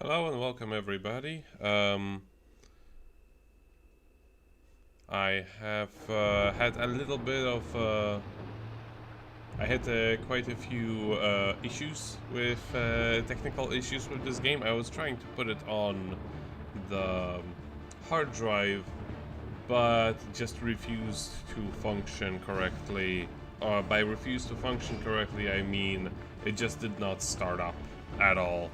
Hello and welcome everybody. I have had a little bit of I had quite a few issues with technical issues with this game. I was trying to put it on the hard drive, but just refused to function correctly. By refused to function correctly, I mean it just did not start up at all.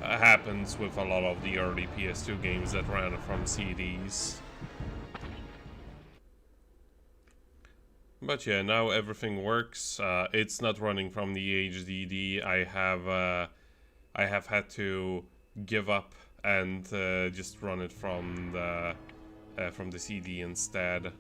Happens with a lot of the early PS2 games that ran from CDs. But yeah, now everything works. It's not running from the HDD. I have had to give up and just run it from the CD instead.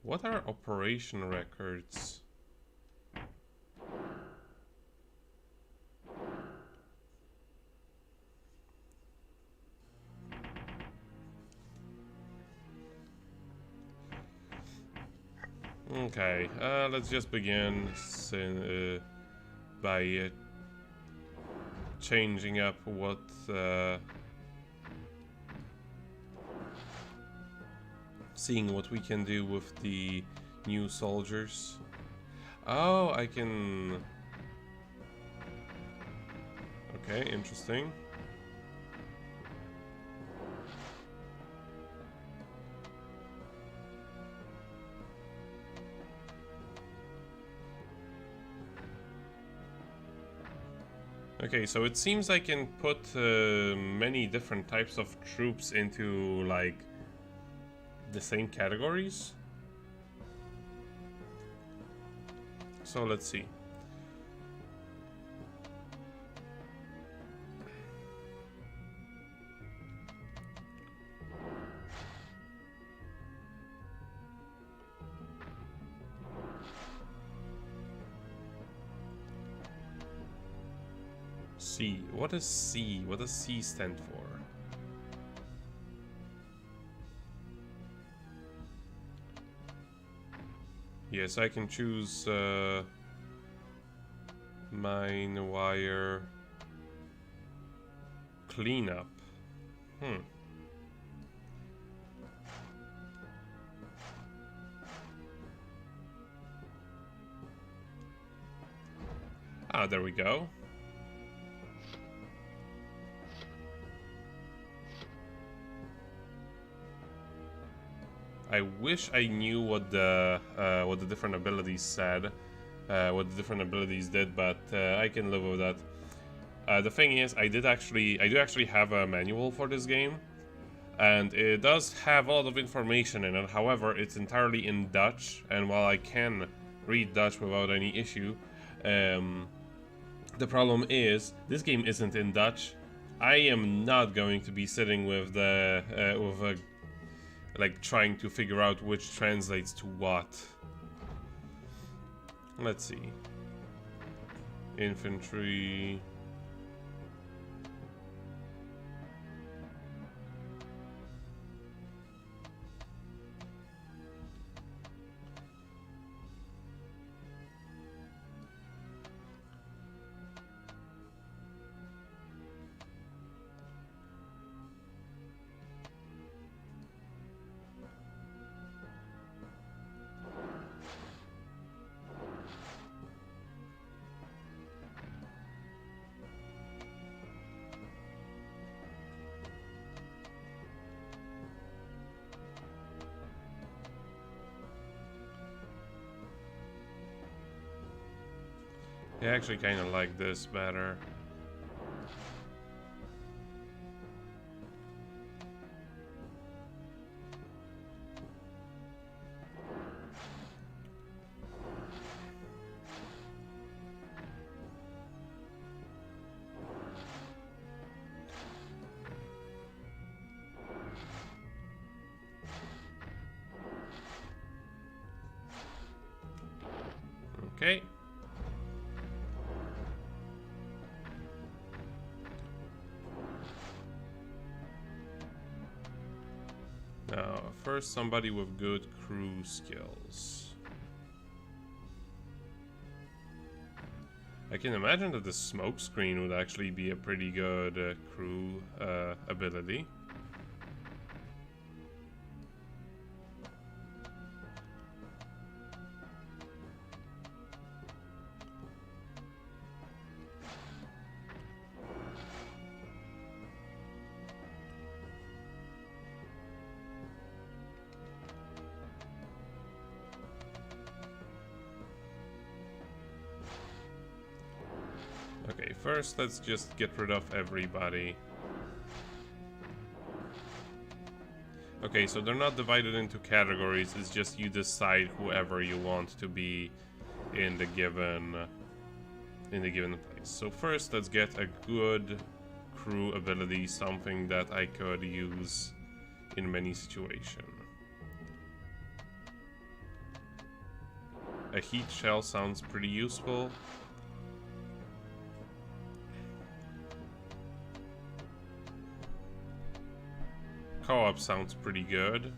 What are operation records? Okay, let's just begin by changing up what seeing what we can do with the new soldiers. Oh, I can... Okay, interesting. Okay, so it seems I can put many different types of troops into, like, the same categories. So let's see. C. What is C? What does C stand for? Yes, I can choose mine, wire, cleanup. Ah, there we go. I wish I knew what the different abilities said, what the different abilities did, but I can live with that. The thing is, I do actually have a manual for this game, and it does have a lot of information in it. However, it's entirely in Dutch, and while I can read Dutch without any issue, the problem is this game isn't in Dutch. I am not going to be sitting with like trying to figure out which translates to what. Let's see. Infantry. I actually kind of like this better. Okay. first, somebody with good crew skills. I can imagine that the smoke screen would actually be a pretty good crew ability. Okay, first let's just get rid of everybody. Okay, so they're not divided into categories, it's just you decide whoever you want to be in the given place. So first let's get a good crew ability, something that I could use in many situations. A heat shell sounds pretty useful. Co-op sounds pretty good.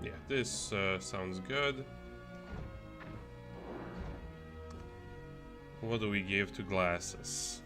Yeah, this sounds good. What do we give to glasses?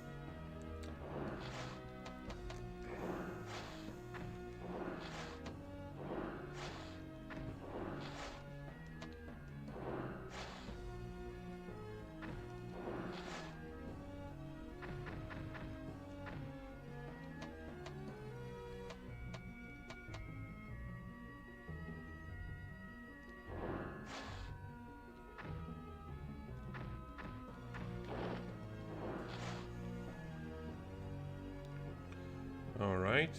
Alright,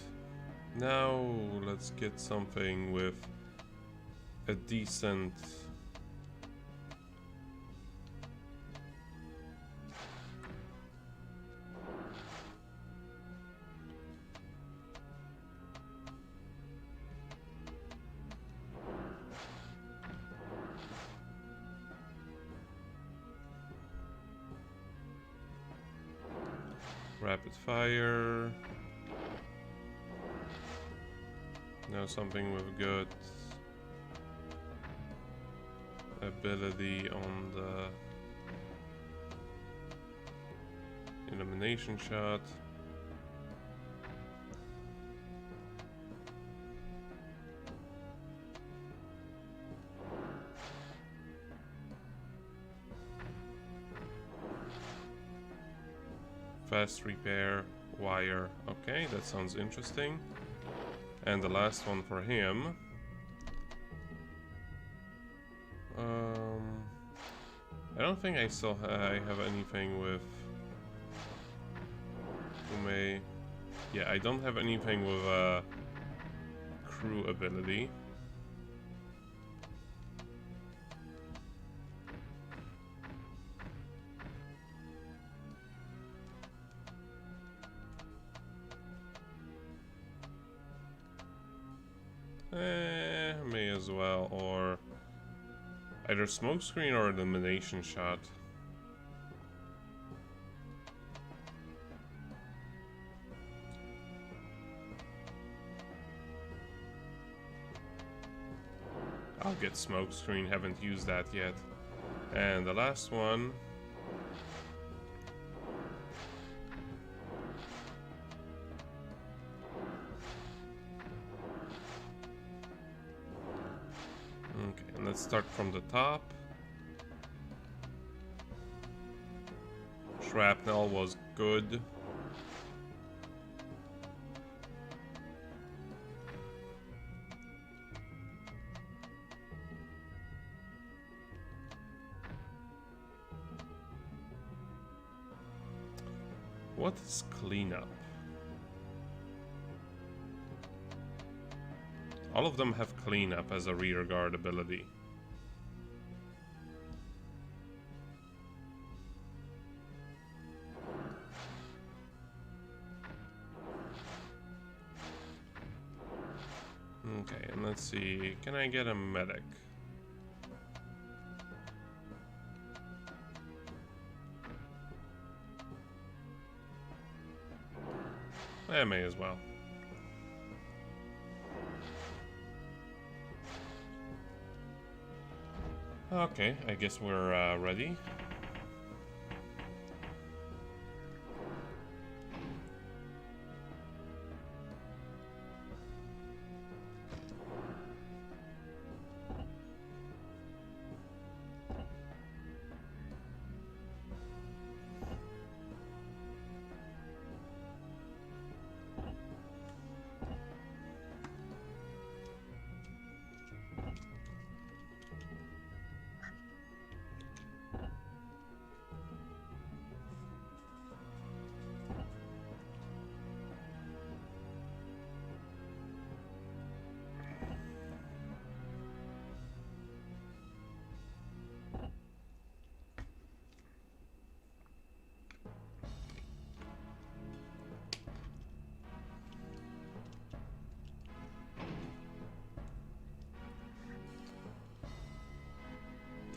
now let's get something with a decent rapid fire. Now something with good ability on the elimination shot. Fast repair, wire. Okay, that sounds interesting. And the last one for him. I don't think I still I have anything with Ume. Yeah, I don't have anything with a crew ability. May as well, or either smokescreen or elimination shot. I'll get smokescreen, haven't used that yet. And the last one. Okay, and let's start from the top. Shrapnel was good. What is cleanup? All of them have cleanup as a rear guard ability. Okay, and let's see, can I get a medic? I may as well. Okay, I guess we're ready.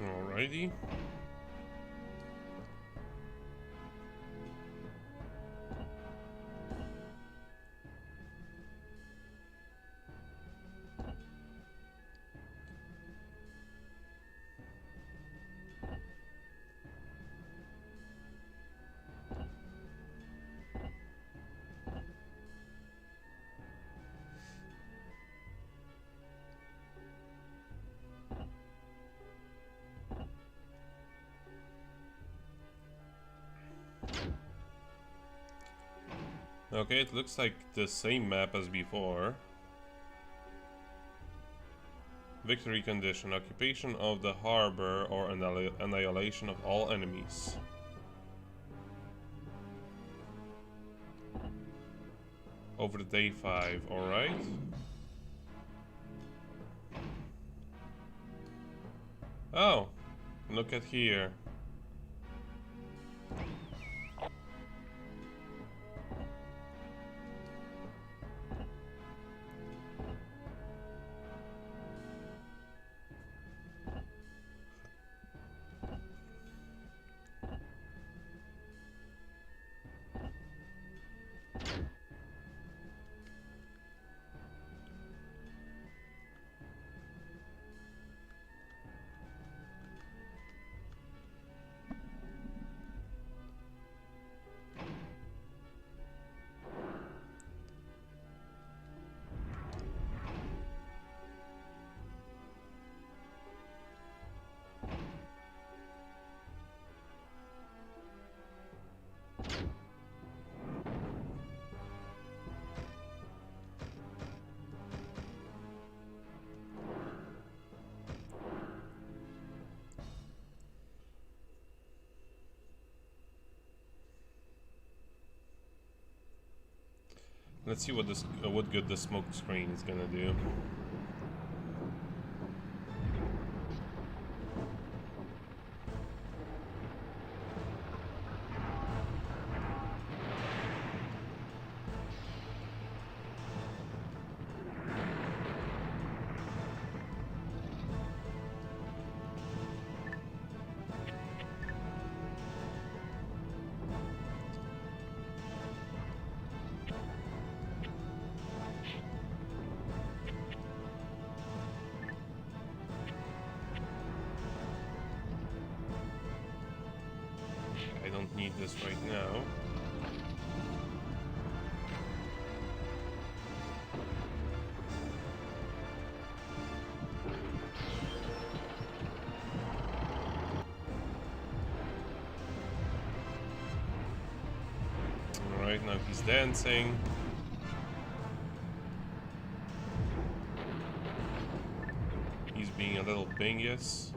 Alrighty. Okay, it looks like the same map as before. Victory condition, occupation of the harbor or annihilation of all enemies. Over the day 5, alright. Oh, look at here. Let's see what good the smoke screen is gonna do. I don't need this right now. Alright, now he's dancing. He's being a little bingus.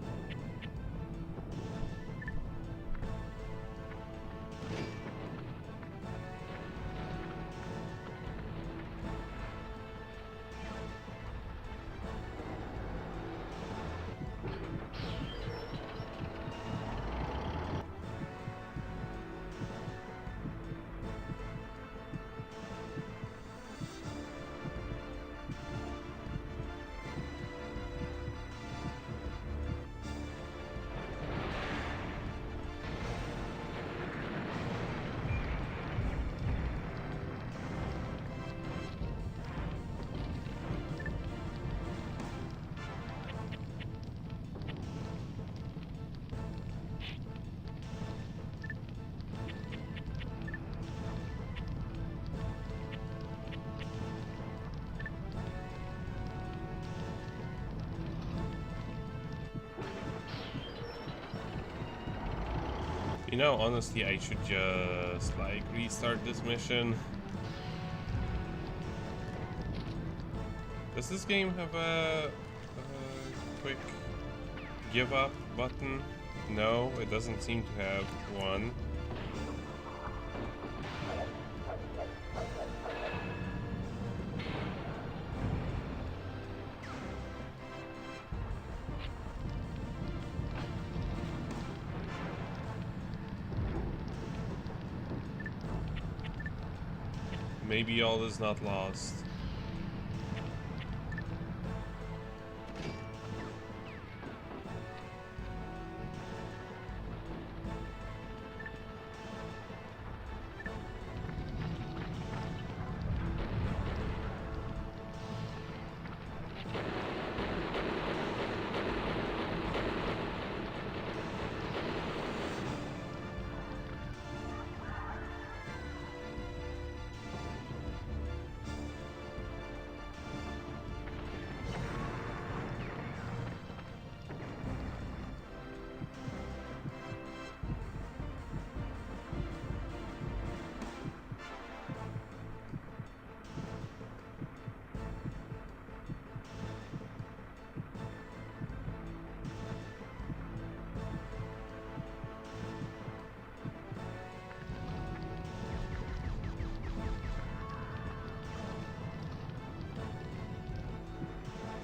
You know, honestly, I should just, like, restart this mission. Does this game have a quick give up button? No, it doesn't seem to have one. Maybe all is not lost.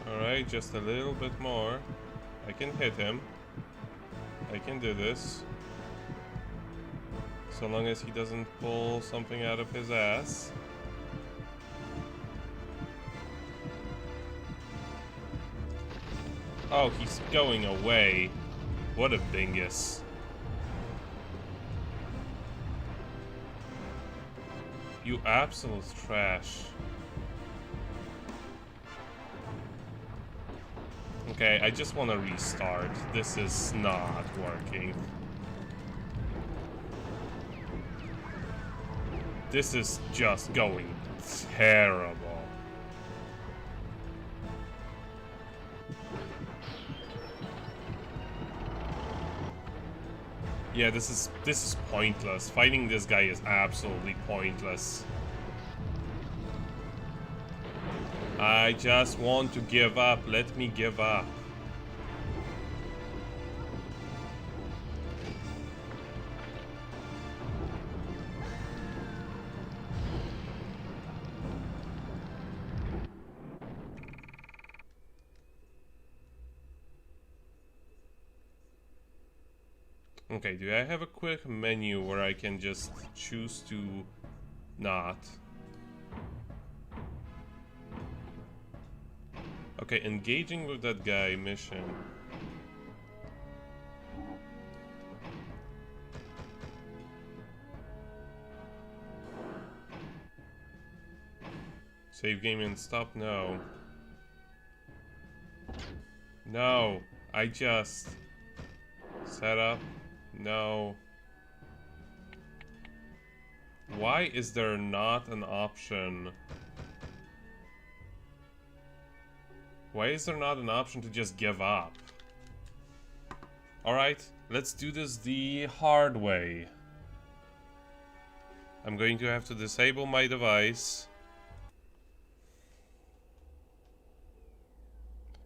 Alright, just a little bit more. I can hit him. I can do this. So long as he doesn't pull something out of his ass. Oh, he's going away. What a bingus. You absolute trash. Okay, I just want to restart. This is not working. This is just going terrible. Yeah, this is pointless. Fighting this guy is absolutely pointless. I just want to give up. Let me give up. Okay, do I have a quick menu where I can just choose to not? Okay, engaging with that guy mission. Save game and stop? No. No, I just set up. No. Why is there not an option? Why is there not an option to just give up? Alright, let's do this the hard way. I'm going to have to disable my device.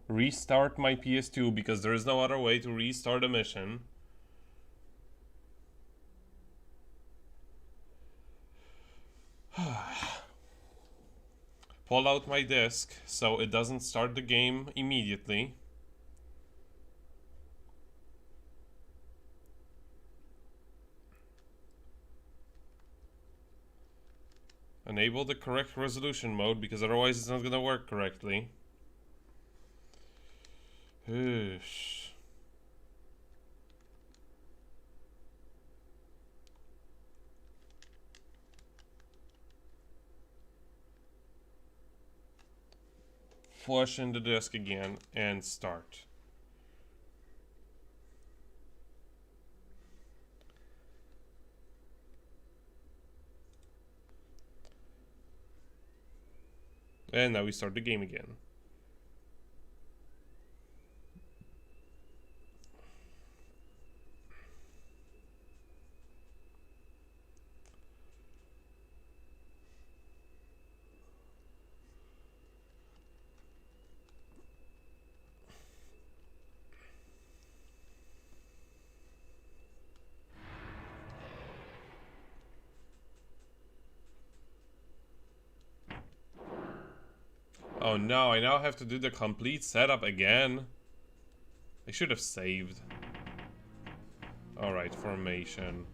Restart my PS2 because there is no other way to restart a mission. Pull out my disc so it doesn't start the game immediately. Enable the correct resolution mode because otherwise it's not gonna work correctly. Oosh. Flush in the disk again and start. And now we start the game again. Oh no, I now have to do the complete setup again. I should have saved. Alright, formation.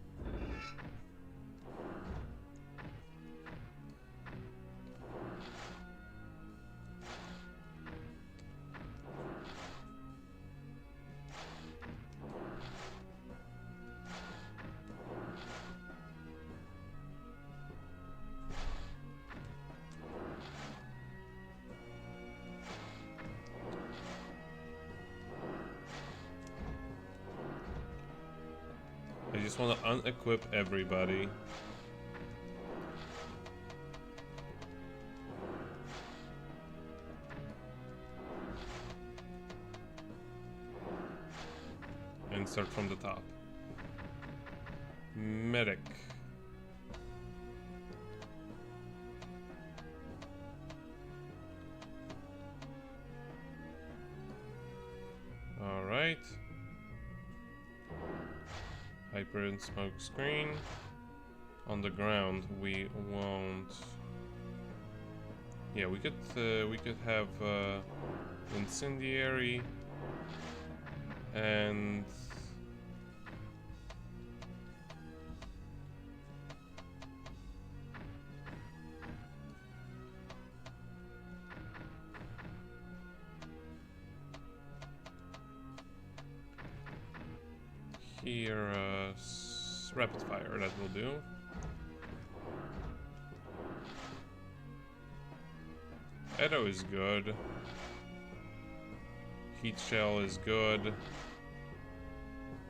I just want to unequip everybody. And start from the top. Medic. Alright. Hyper and smoke screen. On the ground we won't. Yeah, we could have incendiary and here rapid fire, that will do. Edo is good. Heat shell is good.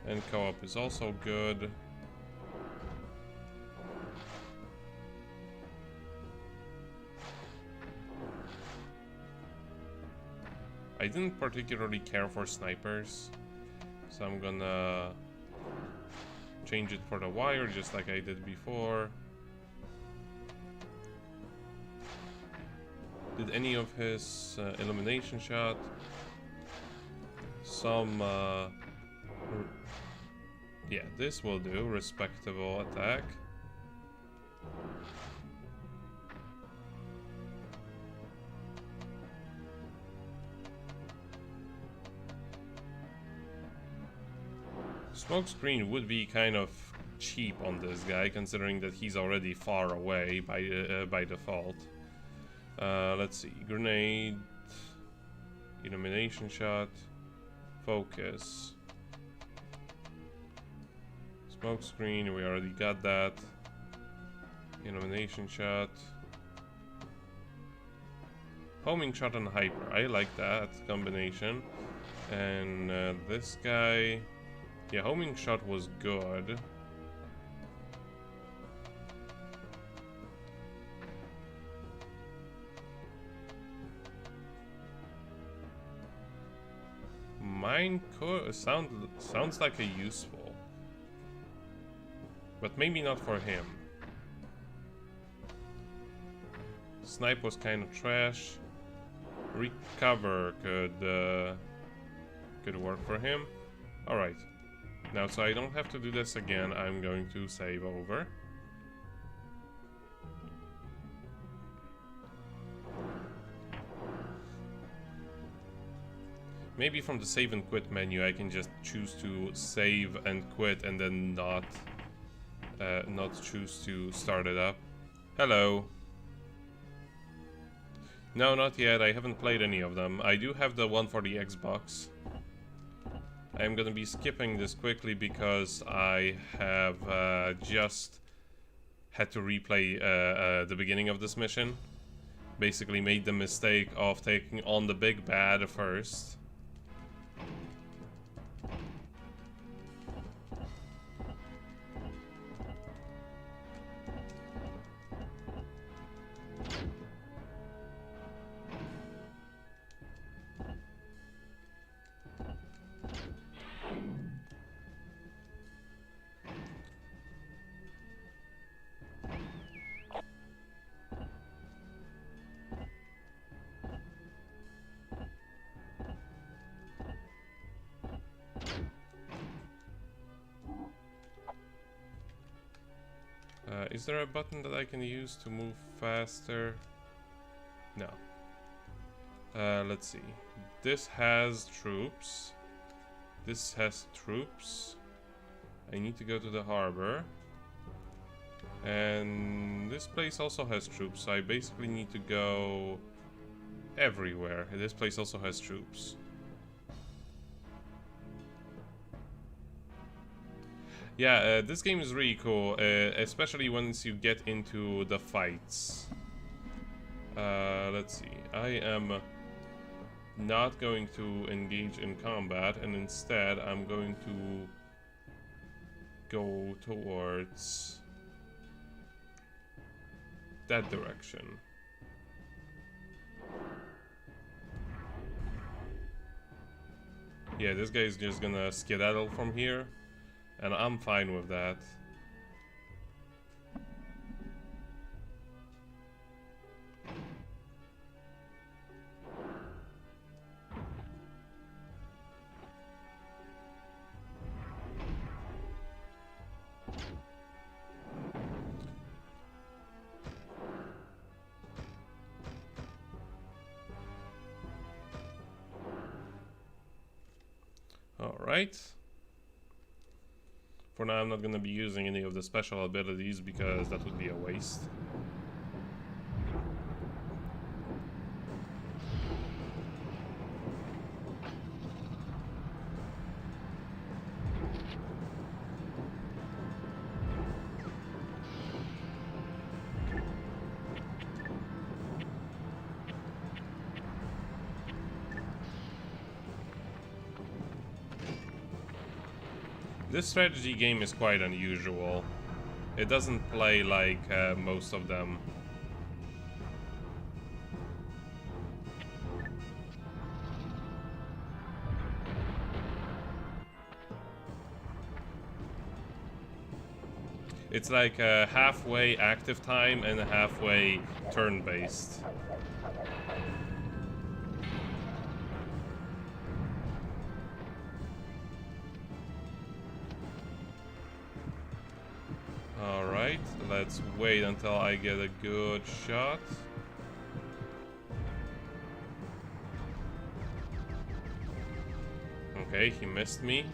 And co-op is also good. I didn't particularly care for snipers, so I'm gonna change it for the wire just like I did before. Did any of his illumination shot? Some yeah, this will do. Respectable attack. Smokescreen would be kind of cheap on this guy, considering that he's already far away by default. Let's see. Grenade, illumination shot, focus, smokescreen. We already got that. Illumination shot, homing shot, and hyper. I like that combination. And this guy. Yeah, homing shot was good. Mine sounds like a useful, but maybe not for him. Snipe was kind of trash. Recover could work for him. All right. Now, so I don't have to do this again, I'm going to save over. Maybe from the save and quit menu I can just choose to save and quit and then not choose to start it up. Hello. No, not yet. I haven't played any of them. I do have the one for the Xbox. I'm gonna be skipping this quickly because I have just had to replay the beginning of this mission. Basically made the mistake of taking on the big bad first. Is there a button that I can use to move faster? No. Let's see. This has troops. This has troops. I need to go to the harbor. And this place also has troops, so I basically need to go everywhere. This place also has troops. Yeah, this game is really cool, especially once you get into the fights. Let's see. I am not going to engage in combat, and instead I'm going to go towards that direction. Yeah, this guy's just gonna skedaddle from here, and I'm fine with that. Alright. For now, I'm not gonna be using any of the special abilities because that would be a waste. This strategy game is quite unusual. It doesn't play like most of them. It's like a halfway active time and a halfway turn-based. Alright, let's wait until I get a good shot. Okay, he missed me.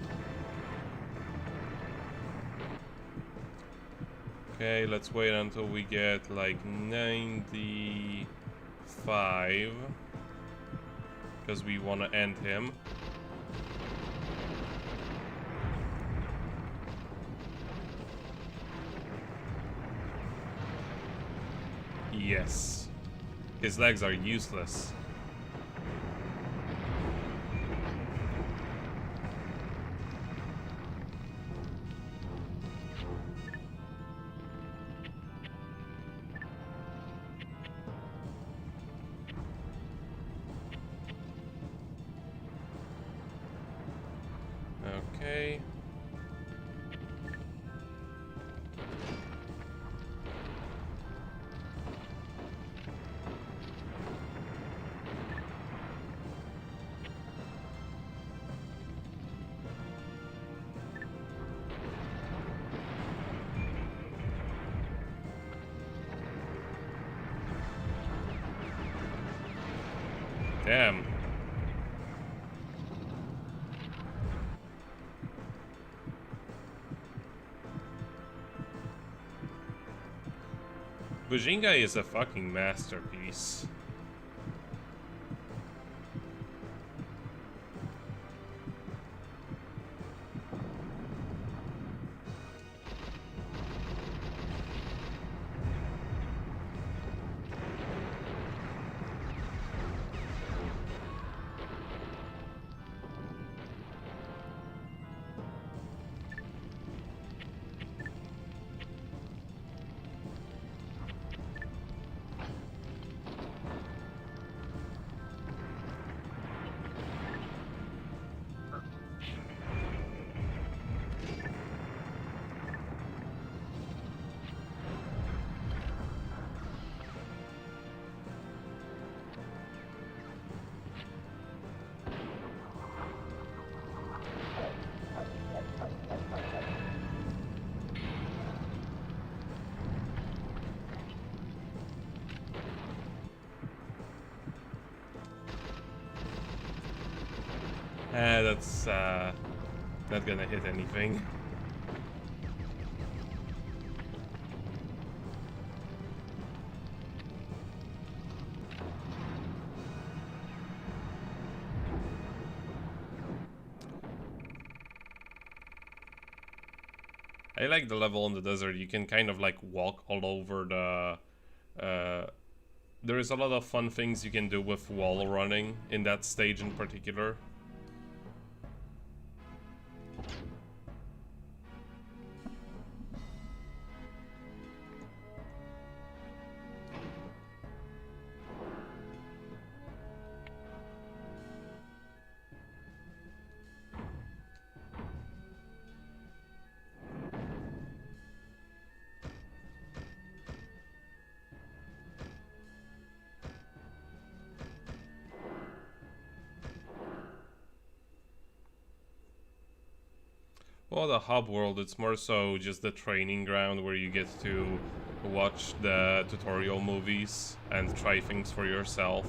Okay, let's wait until we get like 95. Because we want to end him. Yes. His legs are useless. Okay. Damn. Bujinga is a fucking masterpiece. That's not gonna hit anything. I like the level in the desert. You can kind of like walk all over the... there is a lot of fun things you can do with wall running in that stage in particular. Well, the hub world, it's more so just the training ground where you get to watch the tutorial movies and try things for yourself.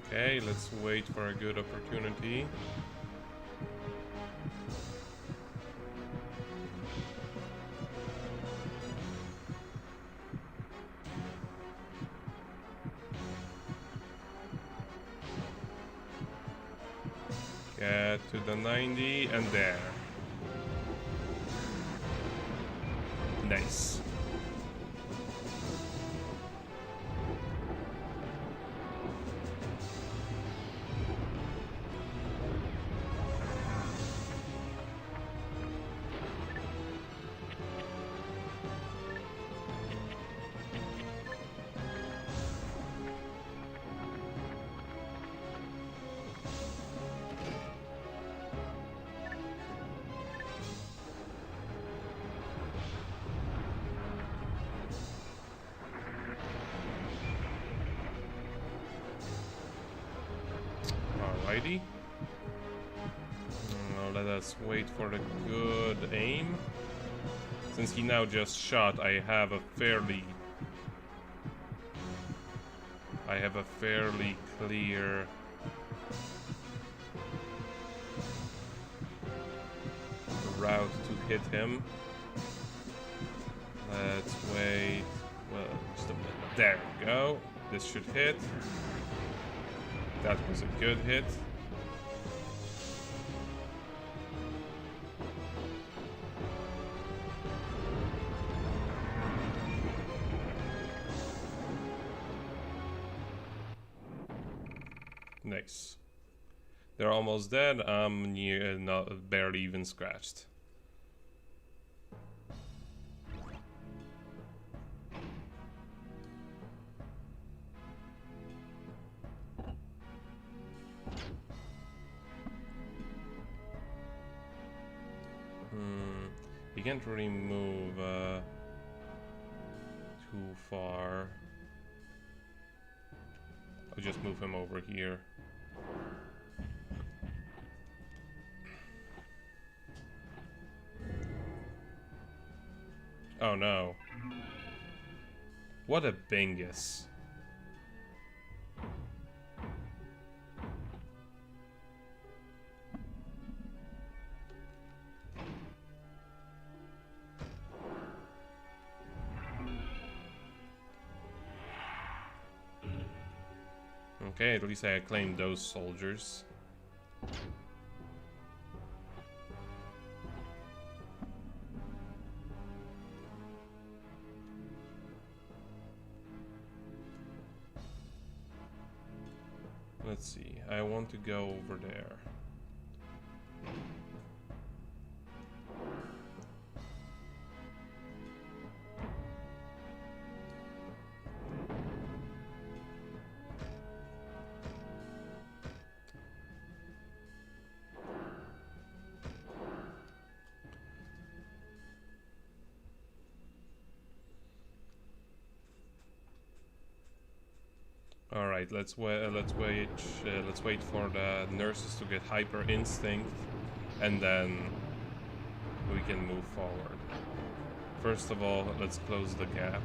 Okay, let's wait for a good opportunity. Get to the 90 and there. Nice. Alrighty. Now let us wait for the good aim. Since he now just shot, I have a fairly clear route to hit him. Let's wait. Well, just a minute. There we go. This should hit. That was a good hit. Nice. They're almost dead. I'm near, not barely even scratched. He can't really move too far. I'll just move him over here. Oh no. What a bingus. Okay, at least I claimed those soldiers. Let's see, I want to go over there. All right, let's wait for the nurses to get hyper instinct, and then we can move forward. First of all, let's close the gap.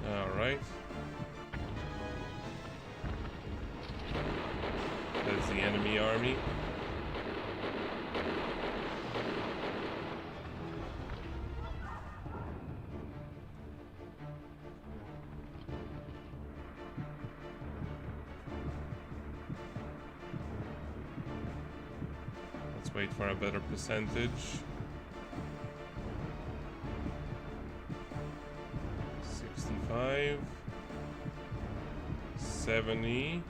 Alright. That's the enemy army. Let's wait for a better percentage. 65, 70.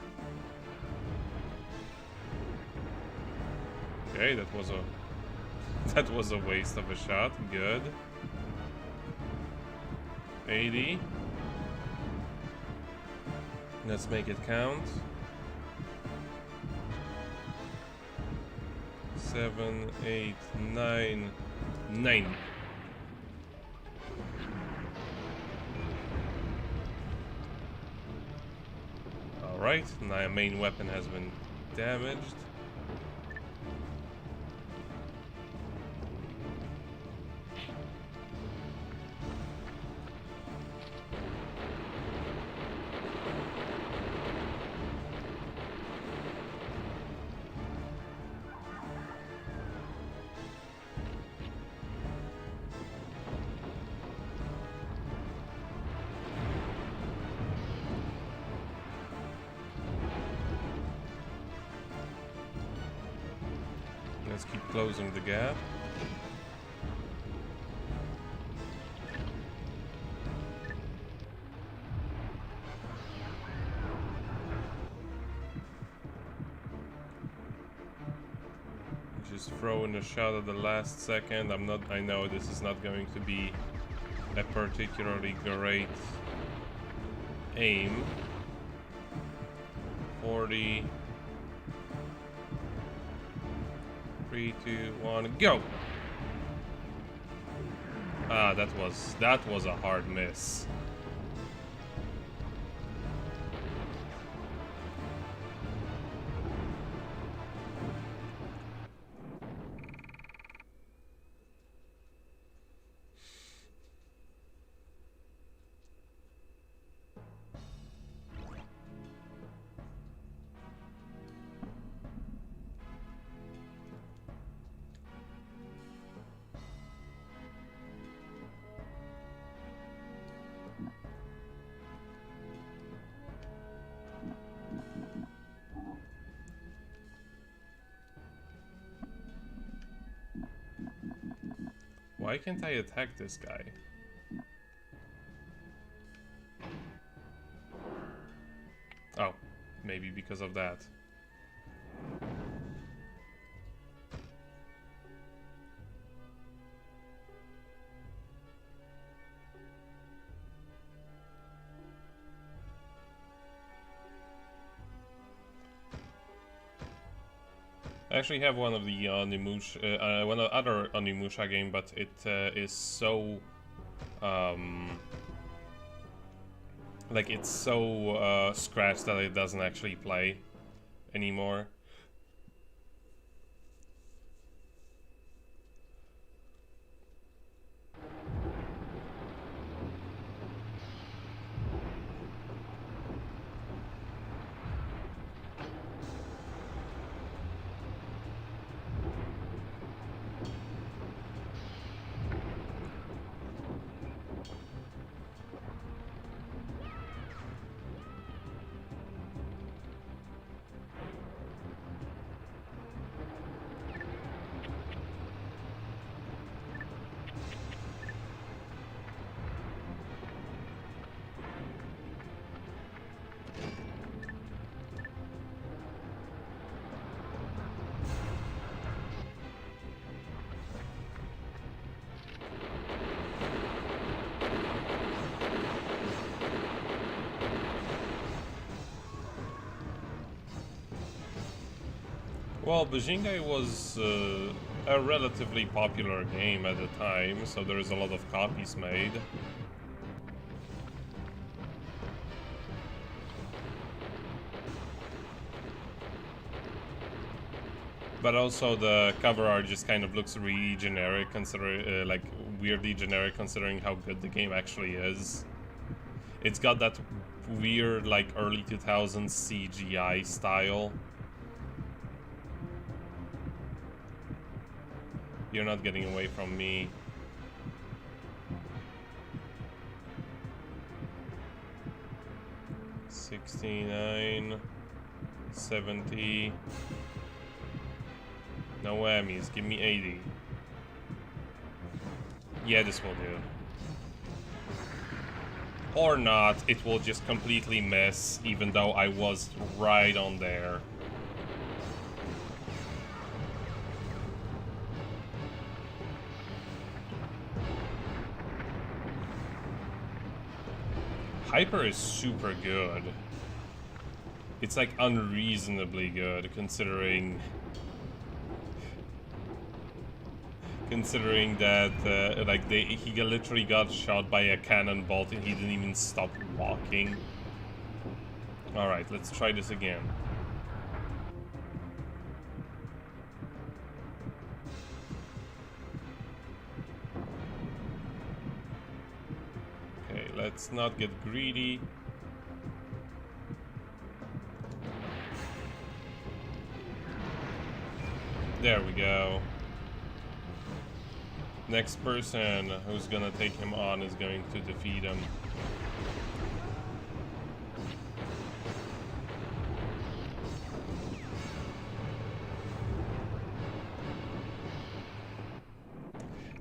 Okay, that was a waste of a shot. Good. 80. Let's make it count. 7, 8, 9, 9. Alright, my main weapon has been damaged. Let's keep closing the gap. Just throw in a shot at the last second. I know this is not going to be a particularly great aim. 40. 3, 2, 1, go! Ah, that was a hard miss. Why can't I attack this guy? Oh, maybe because of that. I actually have one of the one other Onimusha game, but it is so Like, it's so scratched that it doesn't actually play anymore. Well, Bajingai was a relatively popular game at the time, so there's a lot of copies made. But also the cover art just kind of looks really generic, considering like weirdly generic considering how good the game actually is. It's got that weird like early 2000s CGI style. You're not getting away from me. $69, $70. No whammies, give me 80. Yeah, this will do. Or not, it will just completely miss, even though I was right on there. Hyper is super good. It's like unreasonably good, considering that like he literally got shot by a cannonball and he didn't even stop walking. All right, let's try this again. Okay, let's not get greedy. There we go. Next person who's gonna take him on is going to defeat him.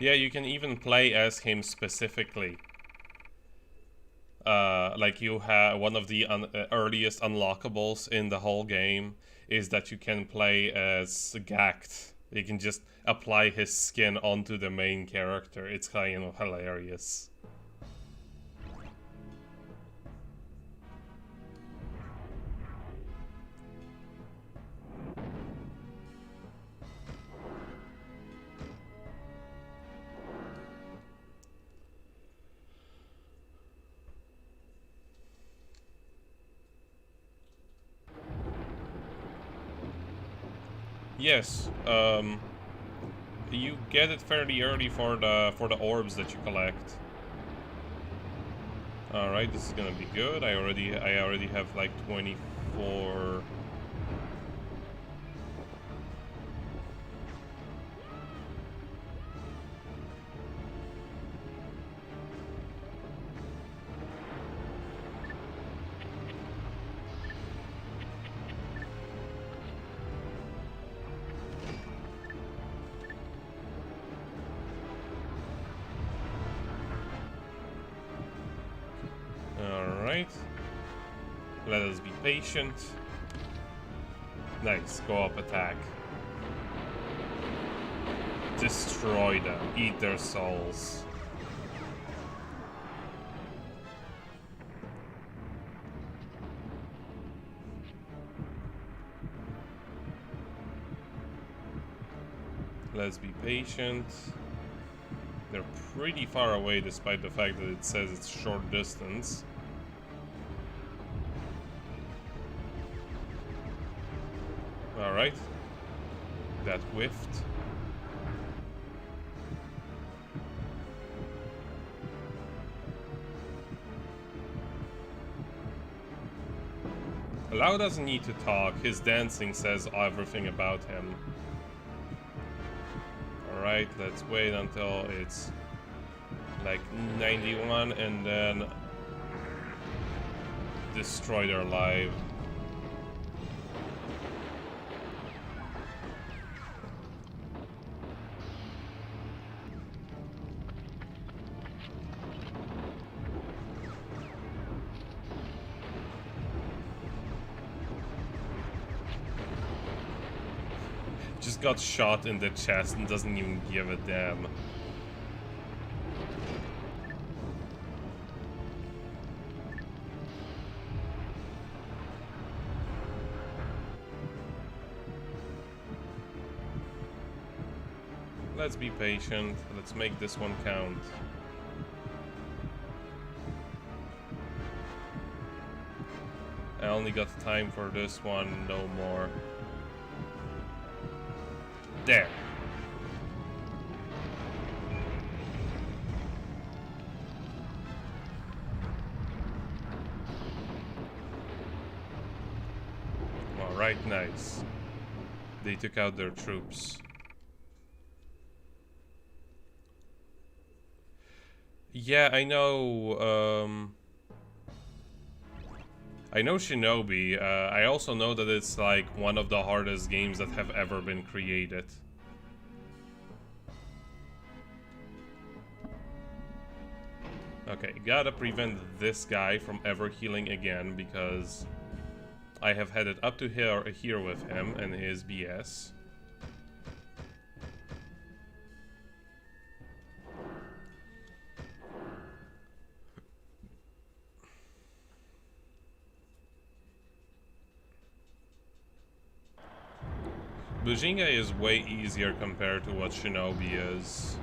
Yeah, you can even play as him specifically. Like you have one of the earliest unlockables in the whole game is that you can play as Gact. You can just apply his skin onto the main character. It's kind of hilarious. Yes, you get it fairly early for the orbs that you collect. All right, this is gonna be good. I already have like 24. Let us be patient. Nice, go up attack. Destroy them, eat their souls. Let's be patient. They're pretty far away despite the fact that it says it's short distance. Alright. That whiffed. Lau doesn't need to talk, his dancing says everything about him. Alright, let's wait until it's like 91 and then destroy their life. Just got shot in the chest and doesn't even give a damn. Let's be patient. Let's make this one count. I only got time for this one, no more. There. Alright, nice. They took out their troops. Yeah, I know, I know Shinobi. I also know that it's like one of the hardest games that have ever been created. Okay, gotta prevent this guy from ever healing again because I have had it up to here with him and his BS. Bujinga is way easier compared to what Shinobi is.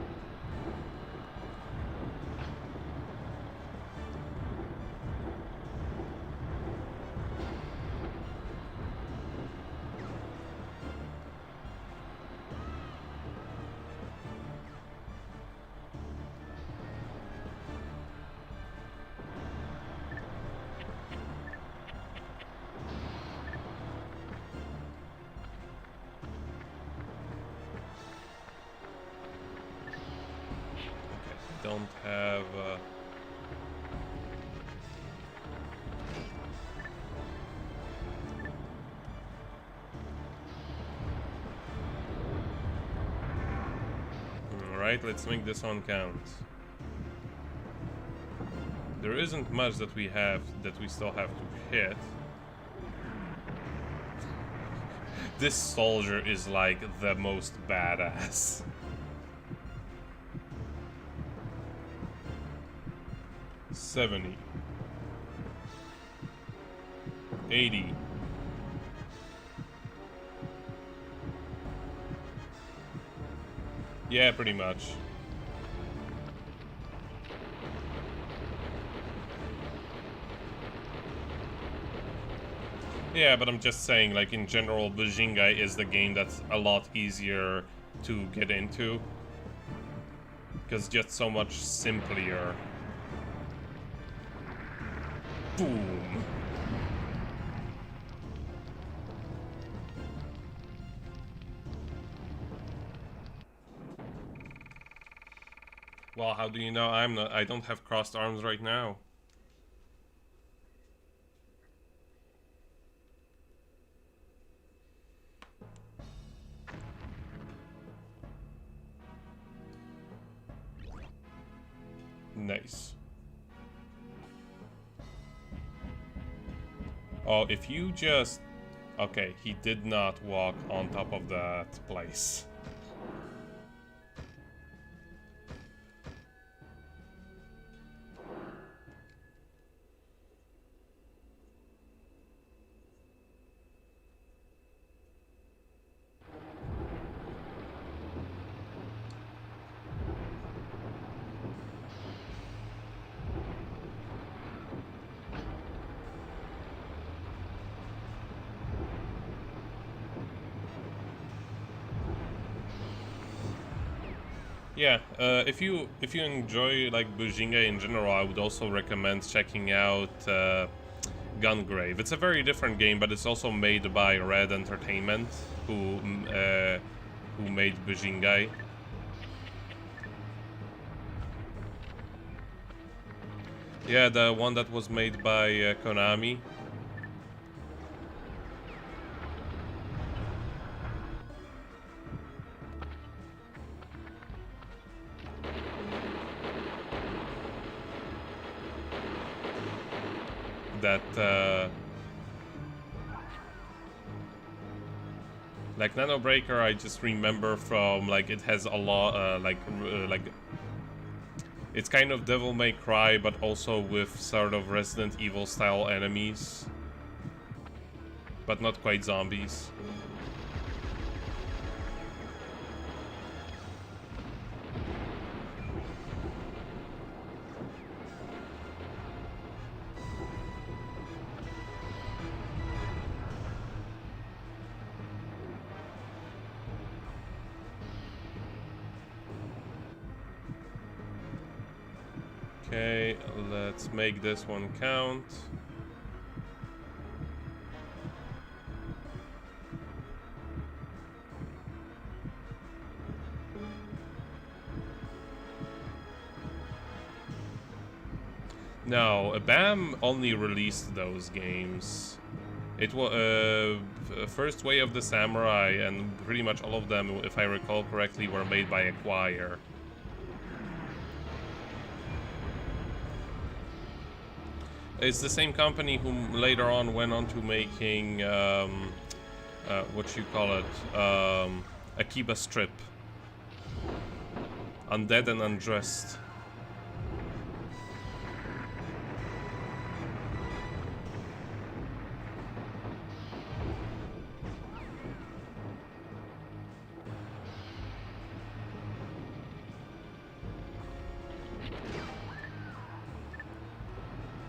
Don't have Alright, let's make this one count. There isn't much that we still have to hit. This soldier is like the most badass. 70, 80. Yeah, pretty much. Yeah, but I'm just saying, like, in general, Bujinga is the game that's a lot easier to get into. Because just so much simpler. Boom. Well, how do you know I don't have crossed arms right now? Nice. Oh, if you just... Okay, he did not walk on top of that place. Yeah, if you enjoy like Bujinga in general, I would also recommend checking out Gungrave. It's a very different game, but it's also made by Red Entertainment, who made Bujingai. Yeah, the one that was made by Konami. That like Nano Breaker, I just remember from like it has a lot like it's kind of Devil May Cry, but also with sort of Resident Evil style enemies, but not quite zombies. Okay, let's make this one count. No, BAM only released those games. It was First Way of the Samurai, and pretty much all of them, if I recall correctly, were made by Acquire. It's the same company who later on went on to making what you call it, Akiba Strip, Undead and Undressed.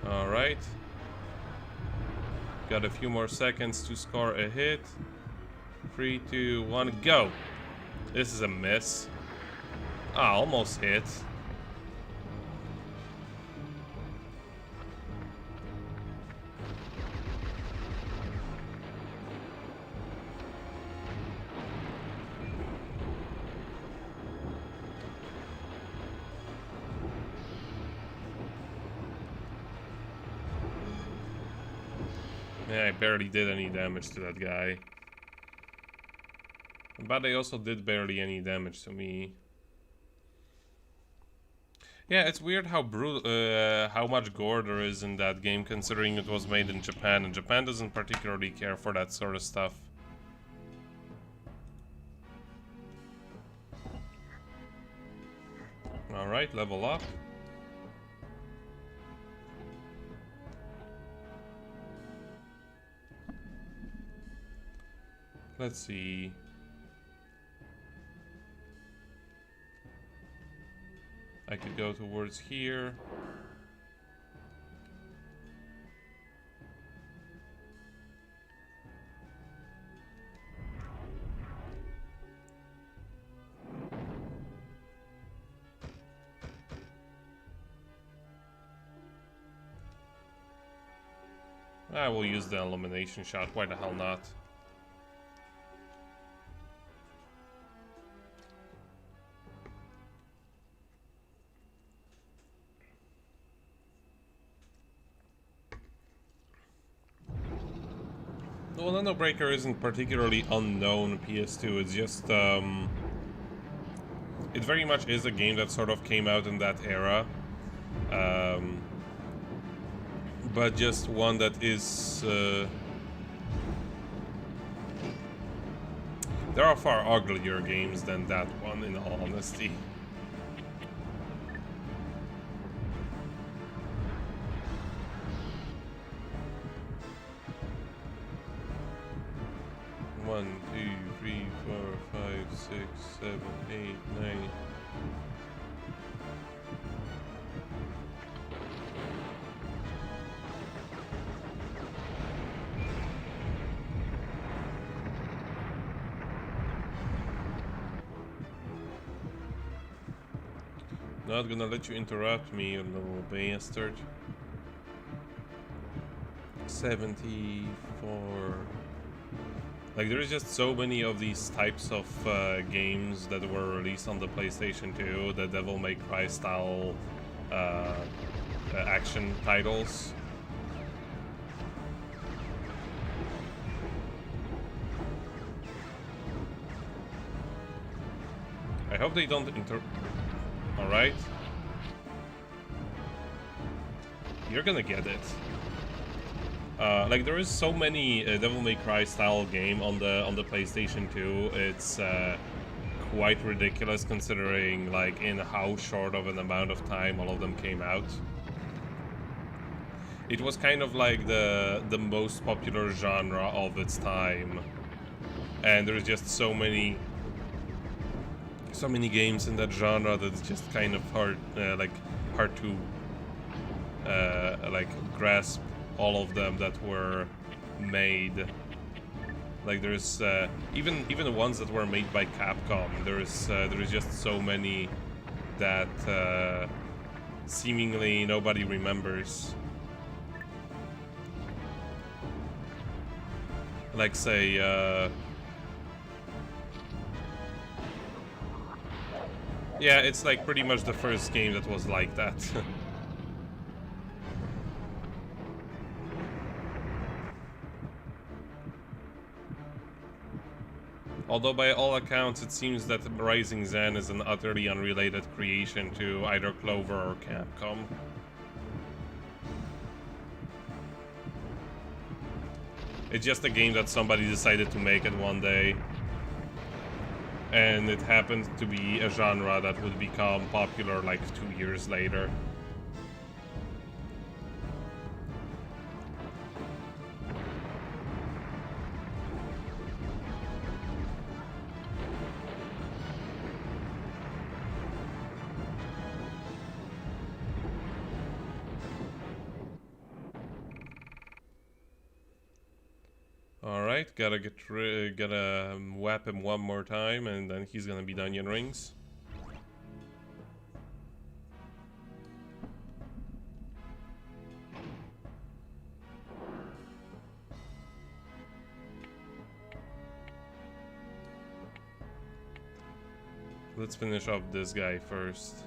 Alright. Got a few more seconds to score a hit. 3, 2, 1, go! This is a miss. Ah, almost hit. Yeah, I barely did any damage to that guy. But they also did barely any damage to me. Yeah, it's weird how how much gore there is in that game, considering it was made in Japan, and Japan doesn't particularly care for that sort of stuff. Alright, level up. Let's see. I could go towards here. I will use the elimination shot, why the hell not? Well, Nano Breaker isn't particularly unknown PS2, it's just, it very much is a game that sort of came out in that era. But just one that is, there are far uglier games than that one, in all honesty. One, 2, 3, 4, 5, 6, 7, 8, 9. Not gonna let you interrupt me, you little bastard. 74. Like, there's just so many of these types of games that were released on the PlayStation 2, the Devil May Cry style action titles. I hope they don't Alright. You're gonna get it. Like, there is so many Devil May Cry style game on the PlayStation 2. It's quite ridiculous considering like in how short of an amount of time all of them came out. It was kind of like the most popular genre of its time, and there's just so many games in that genre that it's just kind of hard to like grasp all of them that were made. Like, there's even the ones that were made by Capcom. There is just so many that seemingly nobody remembers. Like, say yeah, it's like pretty much the first game that was like that. Although by all accounts it seems that Rising Zen is an utterly unrelated creation to either Clover or Capcom. It's just a game that somebody decided to make it one day. And it happened to be a genre that would become popular like 2 years later. Alright, gotta whap him one more time and then he's gonna be onion rings. Let's finish off this guy first.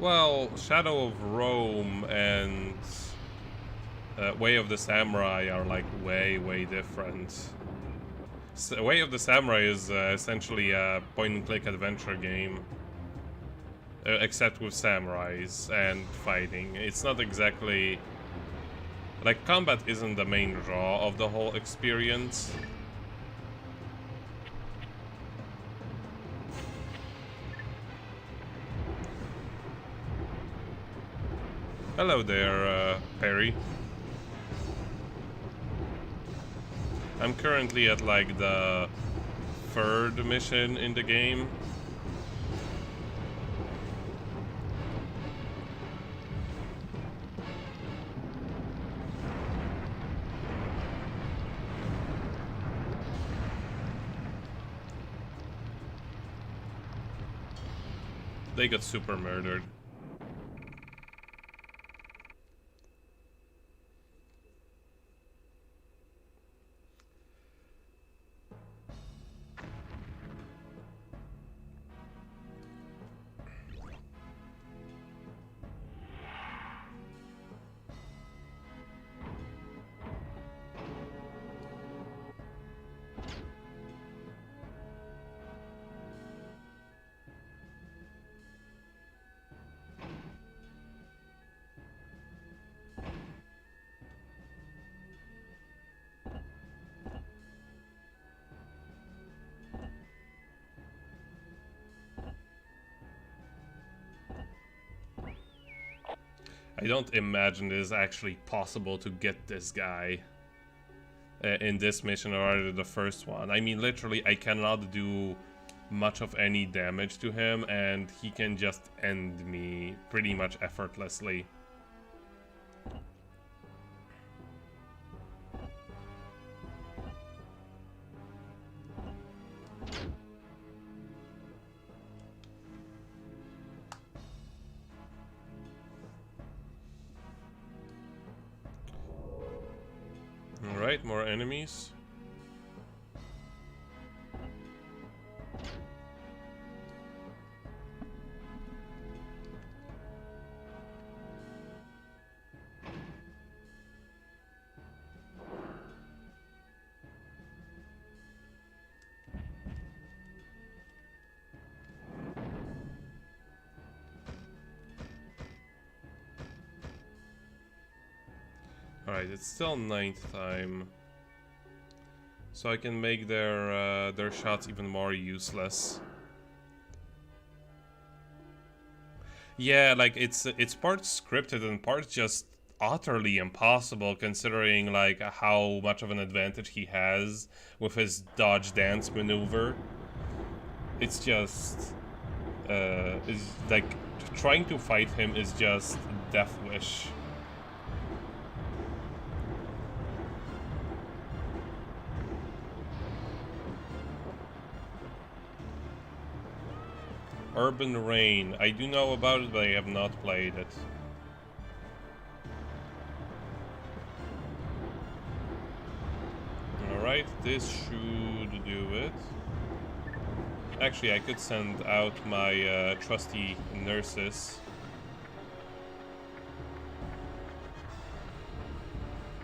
Well, Shadow of Rome and Way of the Samurai are like way different. Way of the Samurai is essentially a point-and-click adventure game, except with samurais and fighting. It's not exactly... like, combat isn't the main draw of the whole experience. Hello there, Perry. I'm currently at like the 3rd mission in the game. They got super murdered. I don't imagine it is actually possible to get this guy in this mission, or either the first one. I mean, literally, I cannot do much of any damage to him, and he can just end me pretty much effortlessly. Alright, more enemies. Alright, it's still night time, so I can make their shots even more useless. Yeah, like it's part scripted and part just utterly impossible, considering like how much of an advantage he has with his dodge dance maneuver. It's just is like trying to fight him is just death wish. Urban Rain. I do know about it, but I have not played it. Alright, this should do it. Actually, I could send out my trusty nurses.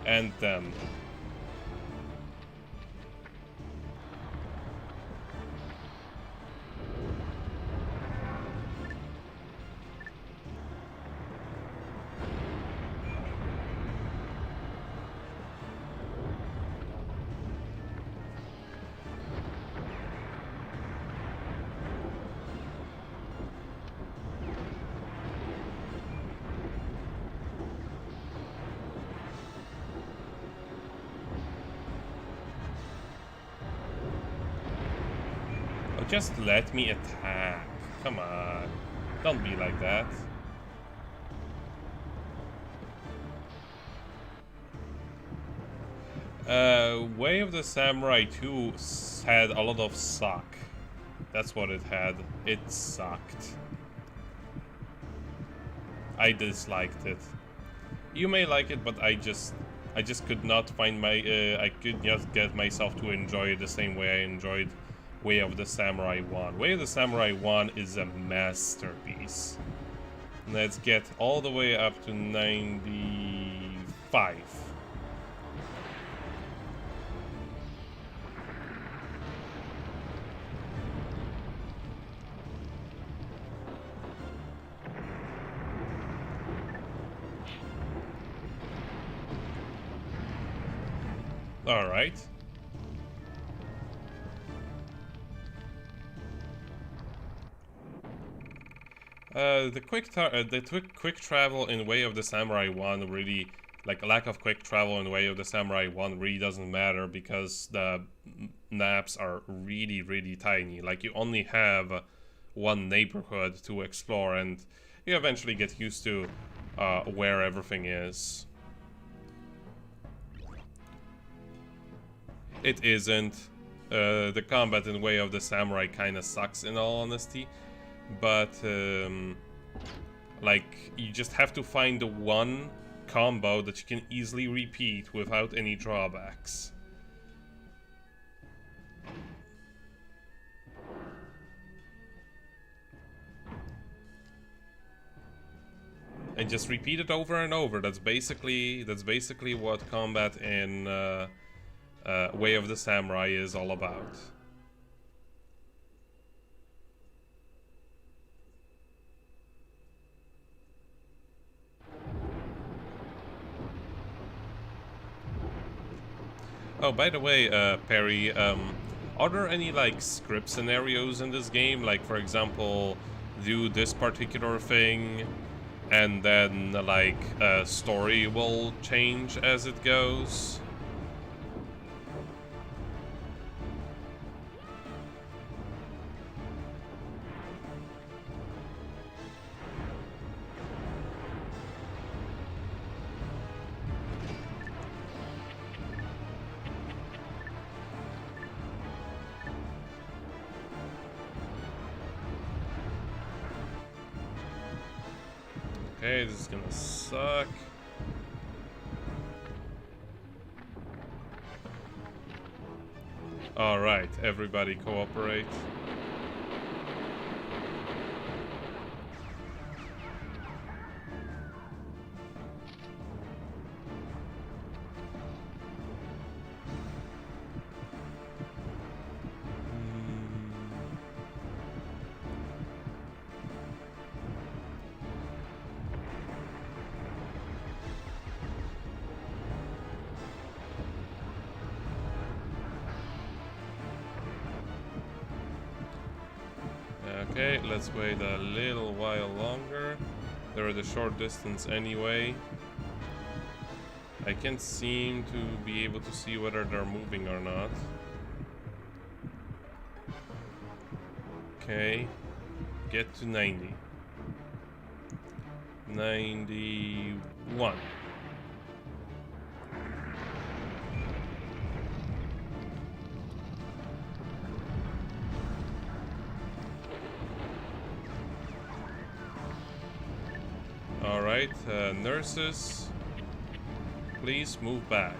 And them. Just let me attack. Come on. Don't be like that. Way of the Samurai 2 had a lot of suck. That's what it had. It sucked. I disliked it. You may like it, but I just could not find my I could not get myself to enjoy it the same way I enjoyed Way of the Samurai 1. Way of the Samurai 1 is a masterpiece. Let's get all the way up to 95. All right. The quick travel in Way of the Samurai 1 really, like, lack of quick travel in Way of the Samurai 1 really doesn't matter because the maps are really, really tiny. Like, you only have one neighborhood to explore, and you eventually get used to where everything is. It isn't. The combat in Way of the Samurai kind of sucks, in all honesty. But, like, you just have to find the one combo that you can easily repeat without any drawbacks. And just repeat it over and over. That's basically what combat in Way of the Samurai is all about. Oh, by the way, Perry, are there any, like, script scenarios in this game? Like, for example, do this particular thing, and then like story will change as it goes. Okay, this is gonna suck. Alright, everybody cooperate. Okay, let's wait a little while longer. They're at a short distance anyway. I can't seem to be able to see whether they're moving or not. Okay, get to 90. 91. Alright, nurses, please move back.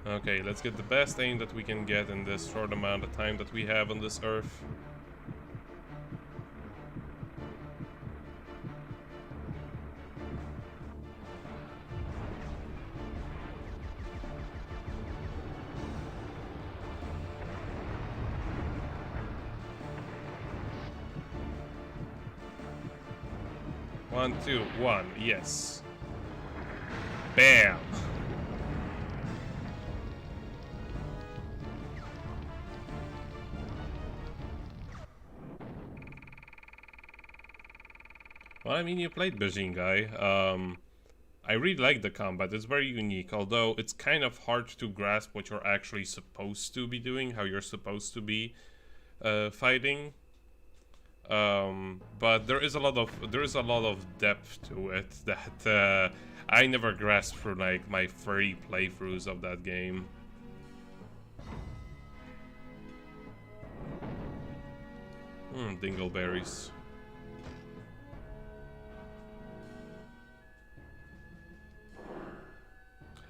Okay, let's get the best aim that we can get in this short amount of time that we have on this earth. One, two, one, yes. Bam! Well, I mean, you played Bujingai. I really like the combat. It's very unique, although it's kind of hard to grasp what you're actually supposed to be doing, how you're supposed to be fighting. But there is a lot of depth to it that I never grasped through like my 3 playthroughs of that game. Dingleberries.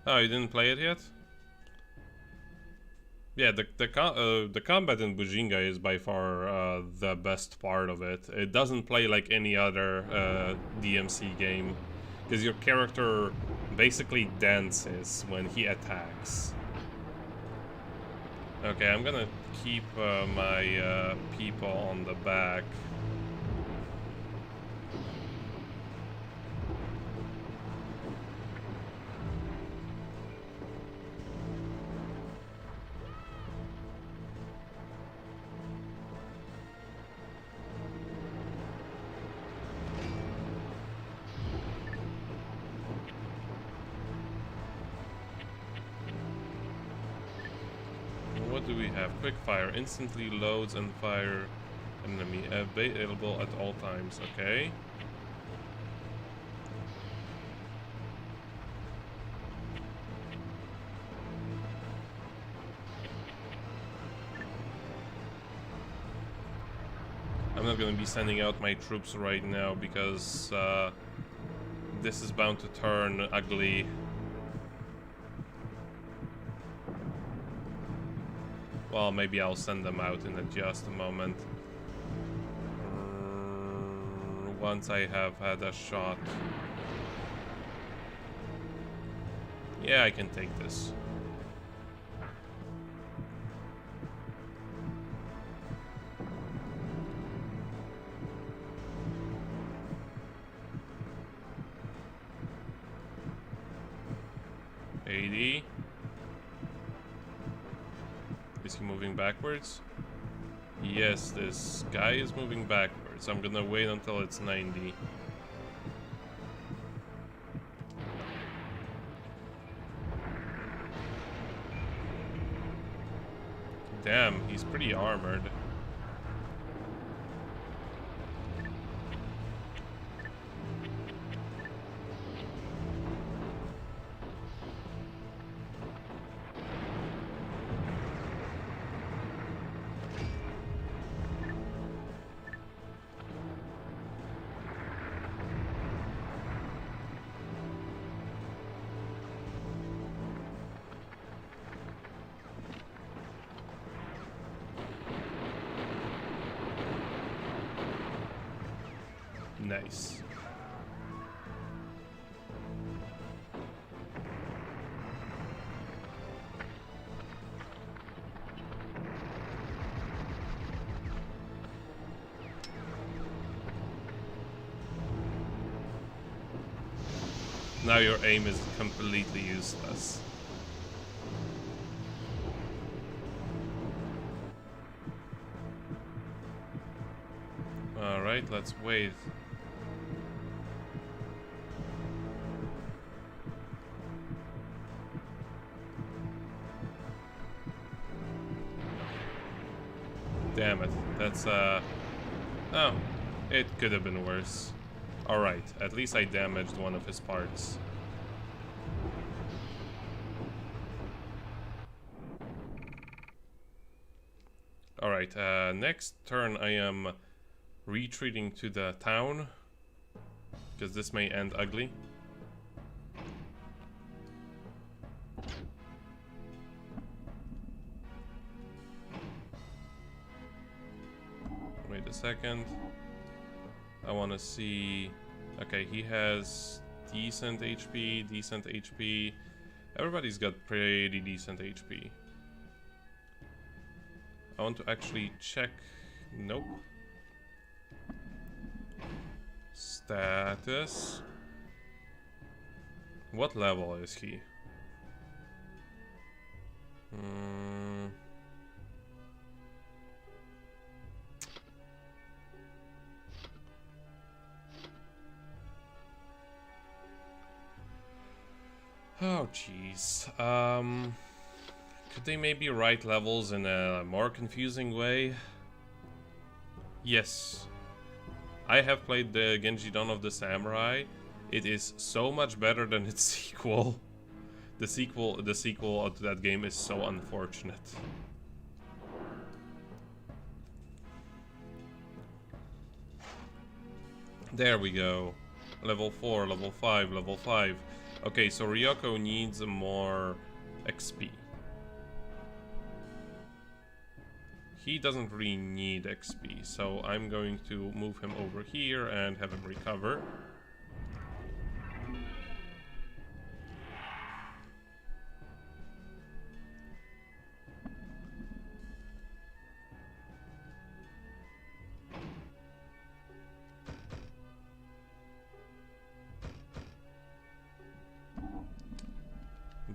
Oh, you didn't play it yet? Yeah, the combat in Bujinga is by far the best part of it. It doesn't play like any other DMC game, because your character basically dances when he attacks. Okay, I'm gonna keep my people on the back. What do we have? Quick fire instantly loads and fire enemy available at all times. Okay. I'm not going to be sending out my troops right now because this is bound to turn ugly. Well, maybe I'll send them out in just a moment. Once I have had a shot. Yeah, I can take this. 80. Is he moving backwards? Yes, this guy is moving backwards. I'm gonna wait until it's 90. Damn, he's pretty armored. Nice. Now your aim is completely useless. Alright, let's wait. Damn it. That's, oh. It could have been worse. Alright, at least I damaged one of his parts. Alright, next turn I am retreating to the town, because this may end ugly. Wait a second. I want to see... Okay, he has decent HP, decent HP. Everybody's got pretty decent HP. I want to actually check... Nope. Status. What level is he? Oh, jeez. Could they maybe write levels in a more confusing way? Yes. I have played the Genji Dawn of the Samurai. It is so much better than its sequel. The sequel to that game is so unfortunate. There we go. Level 4, level 5, level 5. Okay, so Ryoko needs more XP. He doesn't really need XP, so I'm going to move him over here and have him recover.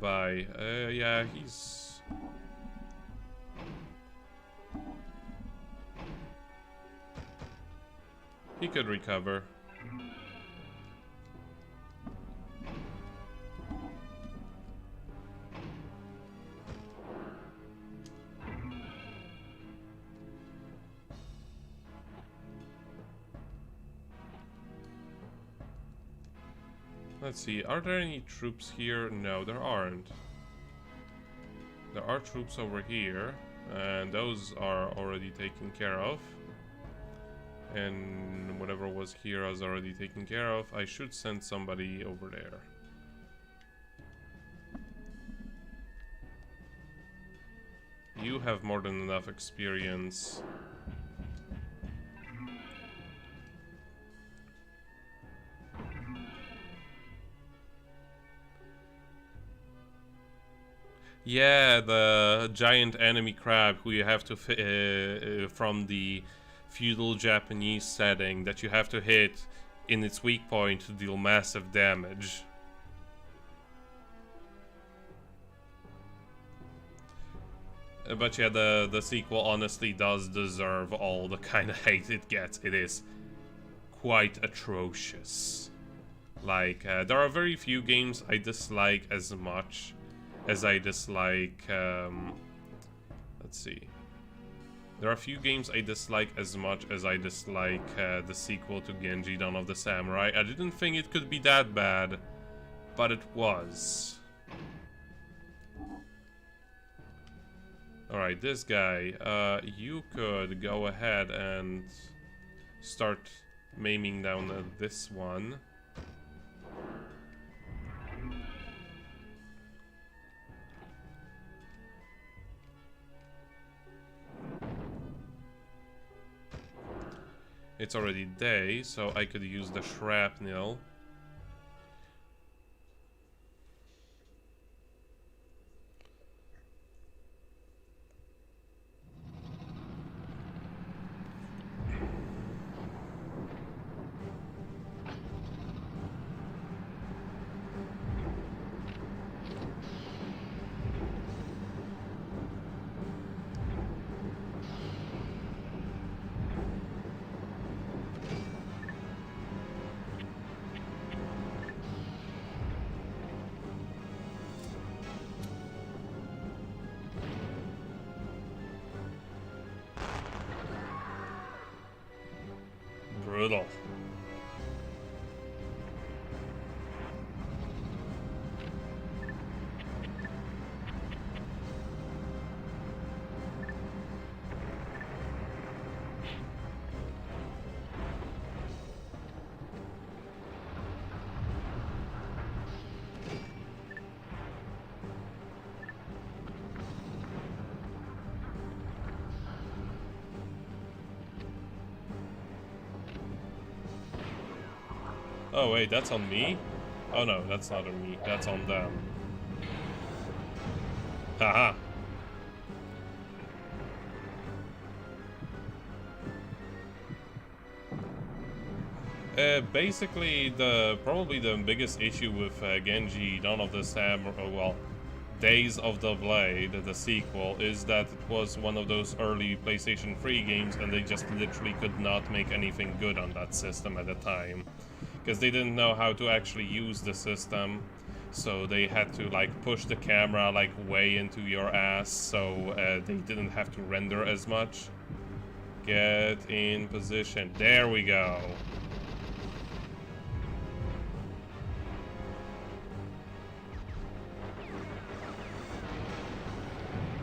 Bye. Yeah, he's... He could recover. Let's see, are there any troops here? No, there aren't. There are troops over here, and those are already taken care of. And whatever was here is already taken care of. I should send somebody over there. You have more than enough experience. Yeah, the giant enemy crab who you have to from the feudal Japanese setting that you have to hit in its weak point to deal massive damage. But yeah, the sequel honestly does deserve all the kind of hate it gets. It is quite atrocious. Like, there are very few games I dislike as much as I dislike, let's see. There are a few games I dislike as much as I dislike the sequel to Genji Dawn of the Samurai. I didn't think it could be that bad, but it was. Alright, this guy, you could go ahead and start maiming down this one. It's already day, so I could use the shrapnel. Brutal. Oh wait, that's on me? Oh no, that's not on me, that's on them. Haha. Basically, probably the biggest issue with Genji Dawn of the Samurai, well, Days of the Blade, the sequel, is that it was one of those early PlayStation 3 games and they just literally could not make anything good on that system at the time. Because they didn't know how to actually use the system, so they had to like push the camera like way into your ass, so they didn't have to render as much. Get in position. There we go.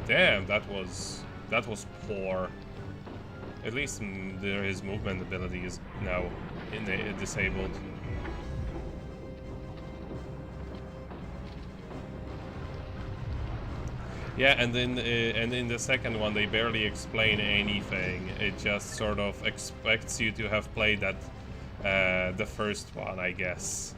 Damn, that was poor. At least his movement ability is now disabled. Yeah, and then in the second one they barely explain anything. It just sort of expects you to have played that the first one, I guess.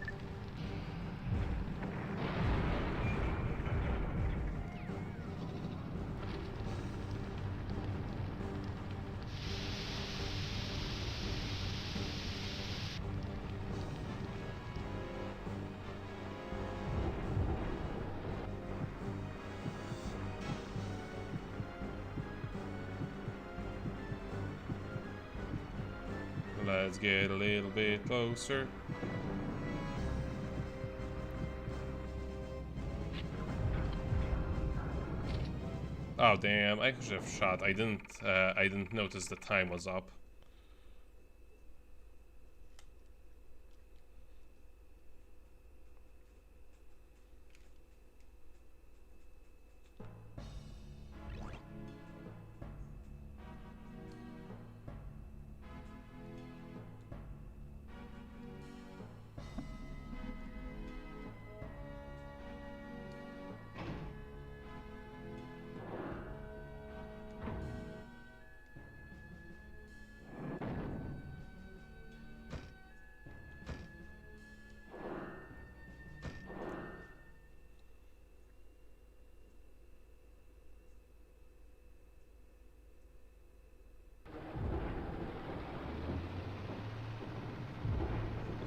Let's get a little bit closer. Oh damn! I should have shot. I didn't notice the time was up.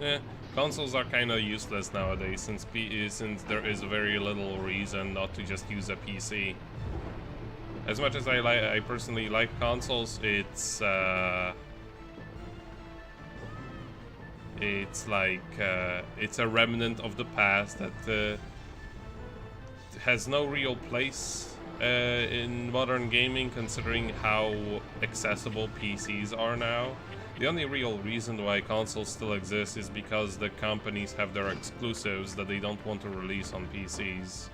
Eh, consoles are kind of useless nowadays since there is very little reason not to just use a PC. As much as I personally like consoles, it's like it's a remnant of the past that has no real place in modern gaming, considering how accessible PCs are now. The only real reason why consoles still exist is because the companies have their exclusives that they don't want to release on PCs.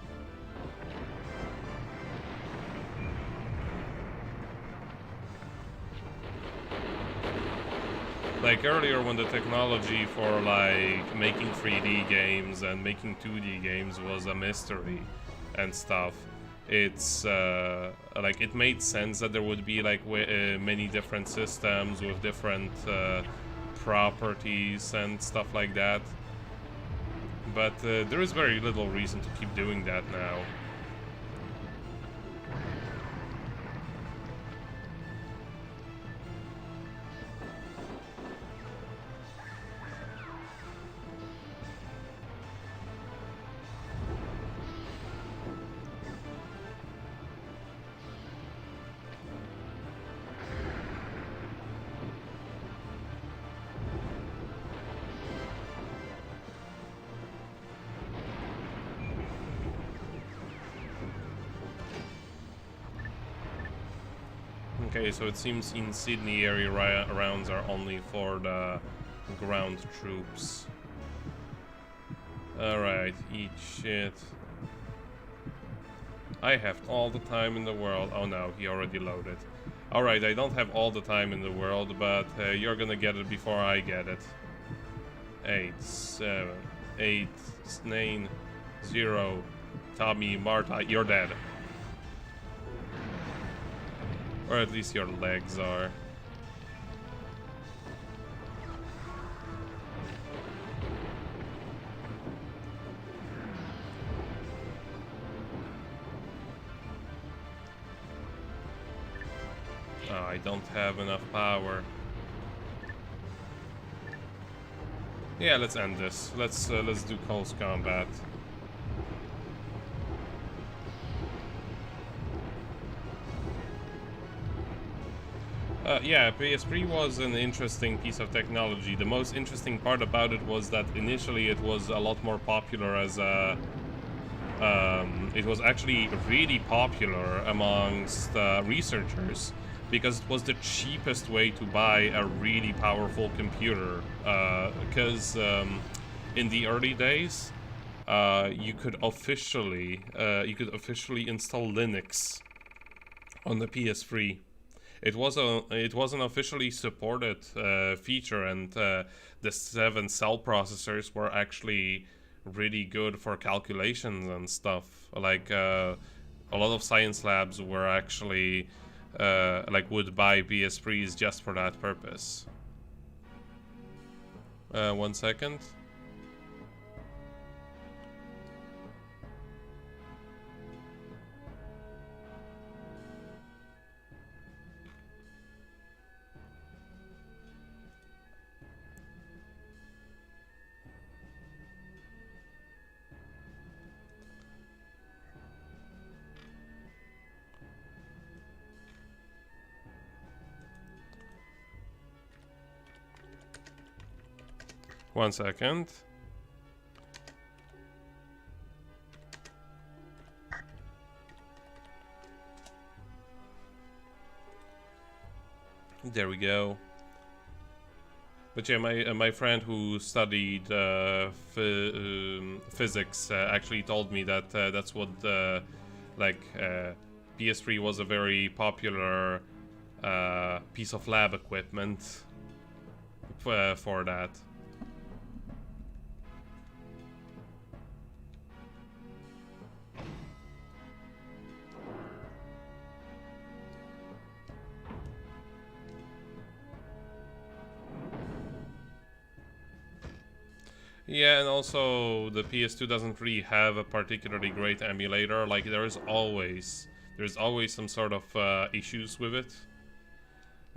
Like earlier, when the technology for like making 3D games and making 2D games was a mystery and stuff, it's like it made sense that there would be like many different systems with different properties and stuff like that. But there is very little reason to keep doing that now. Okay, so it seems in Sydney area rounds are only for the ground troops. Alright, eat shit. I have all the time in the world. Oh no, he already loaded. Alright, I don't have all the time in the world, but you're gonna get it before I get it. 8, 7, 8, 9, 0. Tommy, Marta, you're dead. Or at least your legs are. Oh, I don't have enough power. Yeah, let's end this. Let's do close combat. Yeah, PS3 was an interesting piece of technology. The most interesting part about it was that initially it was a lot more popular as a... it was actually really popular amongst researchers because it was the cheapest way to buy a really powerful computer. Because in the early days, you could officially install Linux on the PS3. It was an officially supported feature, and the 7 cell processors were actually really good for calculations and stuff. Like a lot of science labs were actually like would buy PS3s just for that purpose. 1 second. One second. There we go. But yeah, my friend who studied physics actually told me that that's what PS3 was a very popular piece of lab equipment for that. Yeah, and also the PS2 doesn't really have a particularly great emulator. Like there's always some sort of issues with it.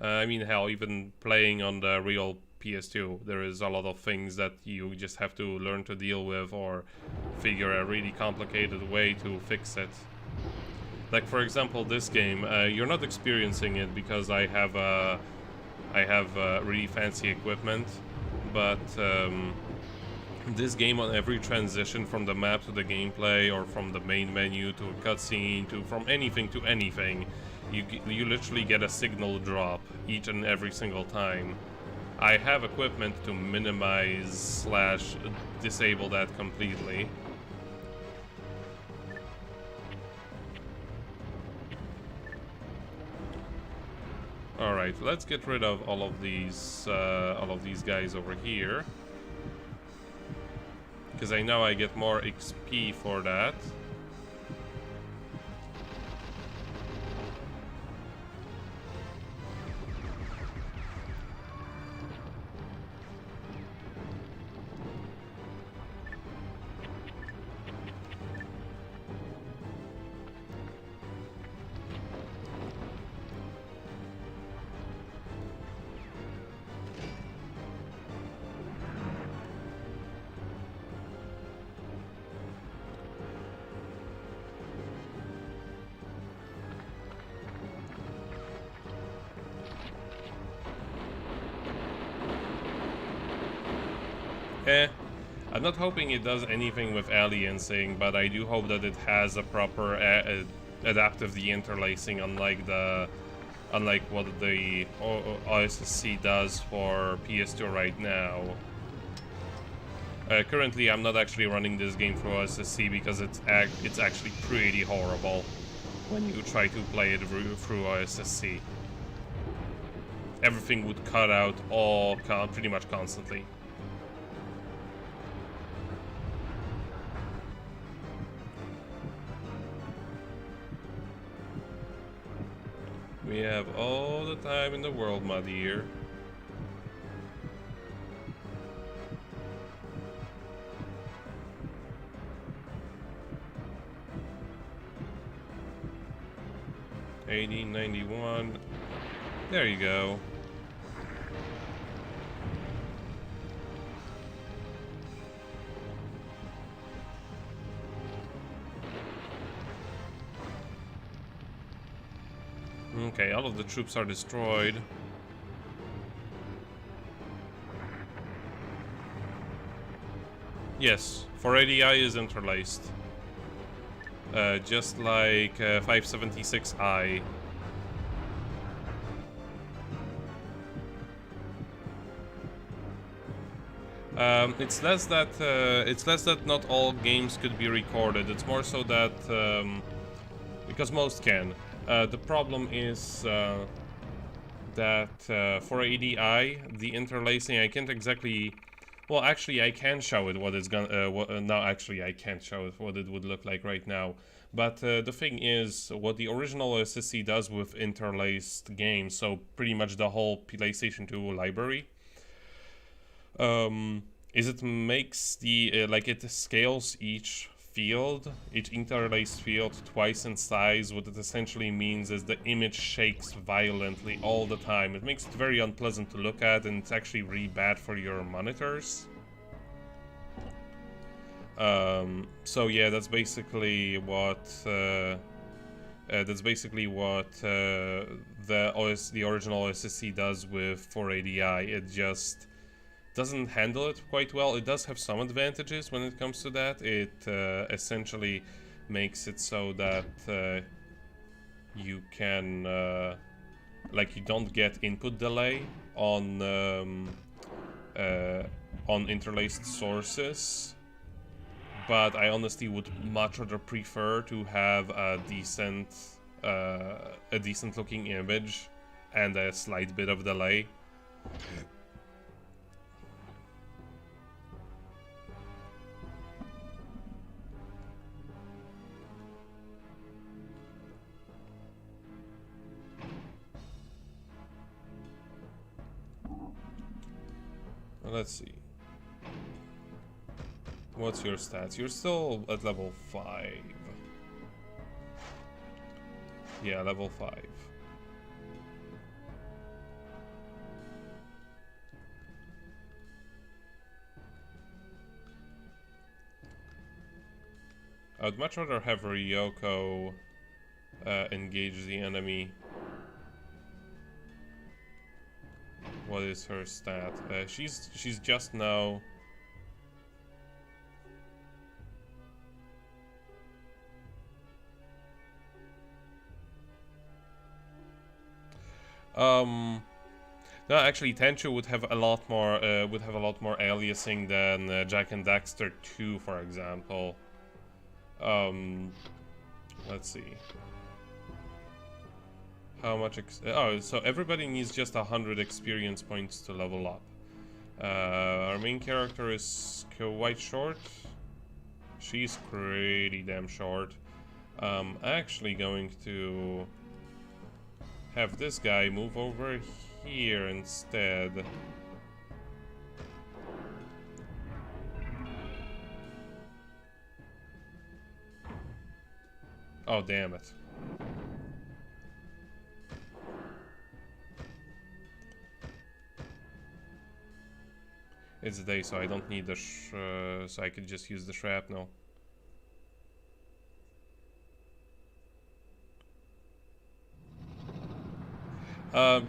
I mean, hell, even playing on the real PS2, there is a lot of things that you just have to learn to deal with or figure a really complicated way to fix it. Like for example, this game, you're not experiencing it because I have really fancy equipment, but this game on every transition from the map to the gameplay or from the main menu to a cutscene to from anything to anything, you literally get a signal drop each and every single time. I have equipment to minimize / disable that completely. Alright, let's get rid of all of these guys over here. Because I know I get more XP for that. I'm not hoping it does anything with alliancing, but I do hope that it has a proper adaptive deinterlacing, unlike what the OSSC does for PS2 right now. Currently, I'm not actually running this game through OSSC because it's actually pretty horrible when you try to play it through OSSC. Everything would cut out pretty much constantly. We have all the time in the world, my dear. $18.91. There you go. Okay, all of the troops are destroyed. Yes, 480i is interlaced. Just like 576i. It's less that not all games could be recorded. It's more so that because most can. The problem is that for ADI, the interlacing, I can't exactly. Well, actually, I can show it what it's gonna. No, actually, I can't show it what it would look like right now. But the thing is, what the original OSSC does with interlaced games, so pretty much the whole PlayStation 2 library, is it makes the like it scales each interlaced field twice in size. What it essentially means is the image shakes violently all the time. It makes it very unpleasant to look at, and it's actually really bad for your monitors. So yeah, that's basically what the original OSSC does with 480i. It just doesn't handle it quite well. It does have some advantages when it comes to that. It essentially makes it so that you can like you don't get input delay on interlaced sources. But I honestly would much rather prefer to have a decent looking image and a slight bit of delay. Let's see. What's your stats? You're still at level 5. Yeah, level 5. I would much rather have Ryoko engage the enemy. What is her stat? She's just now. No, actually, Tenchu would have a lot more aliasing than Jak and Daxter 2, for example. Let's see. How much? Oh, so everybody needs just 100 experience points to level up. Our main character is quite short. She's pretty damn short. Actually going to have this guy move over here instead. Oh, damn it. It's day, so I don't need the so I could just use the shrapnel.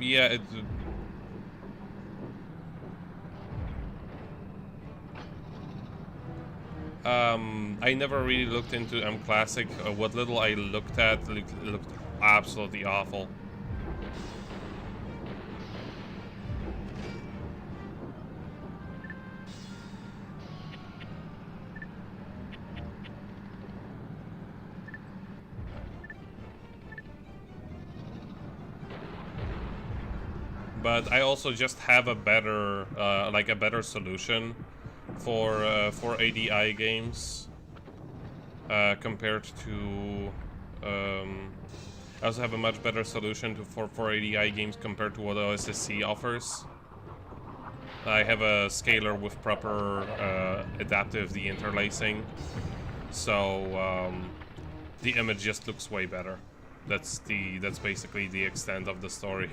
Yeah, it... I never really looked into Classic. What little I looked at looked absolutely awful. But I also just have a better, like a better solution for ADI games compared to. I also have a much better solution for ADI games compared to what OSSC offers. I have a scaler with proper adaptive deinterlacing, so the image just looks way better. That's basically the extent of the story.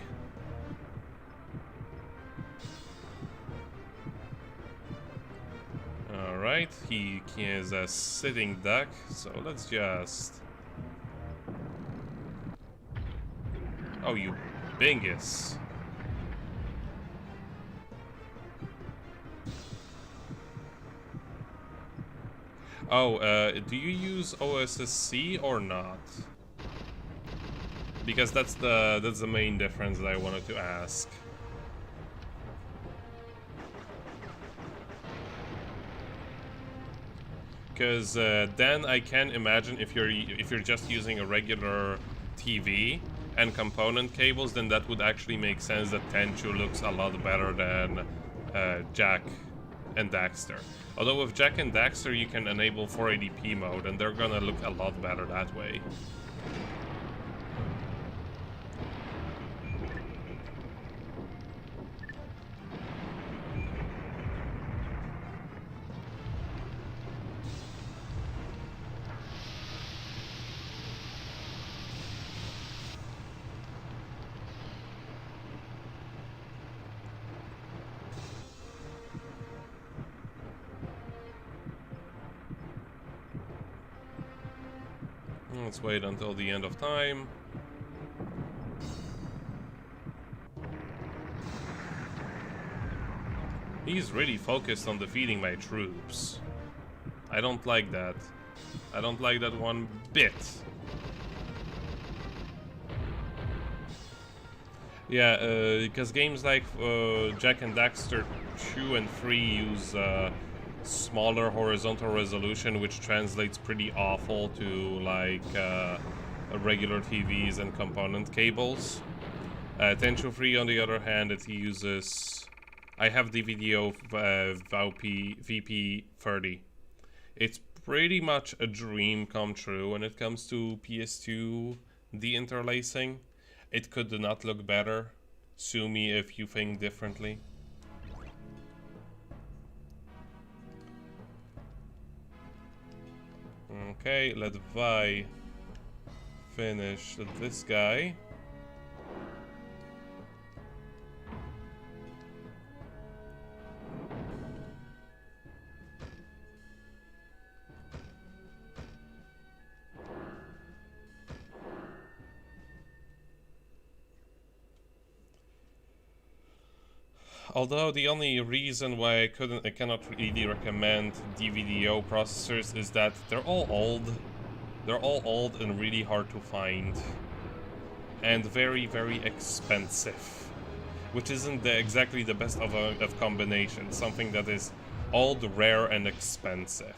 Alright, he is a sitting duck, so let's just... Oh, you bingus. Oh, do you use OSSC or not? Because that's the main difference that I wanted to ask. Because then I can imagine if you're just using a regular TV and component cables, then that would actually make sense that Tenchu looks a lot better than Jak and Daxter. Although with Jak and Daxter you can enable 480p mode and they're gonna look a lot better that way. Let's wait until the end of time. He's really focused on defeating my troops. I don't like that. I don't like that one bit. Yeah, because games like Jak and Daxter 2 and 3 use smaller horizontal resolution, which translates pretty awful to like regular TVs and component cables. Tenchu 3 on the other hand, it uses... I have DVD of VP30. It's pretty much a dream come true when it comes to PS2 deinterlacing. It could not look better. Sue me if you think differently. Okay, let Vi finish this guy. Although the only reason why I cannot really recommend DVDO processors is that they're all old. They're all old and really hard to find. And very, very expensive. Which isn't exactly the best of combinations. Something that is old, rare, and expensive.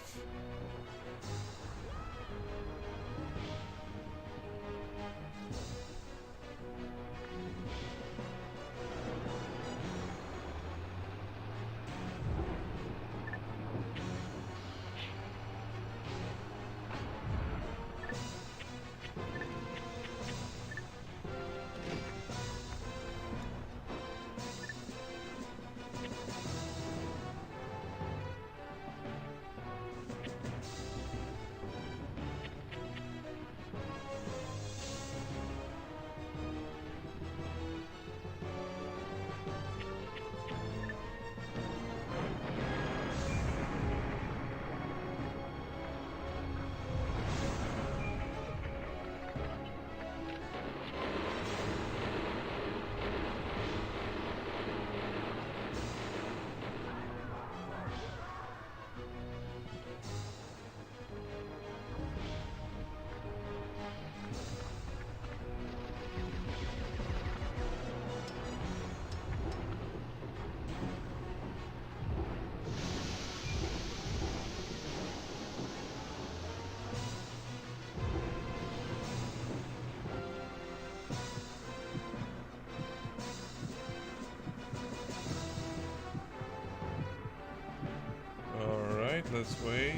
Let's wait.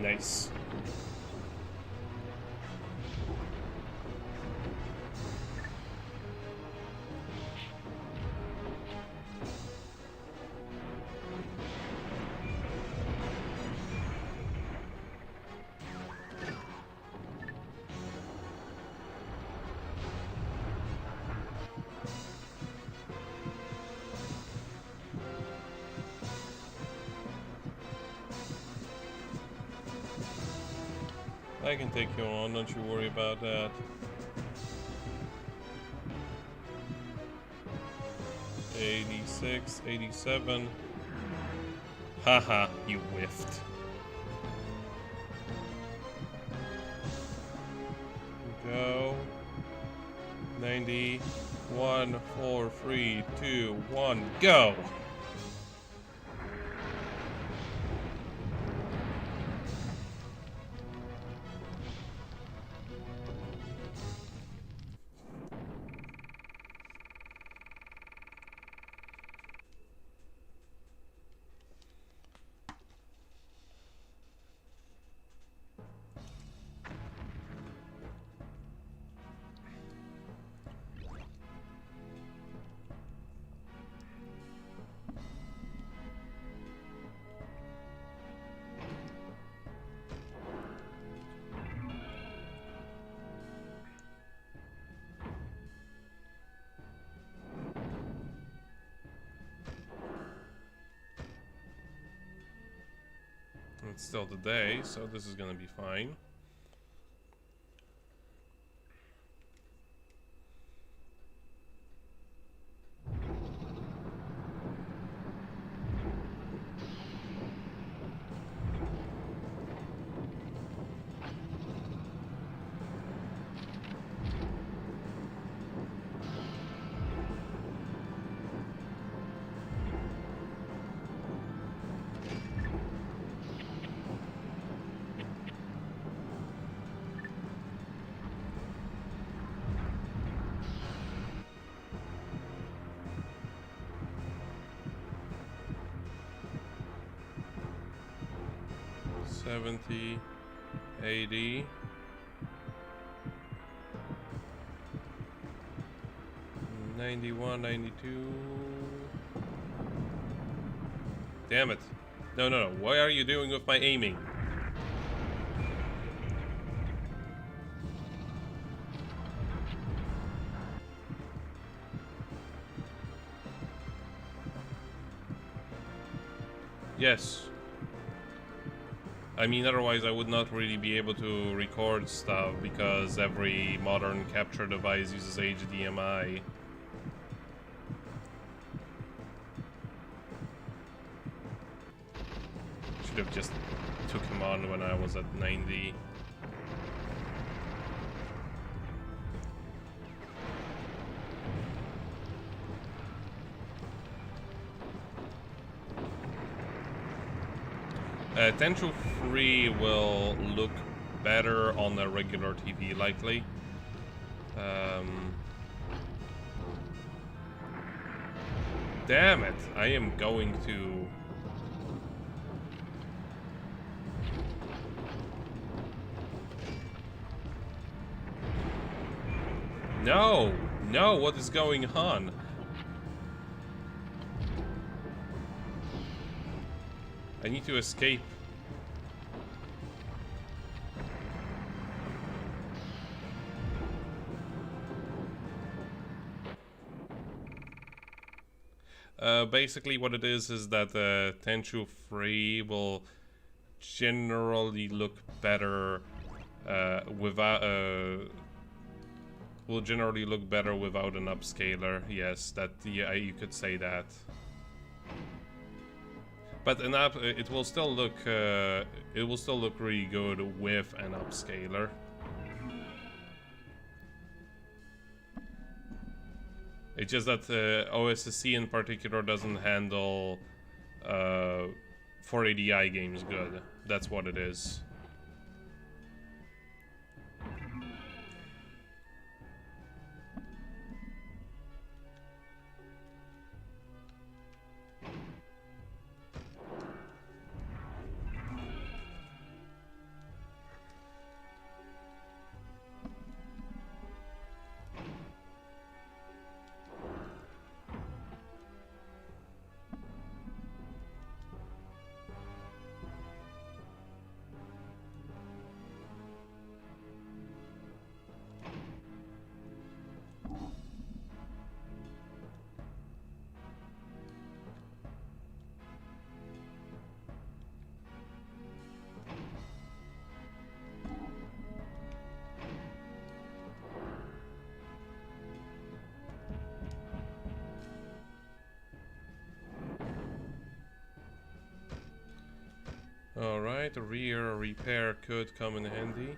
Nice. I can take you on, don't you worry about that. '86, '87. Haha, you whiffed. Go. 90. 1, 4, 3, 2, 1, go! It's still the day, so this is gonna be fine. $70, $80, $91, $92. Damn it. No. What are you doing with my aiming? Yes. I mean, otherwise I would not really be able to record stuff because every modern capture device uses HDMI. Should have just took him on when I was at 90. Tenchu 3 will look better on a regular TV, likely. Damn it! I am going to... No! No, what is going on? I need to escape. Basically what it is that Tenchu 3 will generally look better without without an upscaler. Yes, that you could say that. But it will still look really good with an upscaler. It's just that OSSC in particular doesn't handle 480i games good. That's what it is. Alright, a rear repair could come in handy.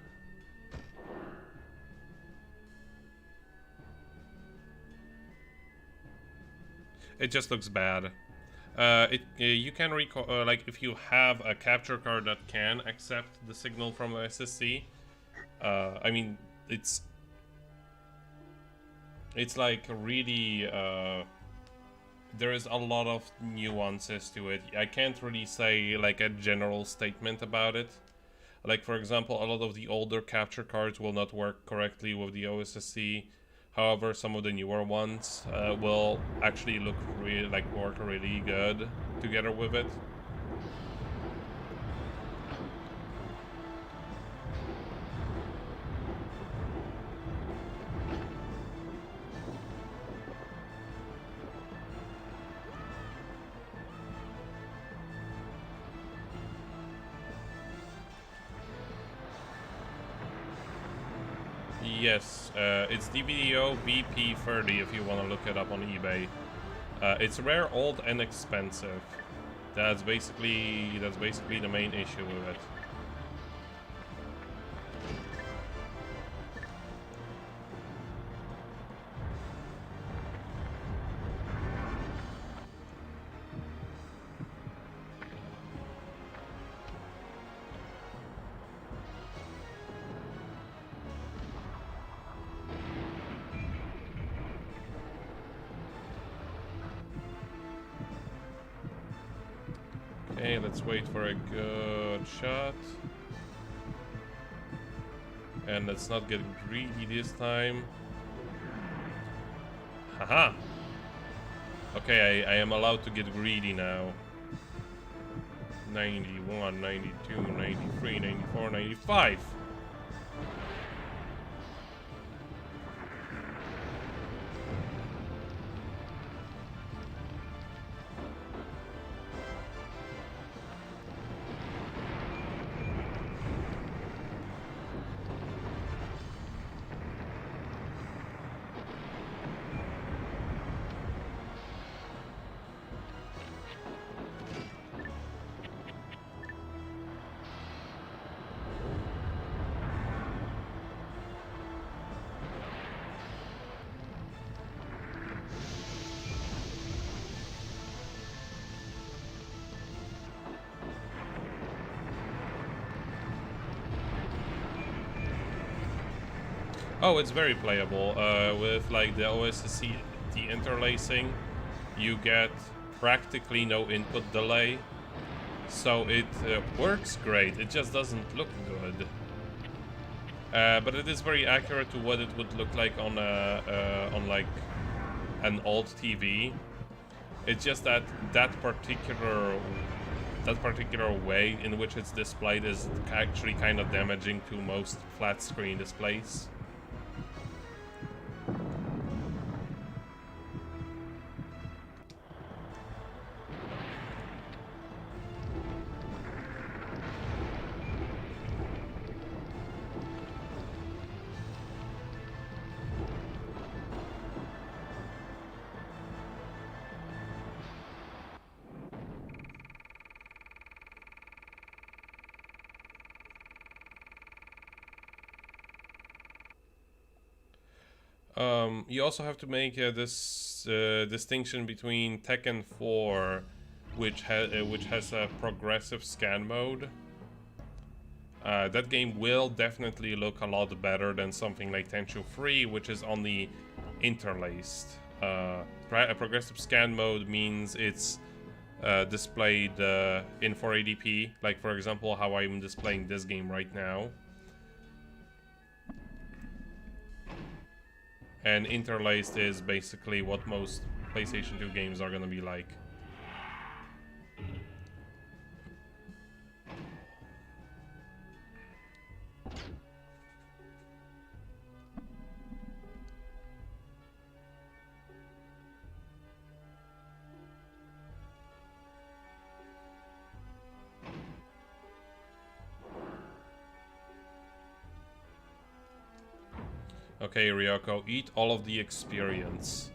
It just looks bad. You can record, like, if you have a capture card that can accept the signal from the SSC. I mean, it's like really. There is a lot of nuances to it. I can't really say like a general statement about it. Like, for example, a lot of the older capture cards will not work correctly with the OSSC. However, some of the newer ones will actually look work really good together with it. Yes, it's DVDO VP30 if you want to look it up on eBay. It's rare, old, and expensive. That's basically the main issue with it. Okay, let's wait for a good shot. And let's not get greedy this time. Haha! Okay, I am allowed to get greedy now. 91, 92, 93, 94, 95! Oh, it's very playable. With like the OSSC interlacing, you get practically no input delay, so it works great. It just doesn't look good. But it is very accurate to what it would look like on on like an old TV. It's just that that particular way in which it's displayed is actually kind of damaging to most flat screen displays. You also have to make this distinction between Tekken 4, which has a progressive scan mode. That game will definitely look a lot better than something like Tenchu 3, which is only interlaced. A progressive scan mode means it's displayed in 480p, like for example how I'm displaying this game right now. And interlaced is basically what most PlayStation 2 games are gonna be like. Okay, Ryoko, eat all of the experience.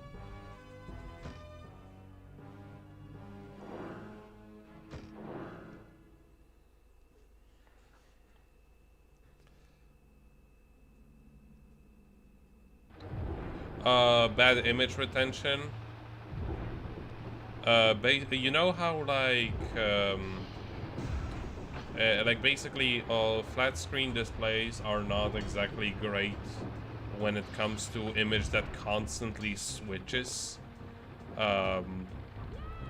Bad image retention. You know how like basically flat screen displays are not exactly great when it comes to image that constantly switches.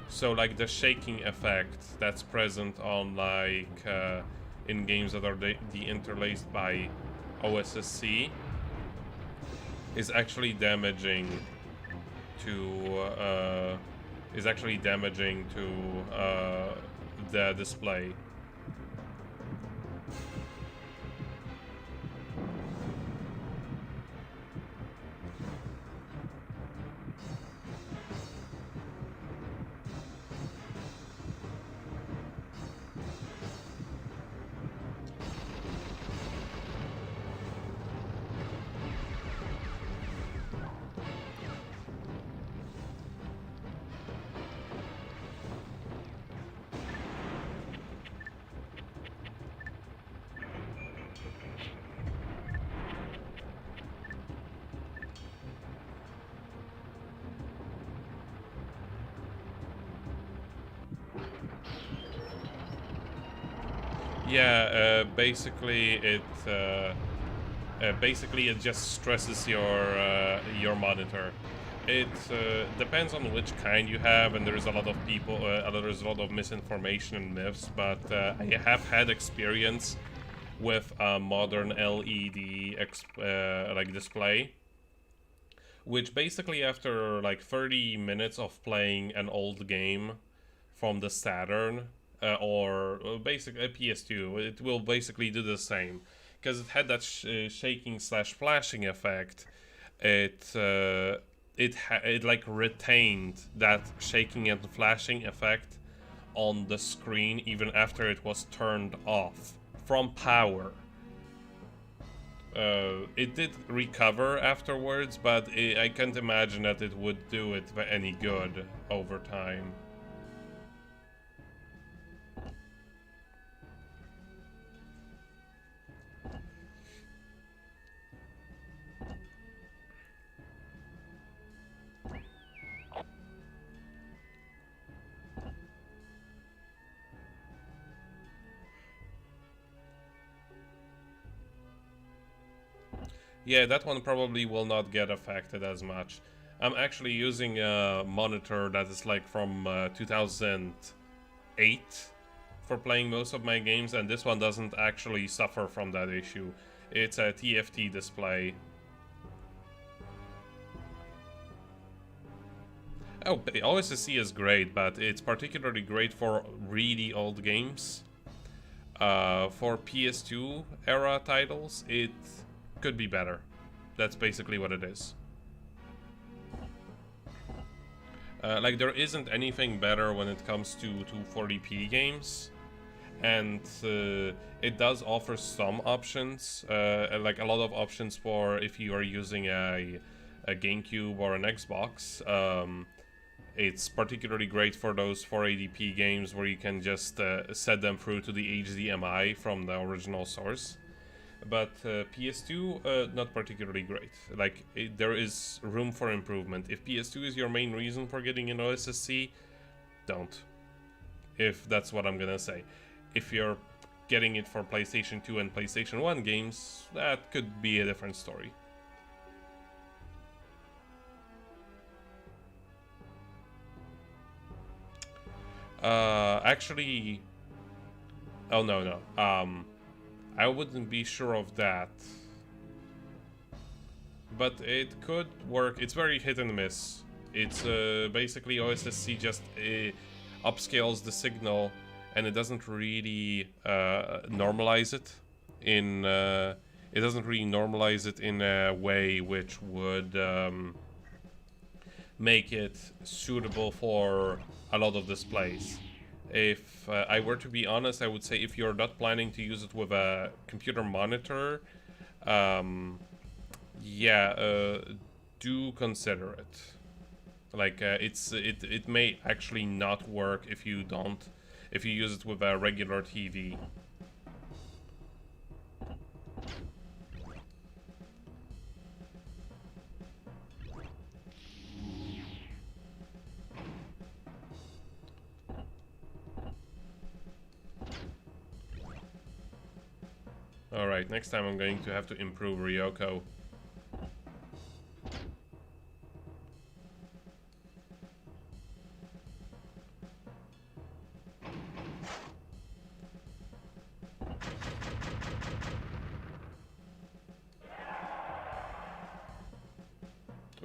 So like the shaking effect that's present on like in games that are de-interlaced by OSSC is actually damaging to the display. Yeah, basically it just stresses your monitor. It depends on which kind you have, and there's a lot of people, there's a lot of misinformation and myths. But I have had experience with a modern LED like display, which basically after like 30 minutes of playing an old game from the Saturn or basically a PS2, it will basically do the same because it had that shaking slash flashing effect. It like retained that shaking and flashing effect on the screen even after it was turned off from power. It did recover afterwards, but I can't imagine that it would do it any good over time. Yeah, that one probably will not get affected as much. I'm actually using a monitor that is like from 2008 for playing most of my games, and this one doesn't actually suffer from that issue. It's a TFT display. Oh, OSSC is great, but it's particularly great for really old games. For PS2 era titles, it could be better. That's basically what it is. Like, there isn't anything better when it comes to 240p games, and it does offer some options, like a lot of options for if you are using a GameCube or an Xbox. It's particularly great for those 480p games where you can just set them through to the HDMI from the original source. But PS2, not particularly great. Like, there is room for improvement. If PS2 is your main reason for getting an OSSC, don't. If that's what I'm gonna say. If you're getting it for PlayStation 2 and PlayStation 1 games, that could be a different story. Actually... Oh, no. I wouldn't be sure of that. But it could work. It's very hit and miss. It's basically OSSC just upscales the signal, and it doesn't really normalize it in a way which would make it suitable for a lot of displays. If I were to be honest, I would say if you're not planning to use it with a computer monitor, do consider it. Like, it may actually not work if you use it with a regular TV. Alright, next time I'm going to have to improve Ryoko.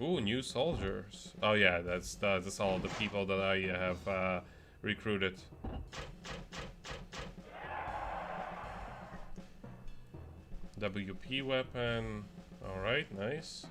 Ooh, new soldiers. Oh yeah, that's all the people that I have recruited. WP weapon. Alright, nice.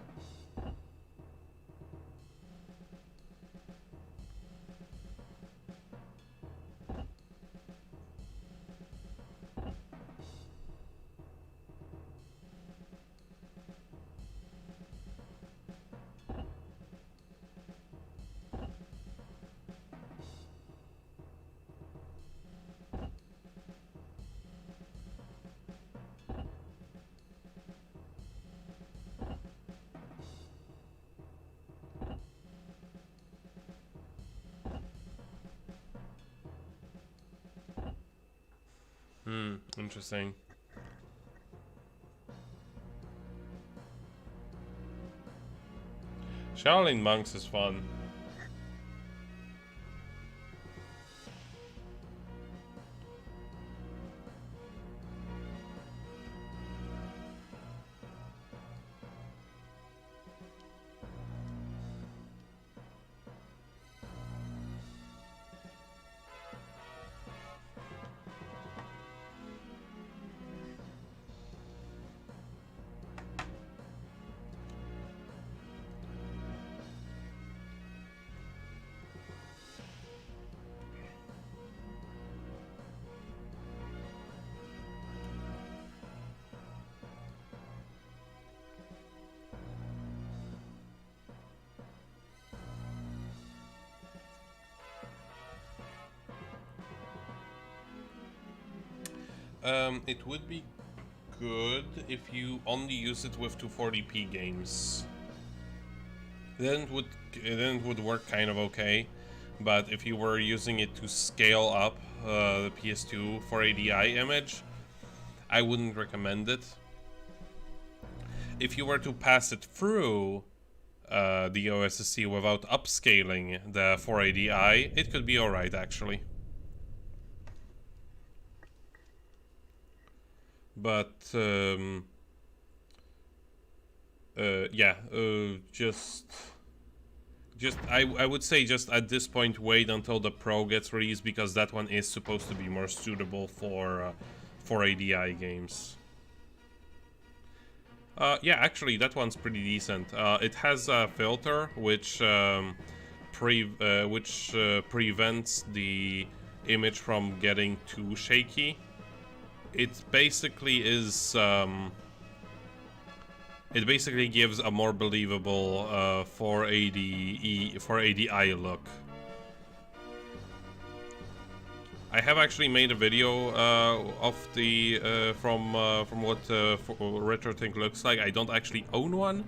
Interesting. Shaolin Monks is fun. It would be good if you only use it with 240p games. Then it would work kind of okay. But if you were using it to scale up the PS2 480i image, I wouldn't recommend it. if you were to pass it through the OSSC without upscaling the 480i, it could be alright actually. But yeah, I would say just at this point wait until the Pro gets released, because that one is supposed to be more suitable for 480i games. Yeah, actually, that one's pretty decent. It has a filter which prevents the image from getting too shaky. It basically is. It basically gives a more believable 480i look. I have actually made a video of the from what RetroTink looks like. I don't actually own one,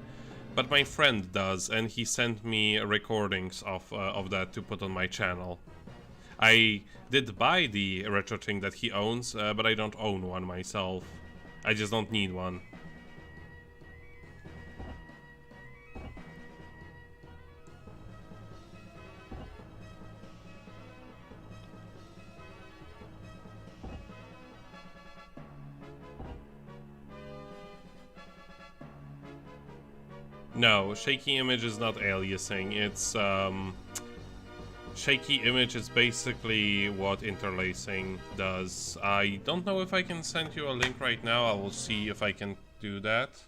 but my friend does, and he sent me recordings of that to put on my channel. I did buy the RetroTink that he owns, but I don't own one myself. I just don't need one. No, shaky image is not aliasing. It's shaky image is basically what interlacing does. I don't know if I can send you a link right now. I will see if I can do that,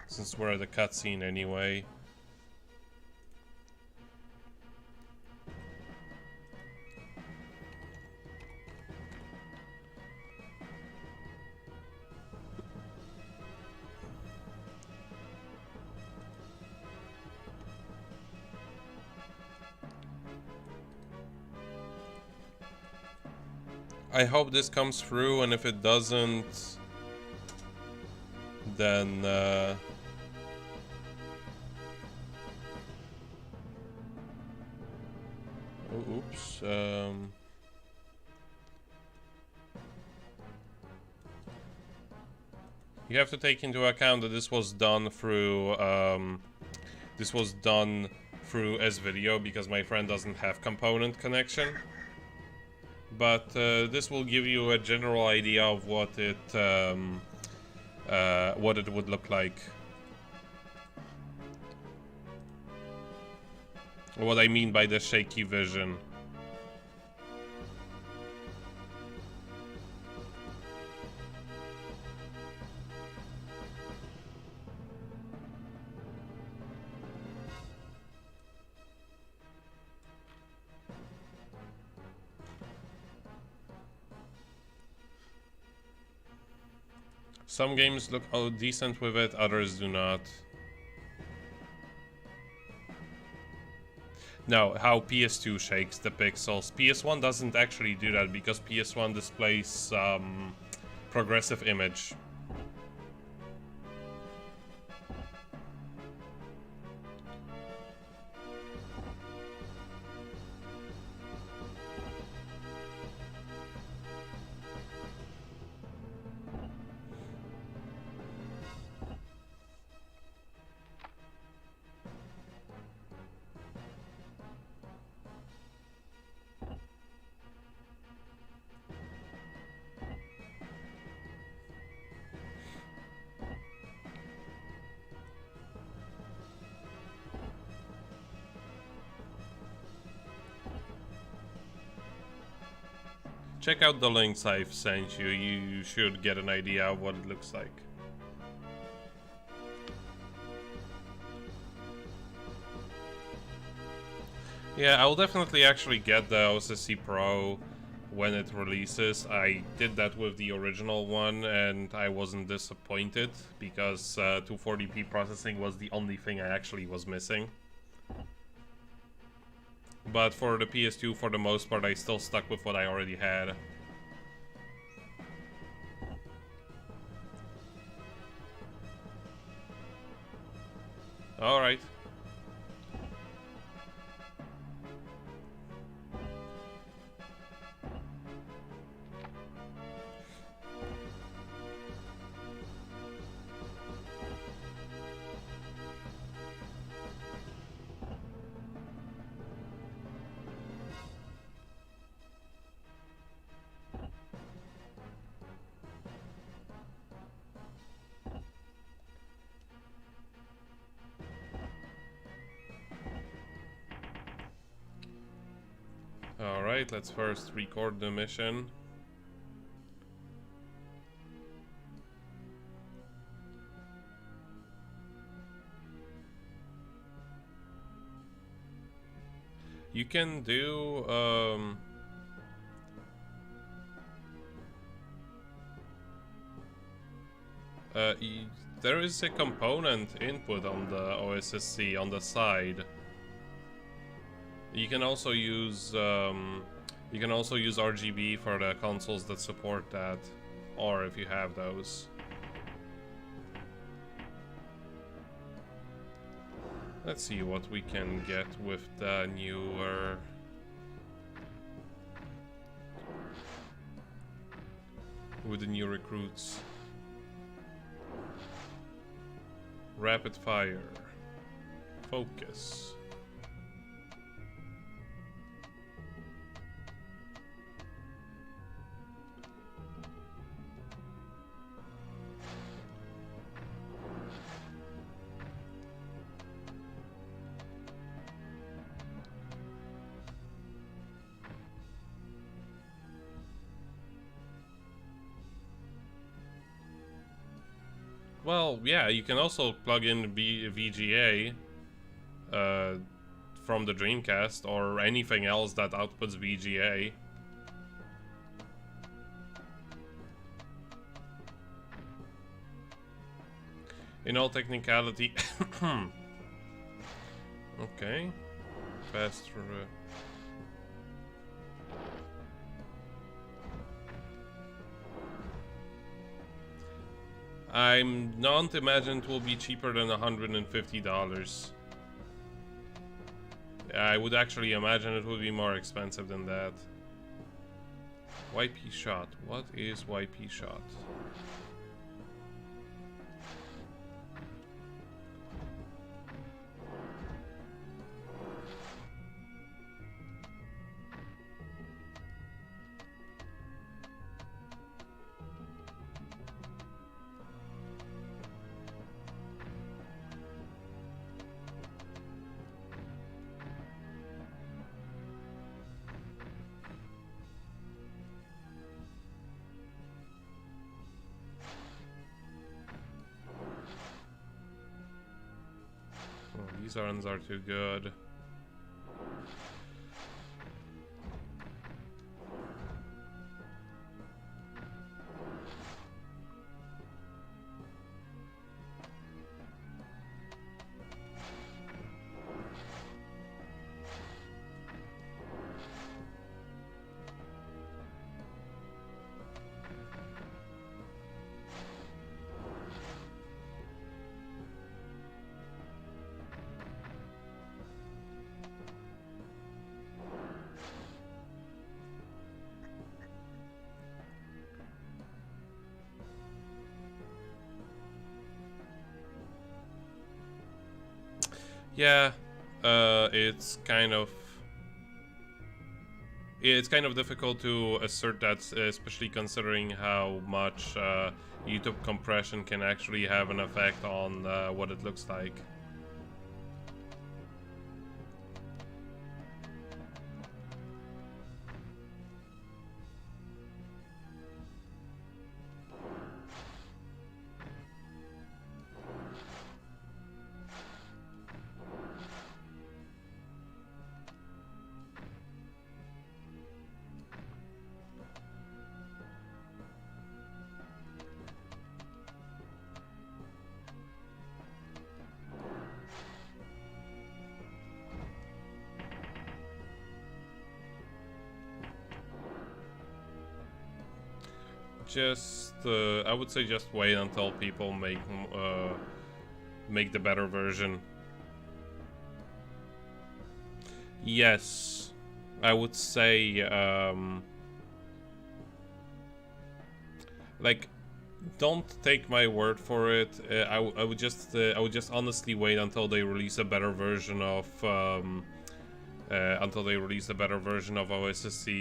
since we're at the cutscene anyway. I hope this comes through, and if it doesn't, then oh, oops. You have to take into account that this was done through S-Video, because my friend doesn't have component connection. But this will give you a general idea of what it would look like. What I mean by the shaky vision. Some games look decent with it, others do not. No, how PS2 shakes the pixels. PS1 doesn't actually do that, because PS1 displays progressive image. Check out the links I've sent you. You should get an idea of what it looks like. Yeah, I'll definitely actually get the OSSC Pro when it releases. I did that with the original one, and I wasn't disappointed, because 240p processing was the only thing I actually was missing. But for the PS2, for the most part, I still stuck with what I already had. Alright. Alright, let's first record the mission. You can do there is a component input on the OSSC on the side. You can also use RGB for the consoles that support that, or if you have those. Let's see what we can get with the newer... with the new recruits. Rapid fire. Focus. Well, yeah, you can also plug in VGA from the Dreamcast or anything else that outputs VGA. In all technicality... Okay. Fast... I'm not imagine it will be cheaper than $150. I would actually imagine it would be more expensive than that. YP shot. What is YP shot? These runs are too good. Yeah, it's kind of difficult to assert that, especially considering how much YouTube compression can actually have an effect on what it looks like. Just, I would say just wait until people make the better version. Yes, I would say, like, don't take my word for it. I would just honestly wait until they release a better version of OSSC,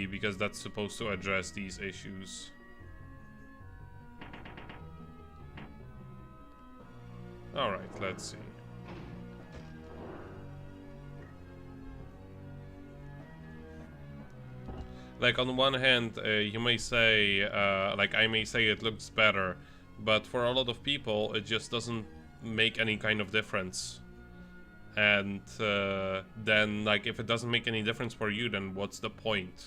because that's supposed to address these issues. Alright, let's see. Like, on one hand, you may say, like, I may say it looks better, but for a lot of people, it just doesn't make any kind of difference. And then, like, if it doesn't make any difference for you, then what's the point?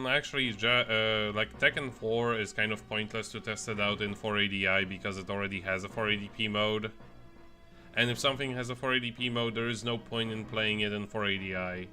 Actually, like Tekken 4 is kind of pointless to test it out in 480i because it already has a 480p mode. And if something has a 480p mode, there is no point in playing it in 480i.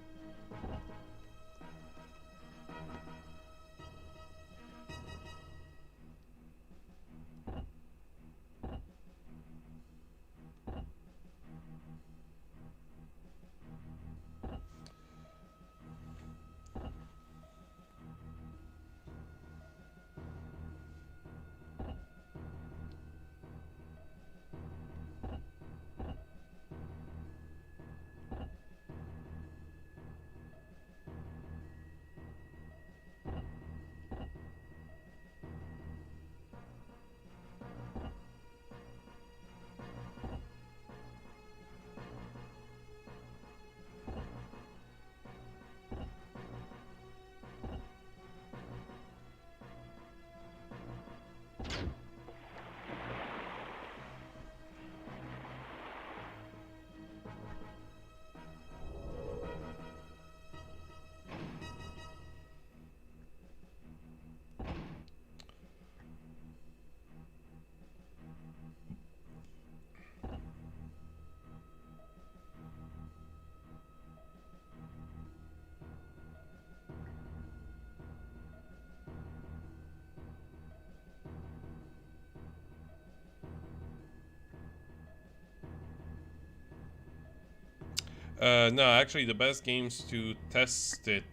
No, actually, the best games to test it,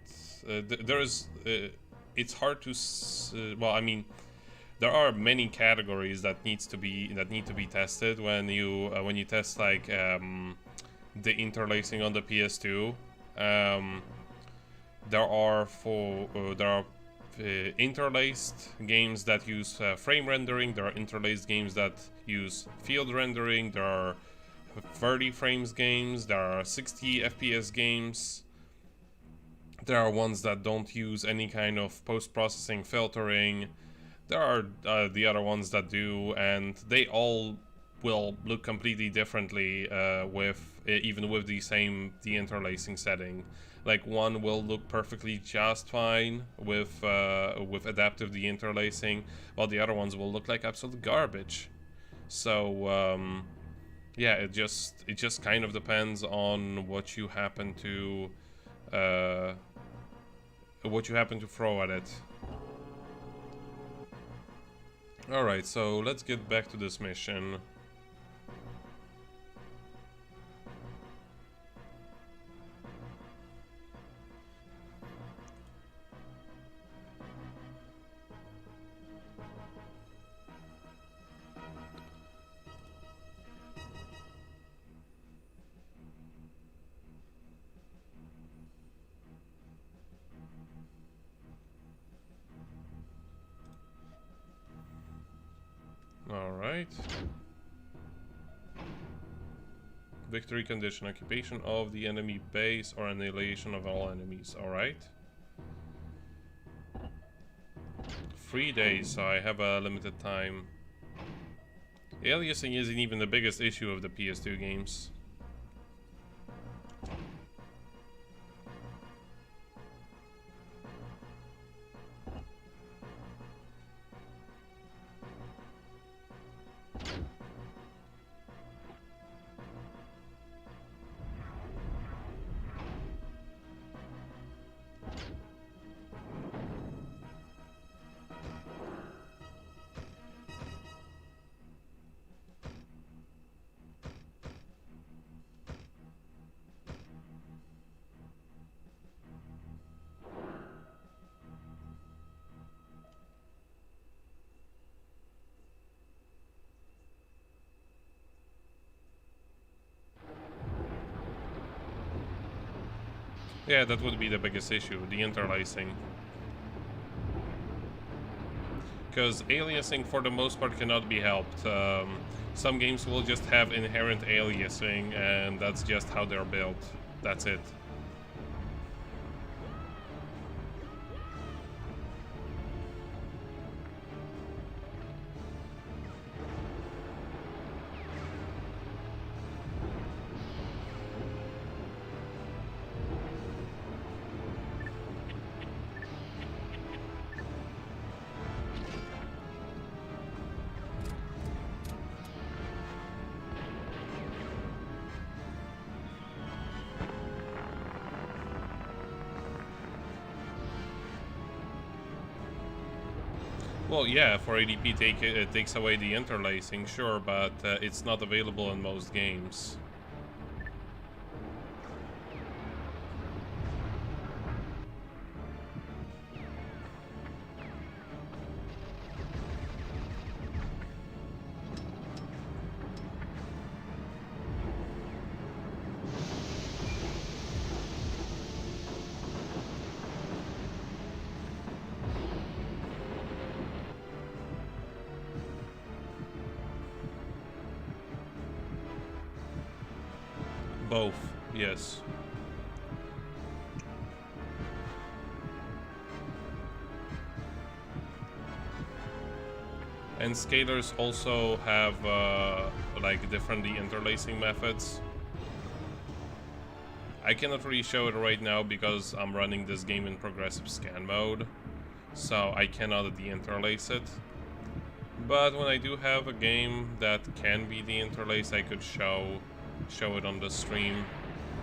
it's hard to, well, I mean, there are many categories that need to be tested when you test like the interlacing on the PS2. There are interlaced games that use frame rendering. There are interlaced games that use field rendering. There are 30 frames games. There are 60 FPS games. There are ones that don't use any kind of post-processing filtering. There are the other ones that do, and they all will look completely differently even with the same deinterlacing setting. Like, one will look perfectly just fine with adaptive deinterlacing, while the other ones will look like absolute garbage. So yeah, it just kind of depends on what you happen to throw at it. Alright, so let's get back to this mission. Alright. Victory condition, occupation of the enemy base or annihilation of all enemies. Alright. 3 days, so I have a limited time. Aliasing isn't even the biggest issue of the PS2 games. Yeah, that would be the biggest issue, the interlacing. Because aliasing for the most part cannot be helped. Some games will just have inherent aliasing and that's just how they're built. That's it. Well, yeah, for ADP it takes away the interlacing, sure, but it's not available in most games. Both, yes. And scalars also have like different interlacing methods. I cannot really show it right now because I'm running this game in progressive scan mode, so I cannot de-interlace it. But when I do have a game that can be de-interlaced, I could show it on the stream,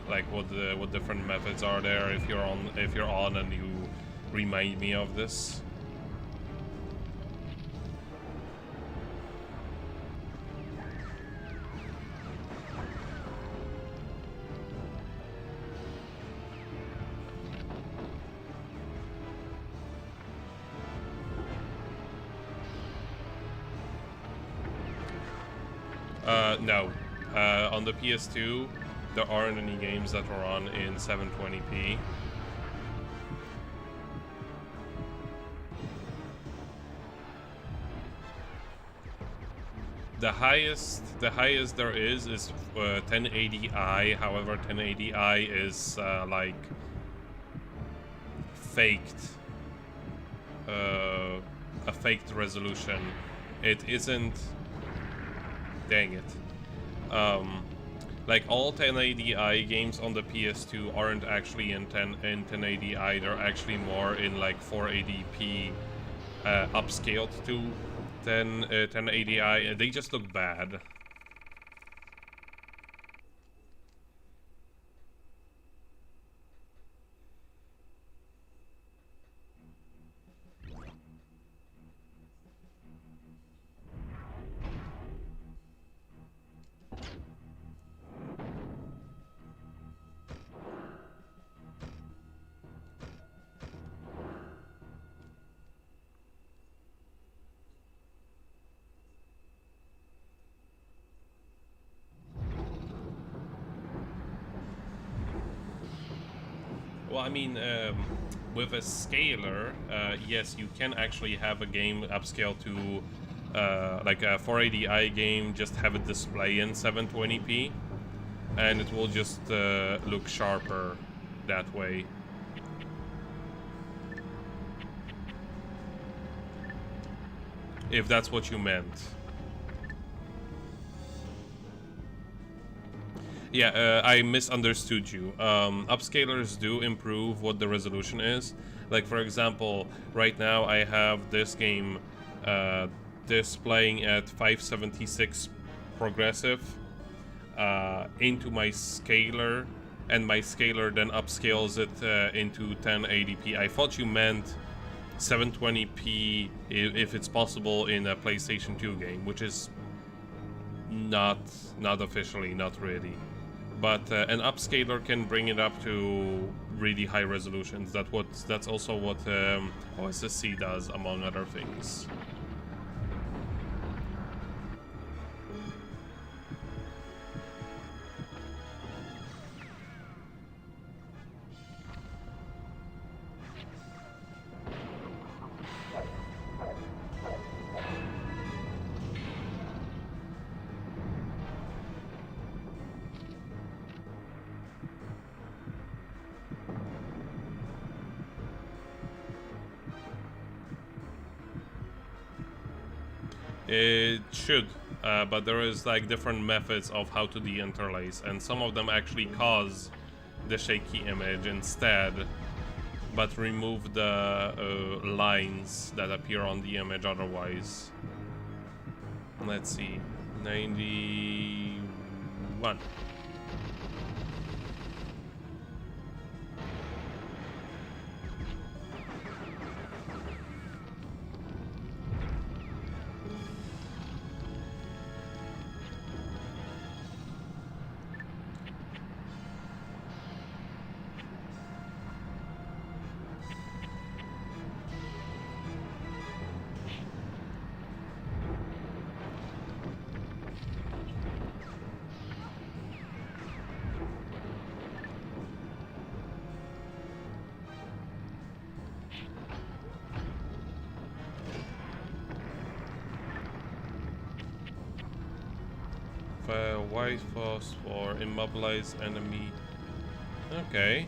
like what different methods are there if you're on and you remind me of this. No. On the PS2, there aren't any games that are on in 720p. The highest there is 1080i. However, 1080i is like faked, a faked resolution. It isn't. Dang it. Like all 1080i games on the PS2 aren't actually in 1080i, they're actually more in like 480p upscaled to 1080i. They just look bad. Well, I mean, with a scaler, yes, you can actually have a game upscale to like a 480i game, just have it display in 720p. and it will just look sharper that way. If that's what you meant. Yeah, I misunderstood you. Upscalers do improve what the resolution is. Like, for example, right now I have this game displaying at 576 progressive into my scaler, and my scaler then upscales it into 1080p. I thought you meant 720p if it's possible in a PlayStation 2 game, which is not officially, not really. But an upscaler can bring it up to really high resolutions. That's also what OSSC does, among other things. It should, but there is like different methods of how to deinterlace, and some of them actually cause the shaky image instead, but remove the lines that appear on the image otherwise. Let's see, 91. White force for immobilized enemy. Okay.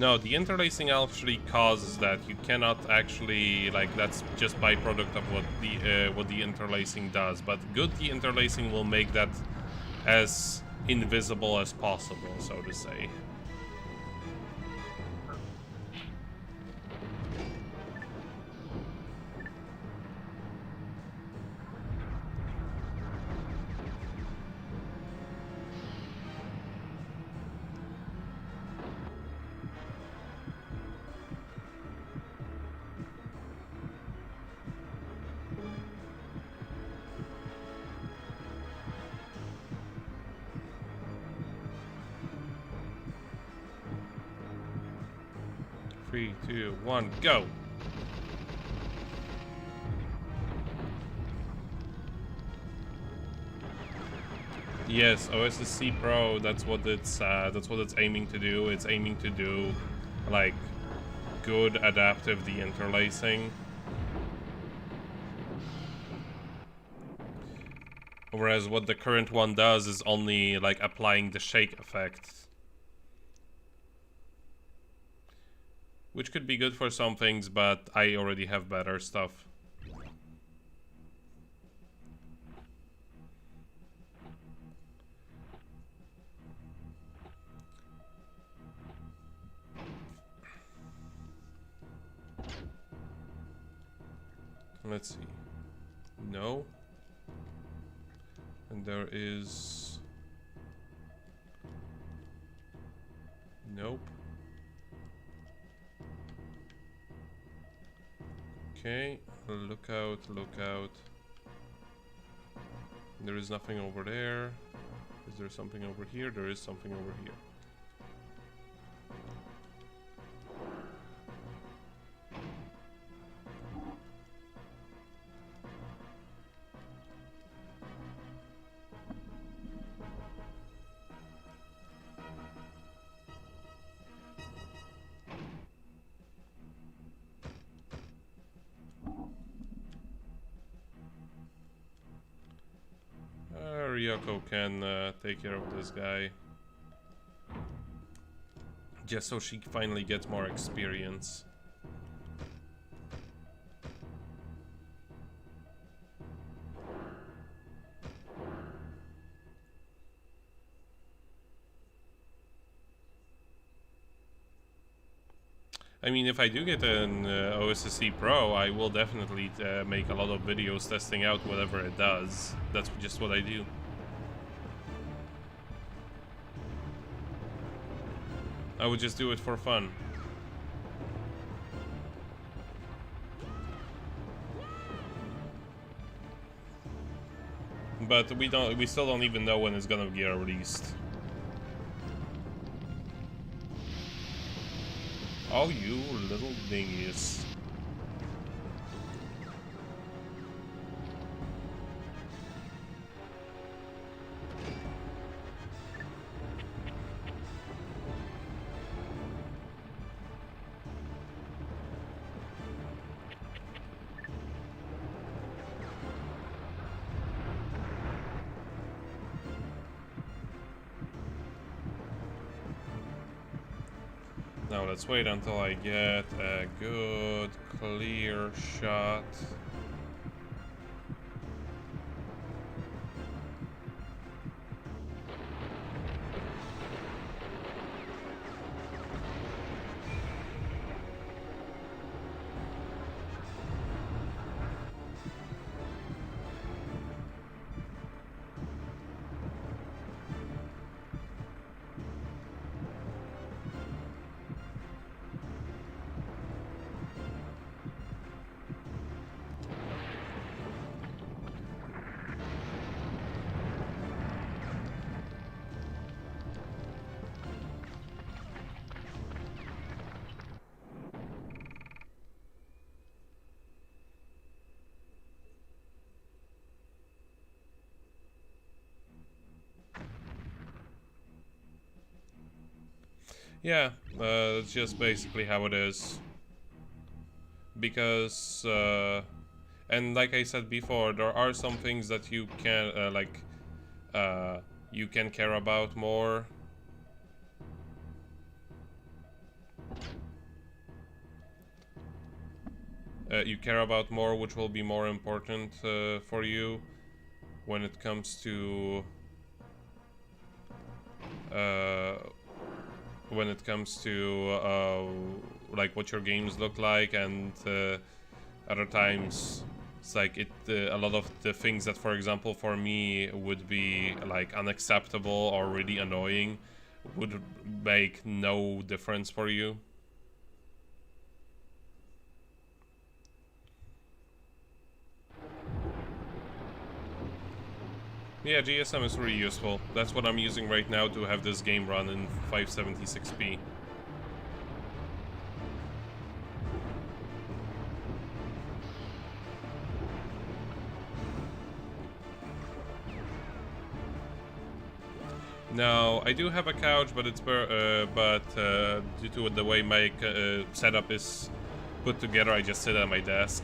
No, the interlacing actually causes that. You cannot actually, like, that's just byproduct of what the interlacing does. But good deinterlacing will make that as invisible as possible, so to say. Three, two, one, go! Yes, OSSC Pro. That's what it's aiming to do. It's aiming to do, like, good adaptive deinterlacing. Whereas what the current one does is only, like, applying the shake effect. Which could be good for some things, but I already have better stuff. Let's see. No. And there is... Nope. Okay, look out, look out. There is nothing over there. Is there something over here? There is something over here. Ryoko can take care of this guy. Just so she finally gets more experience. I mean, if I do get an OSSC Pro, I will definitely make a lot of videos testing out whatever it does. That's just what I do. I would just do it for fun. But we still don't even know when it's gonna get released. Oh, you little dingies. Now let's wait until I get a good, clear shot. Yeah, that's just basically how it is. Because, and like I said before, there are some things that you can, you can care about more. You care about more, which will be more important for you when it comes to like what your games look like, and other times it's like a lot of the things that, for example, for me would be like unacceptable or really annoying would make no difference for you. Yeah, GSM is really useful. That's what I'm using right now to have this game run in 576p. Now, I do have a couch, but it's due to the way my setup is put together, I just sit at my desk.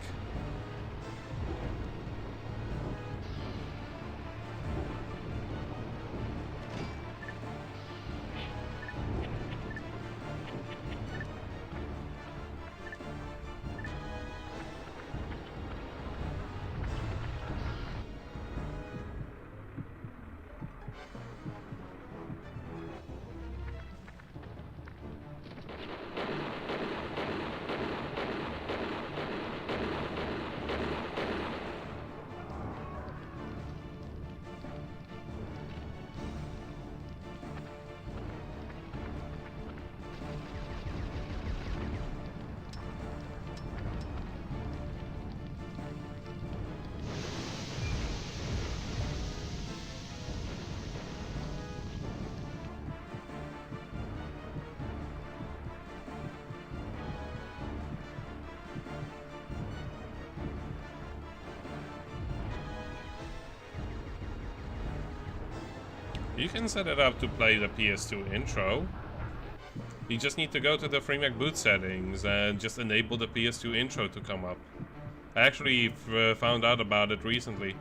You can set it up to play the PS2 intro. You just need to go to the FreeMac boot settings and just enable the PS2 intro to come up. I actually found out about it recently.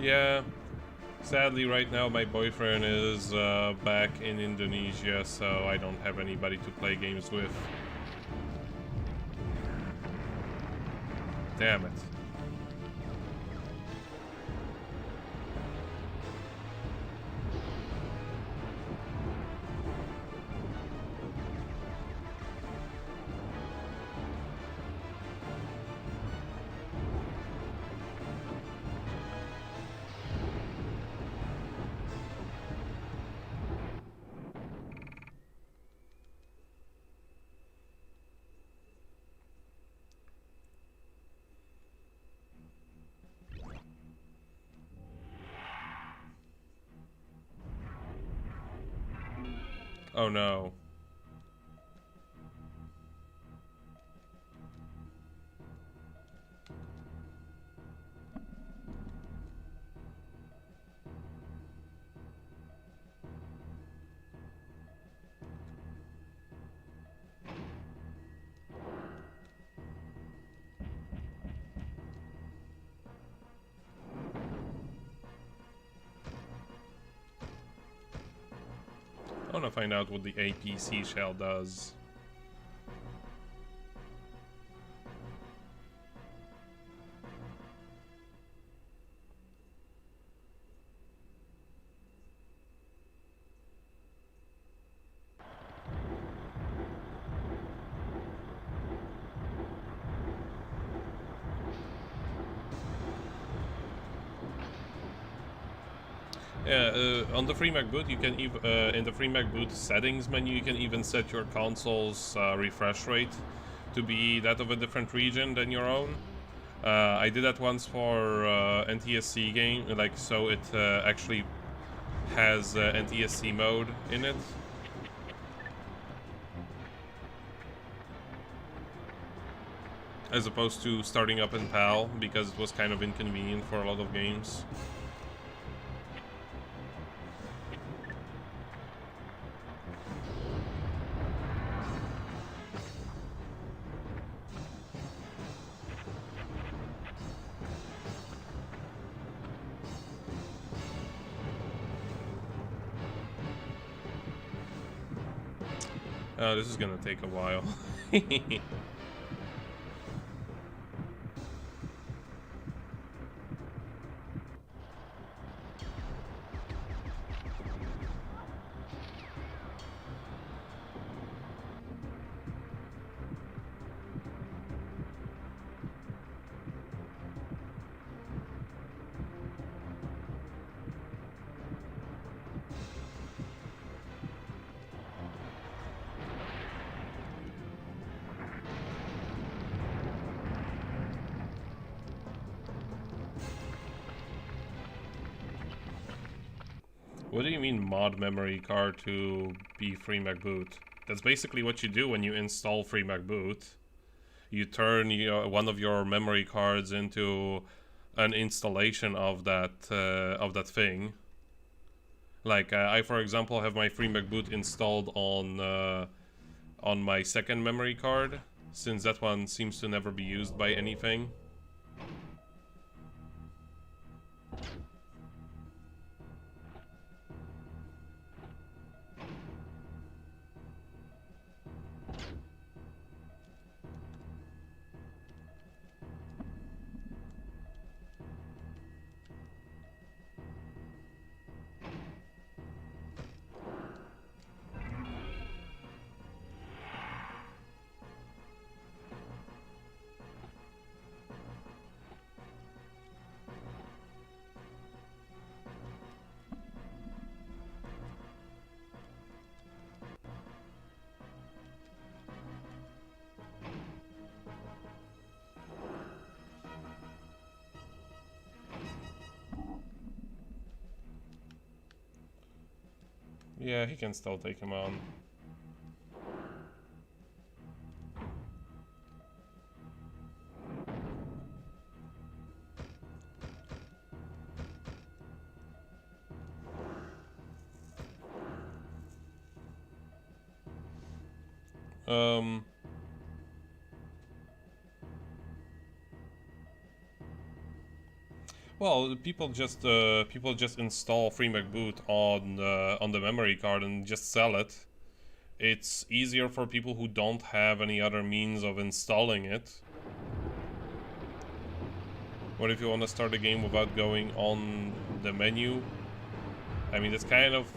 Yeah. Sadly, right now my boyfriend is back in Indonesia, so I don't have anybody to play games with. Damn it. Oh no. I want to find out what the APC shell does. Yeah, on the free MacBoot, you can even in the free MacBoot settings menu, you can even set your console's refresh rate to be that of a different region than your own. I did that once for NTSC game, like so it actually has NTSC mode in it. As opposed to starting up in PAL, because it was kind of inconvenient for a lot of games. This is gonna take a while. What do you mean mod memory card to be free MacBoot? That's basically what you do when you install free MacBoot. You turn one of your memory cards into an installation of that thing. Like I, for example, have my free MacBoot installed on my second memory card, since that one seems to never be used by anything. Yeah, he can still take him on. Well, people just install FreeMac Boot on the memory card and just sell it. It's easier for people who don't have any other means of installing it. What if you want to start a game without going on the menu? I mean, it's kind of...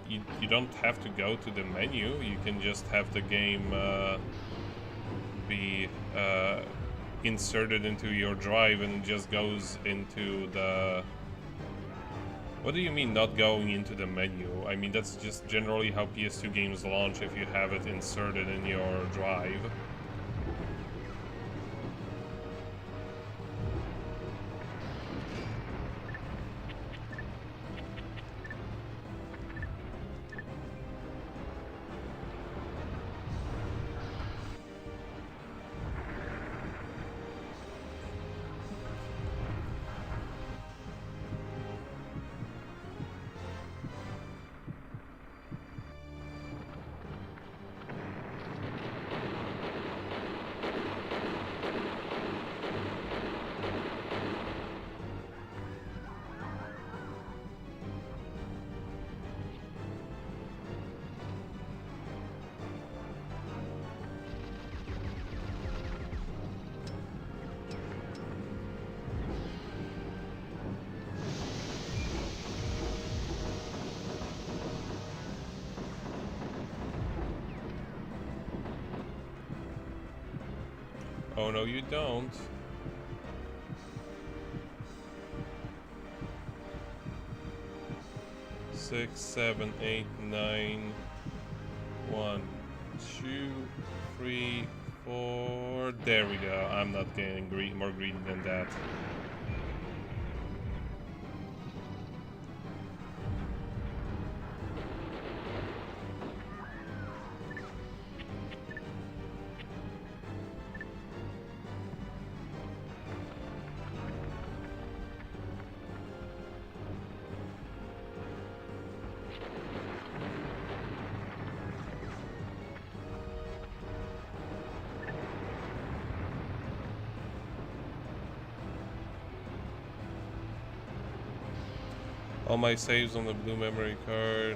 You don't have to go to the menu. You can just have the game be inserted into your drive and it just goes into the... What do you mean not going into the menu? I mean, that's just generally how PS2 games launch if you have it inserted in your drive. Oh no, you don't. Six, 7, 8, 9, 1, 2, 3, 4. There we go. I'm not getting more greedy than that. All my saves on the blue memory card.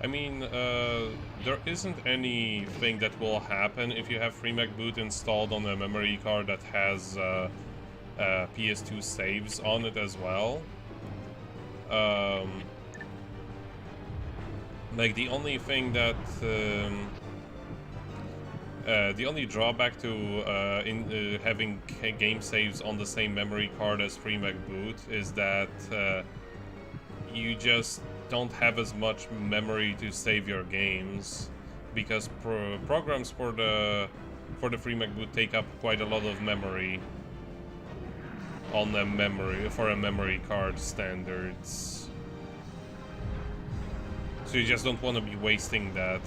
I mean, there isn't anything that will happen if you have FreeMac Boot installed on a memory card that has PS2 saves on it as well. Like, the only thing that... the only drawback to having game saves on the same memory card as FreeMac Boot is that you just don't have as much memory to save your games, because programs for the FreeMac Boot take up quite a lot of memory on the for a memory card standards. So you just don't want to be wasting that.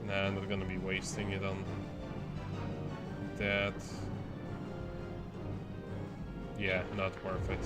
Nah, I'm not gonna be wasting it on that. Yeah, not worth it.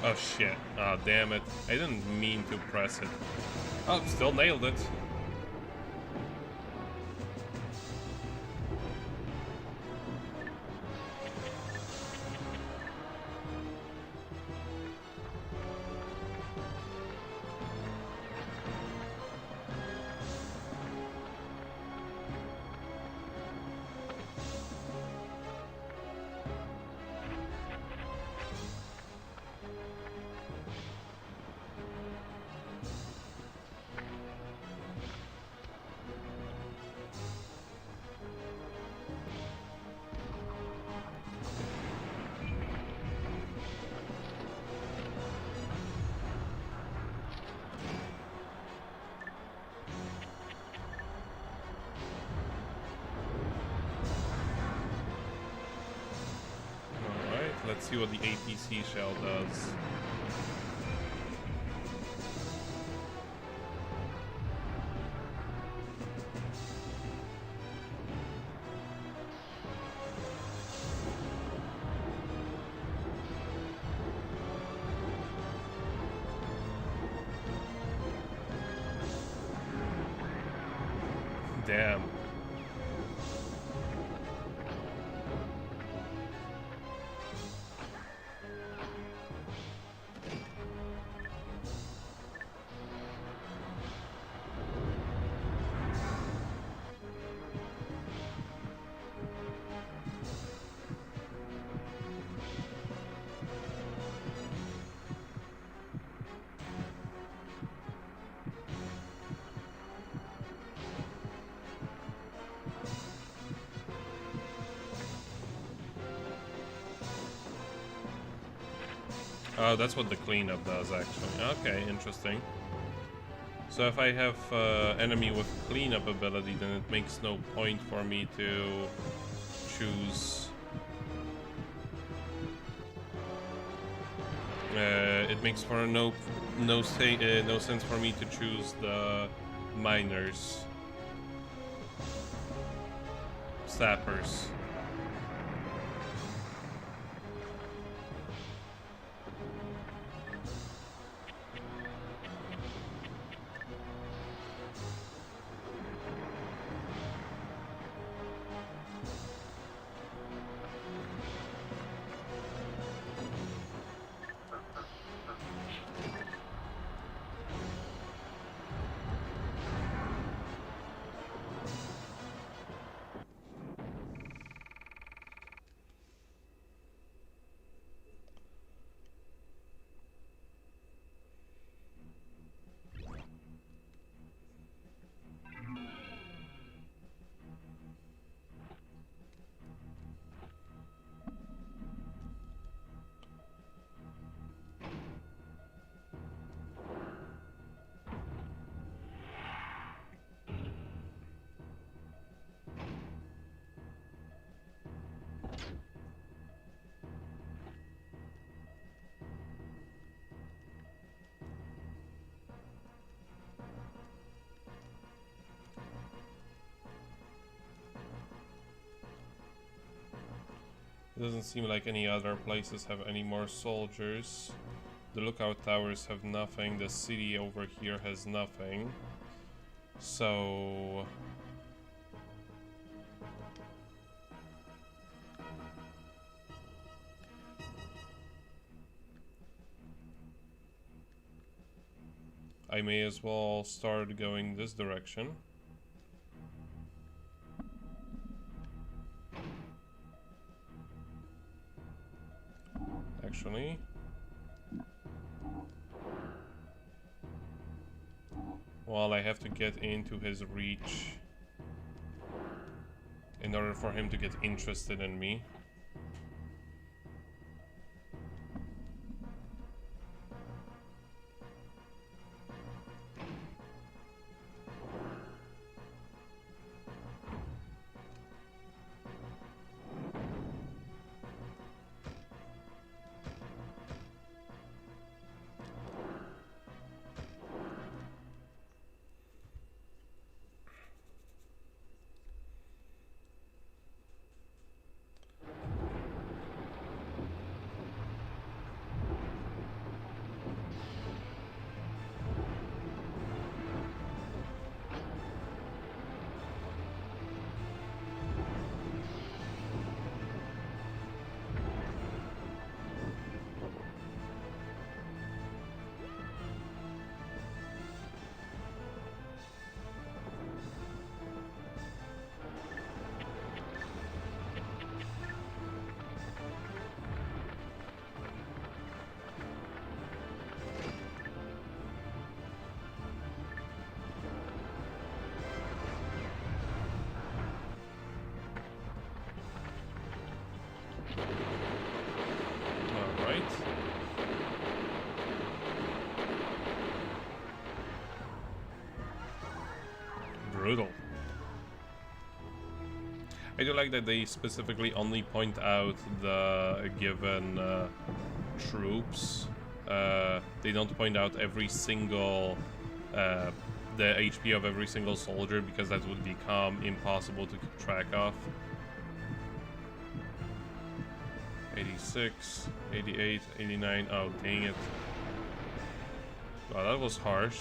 Oh shit. Ah, oh, damn it. I didn't mean to press it. Oh, still nailed it. Let's see what the APC shell does. Damn. Oh, that's what the cleanup does, actually. Okay, interesting. So if I have enemy with cleanup ability, then it makes no point for me to choose... it makes for no sense for me to choose the miners. Sappers. It doesn't seem like any other places have any more soldiers. The lookout towers have nothing. The city over here has nothing. So... I may as well start going this direction. Actually, well, I have to get into his reach in order for him to get interested in me. brutal. I do like that they specifically only point out the given troops. They don't point out every single the HP of every single soldier, because that would become impossible to keep track of. 86, 88, 89. Oh, dang it. Wow, that was harsh.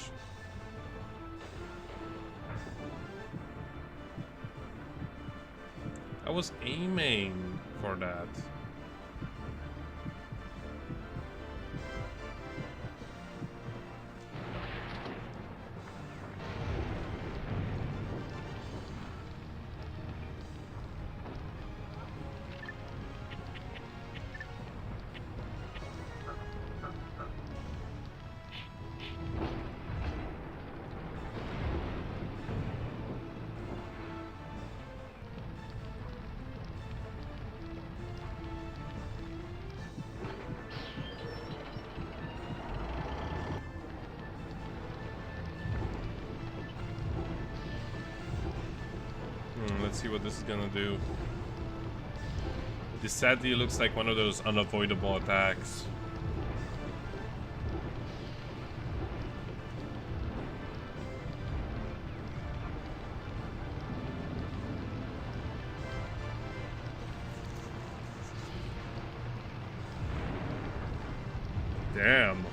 I was aiming for that. Let's see what this is gonna do. This sadly looks like one of those unavoidable attacks. Damn.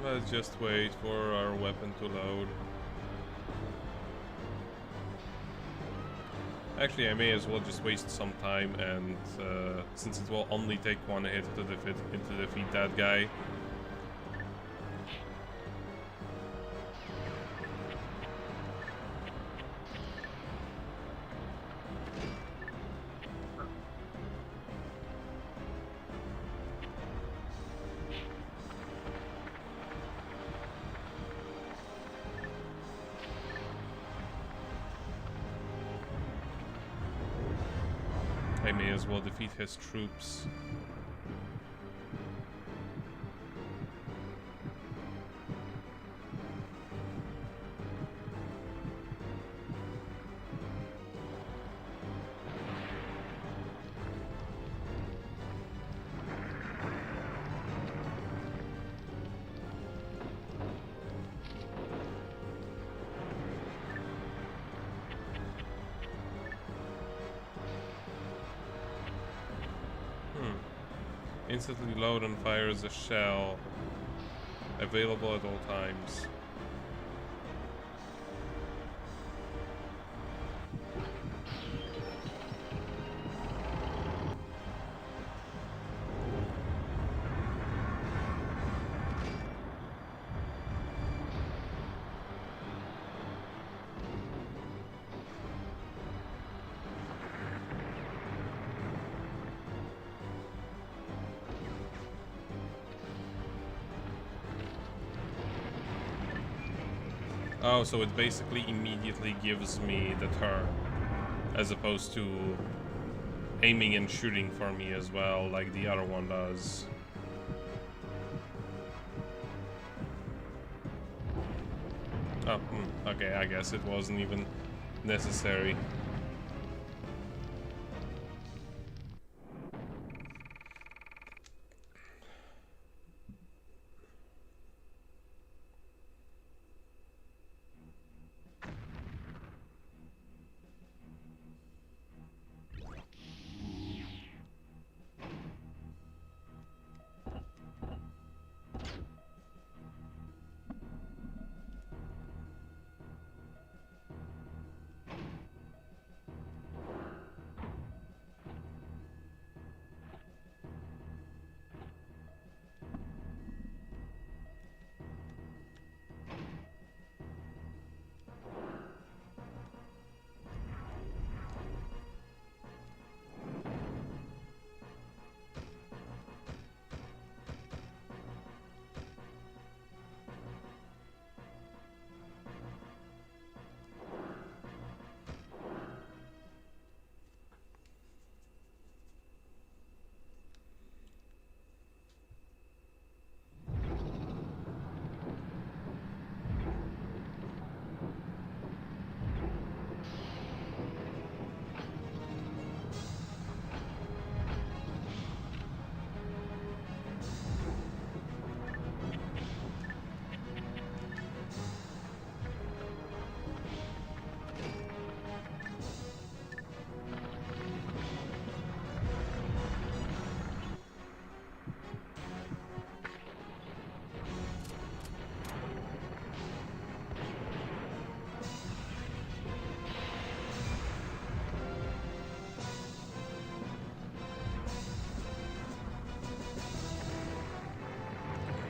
Let's just wait for our weapon to load. Actually, I may as well just waste some time, and since it will only take one hit to defeat that guy. I may as well defeat his troops. Instantly load and fires a shell. Available at all times. Oh, so it basically immediately gives me the turn, as opposed to aiming and shooting for me as well, like the other one does. Oh, okay, I guess it wasn't even necessary.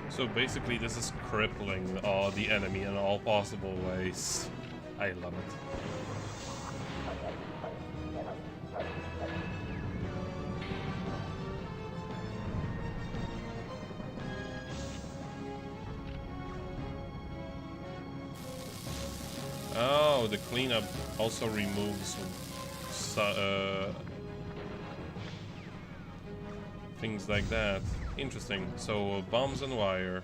So basically this is crippling the enemy in all possible ways. I love it. Oh, the cleanup also removes things like that. Interesting. So bombs and wire.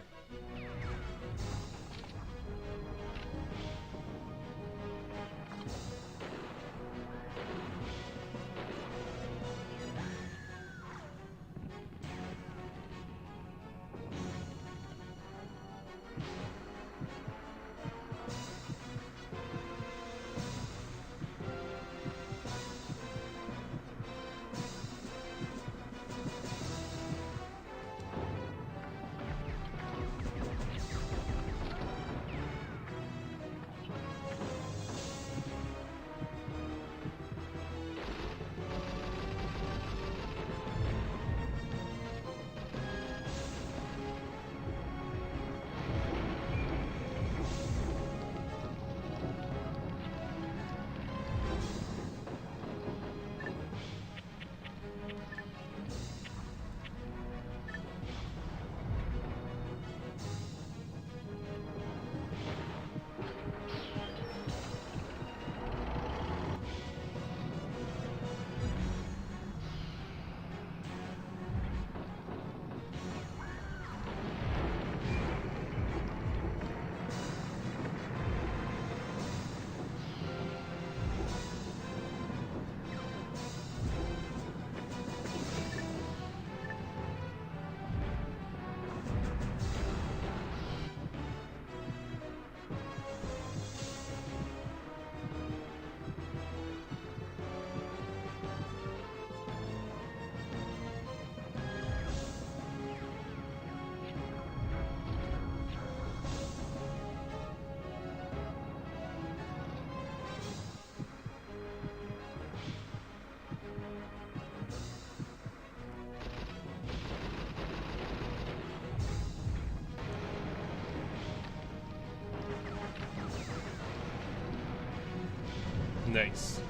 Nice.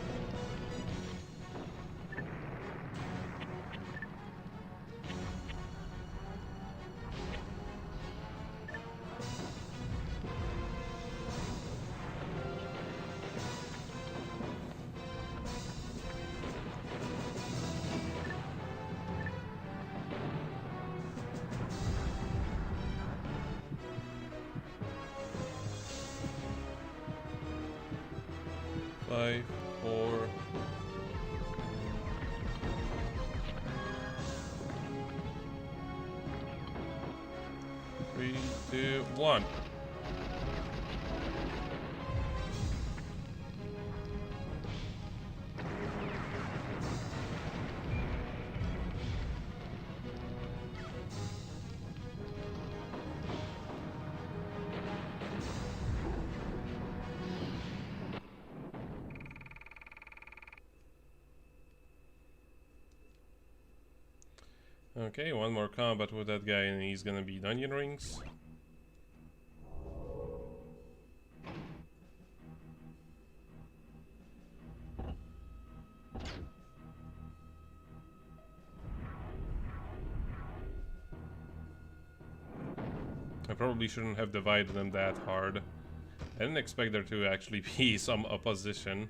5, 4. 3, 2, 1. Okay, one more combat with that guy and he's gonna be onion rings. I probably shouldn't have divided them that hard. I didn't expect there to actually be some opposition.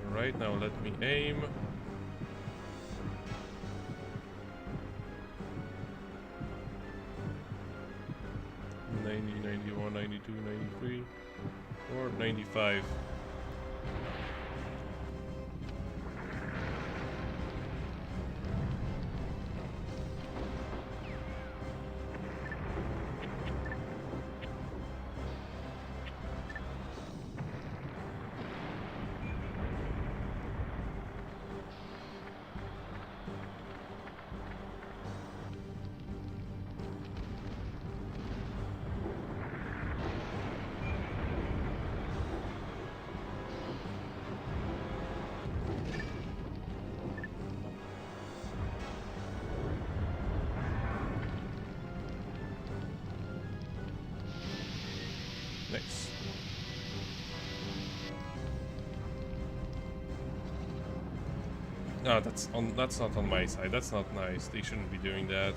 Alright, now let me aim. $90, $91, $92, $93, or $95. Nice. No, that's not on my side. That's not nice. They shouldn't be doing that.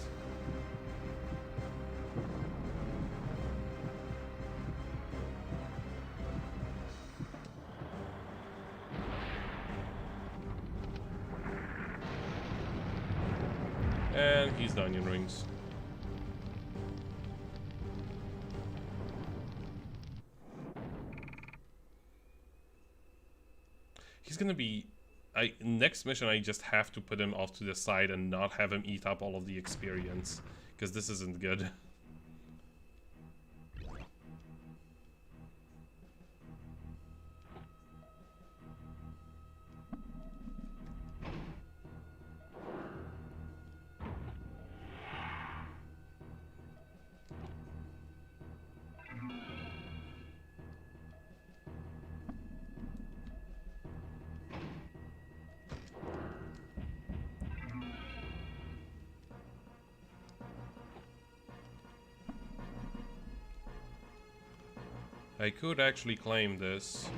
And he's the onion rings. He's gonna be... next mission I just have to put him off to the side and not have him eat up all of the experience. Because this isn't good. I could actually claim this.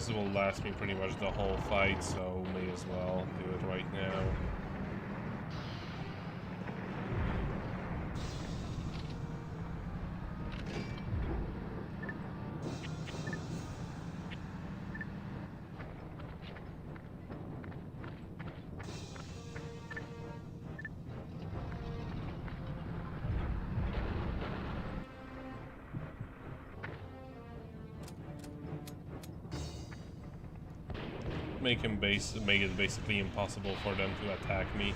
This will last me pretty much the whole fight, so may as well do it right now. Make it basically impossible for them to attack me.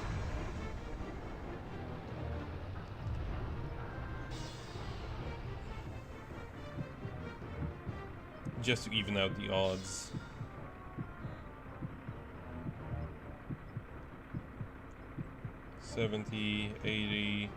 Just to even out the odds. $70, $80.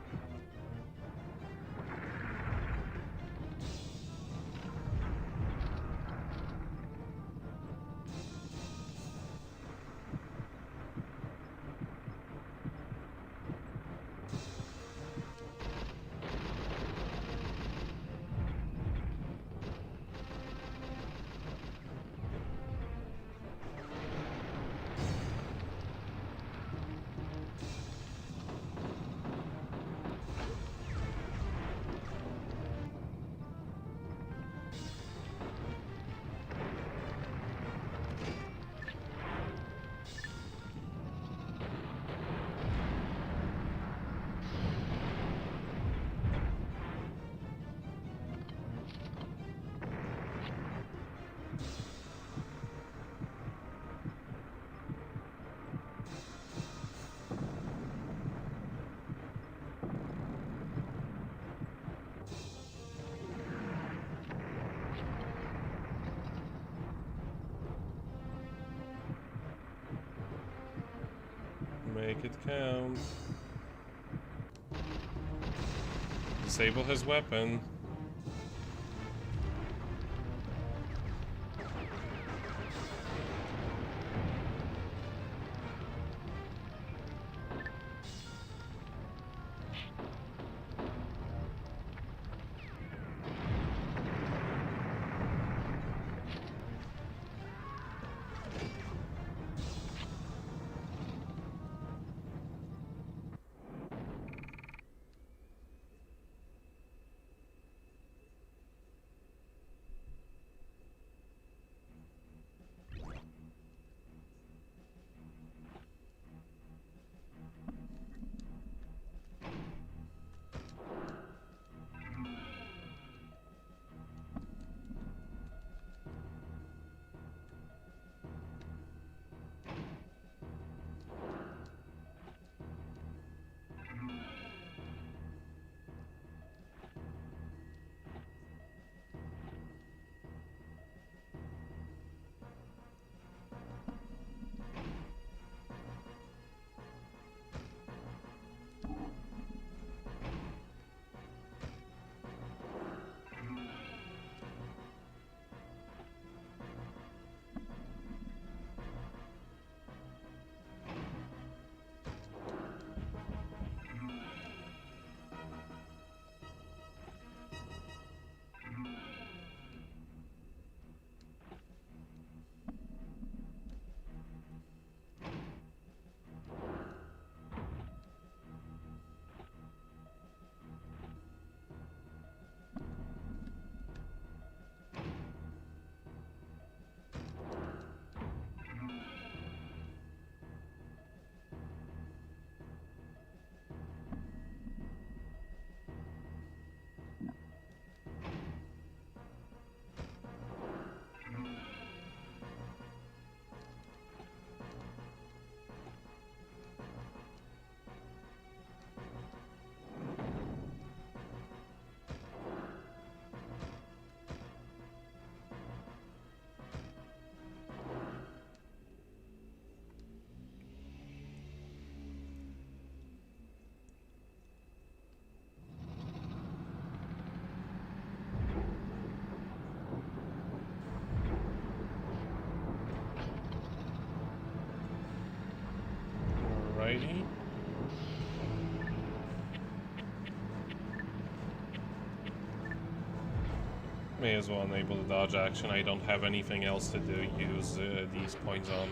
Make it count. Disable his weapon. Alrighty. May as well enable the dodge action. I don't have anything else to do. Use these points on.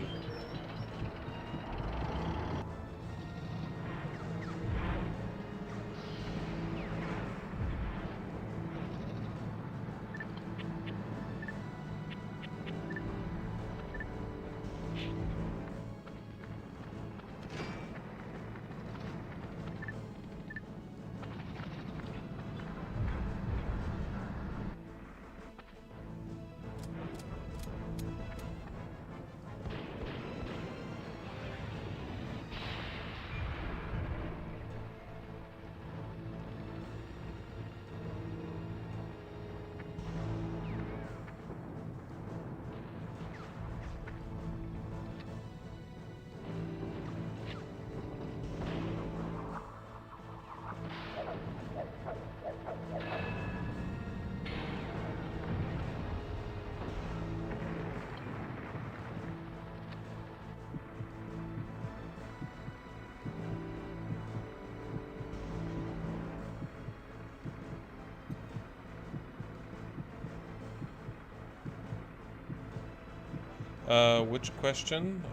Which question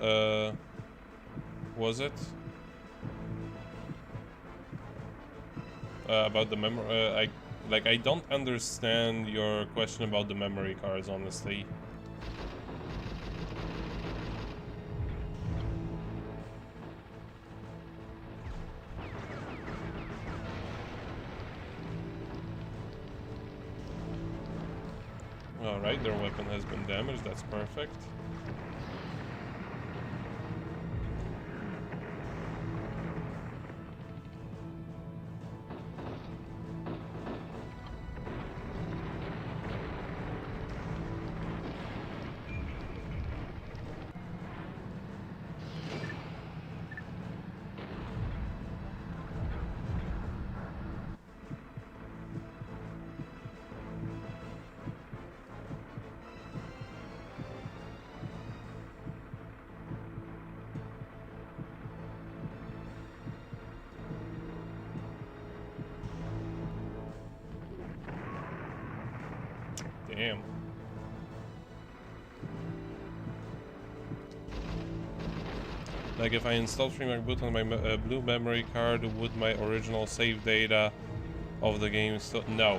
was it? About the memory? I don't understand your question about the memory cards, honestly. Alright, their weapon has been damaged, that's perfect. Damn. Like, if I install FreeMac Boot on my blue memory card, would my original save data of the game still? No,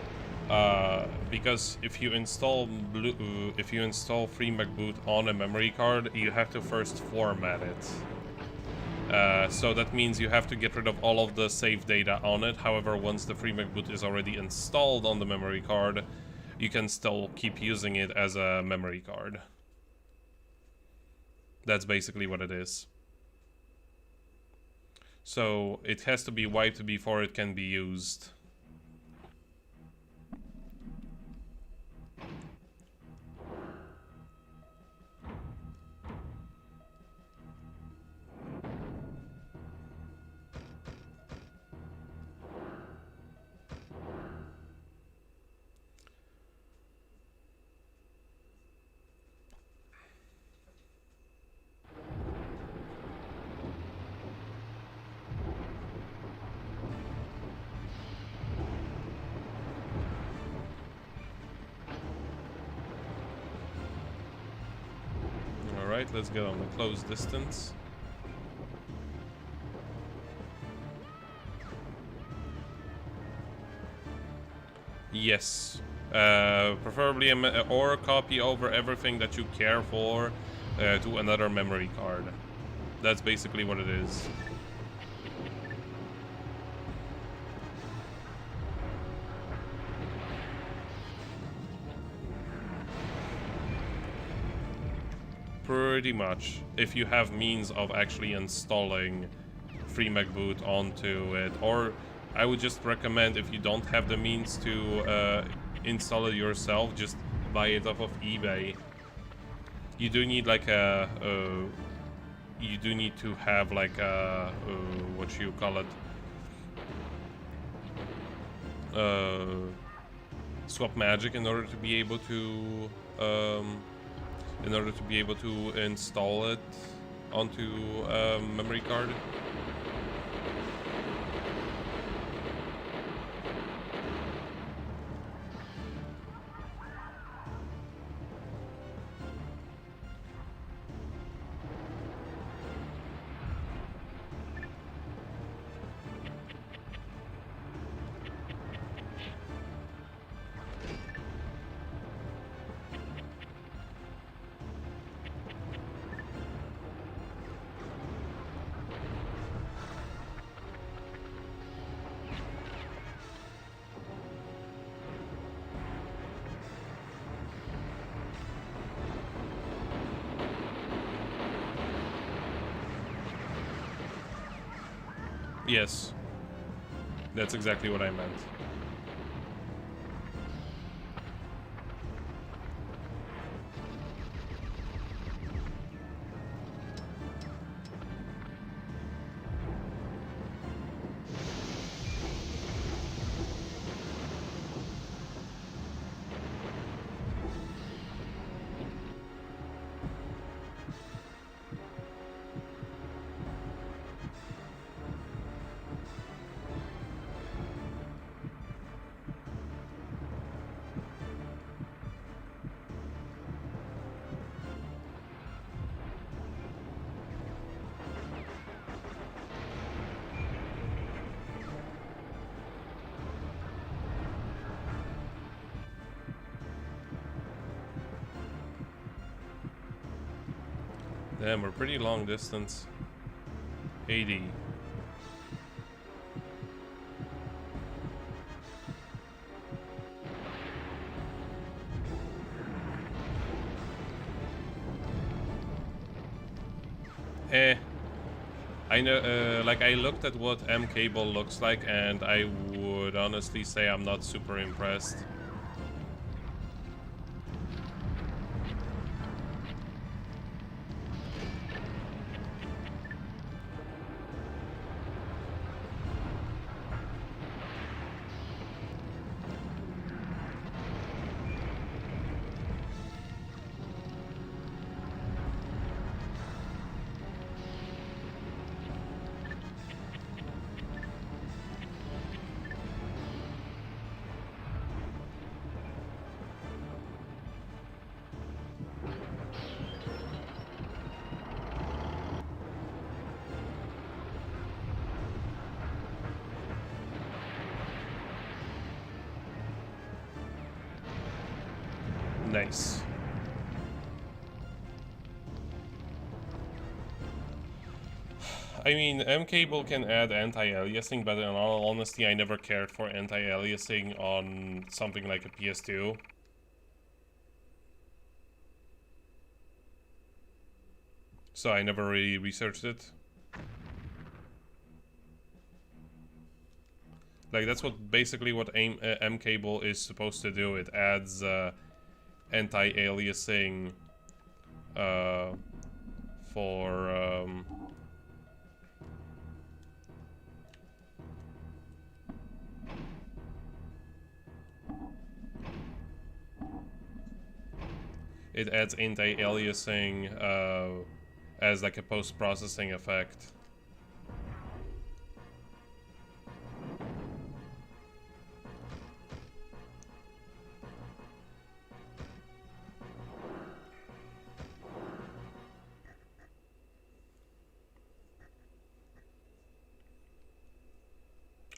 because if you install FreeMac Boot on a memory card, you have to first format it. So that means you have to get rid of all of the save data on it. However, once the FreeMac Boot is already installed on the memory card, you can still keep using it as a memory card. That's basically what it is. So it has to be wiped before it can be used. Alright, let's get on the close distance. Yes. Preferably or copy over everything that you care for to another memory card. That's basically what it is. Pretty much, if you have means of actually installing FreeMac Boot onto it, or I would just recommend, if you don't have the means to install it yourself, just buy it off of eBay. You do need like you do need to have like a what you call it, swap magic in order to be able to install it onto a memory card. Yes. That's exactly what I meant. Damn, we're pretty long distance. 80. I know, like I looked at what M cable looks like, and I would honestly say I'm not super impressed. Nice. I mean, M cable can add anti-aliasing, but in all honesty, I never cared for anti-aliasing on something like a PS2. So I never really researched it. Like, that's what basically what M cable is supposed to do. It adds anti-aliasing for it adds anti-aliasing as like a post-processing effect.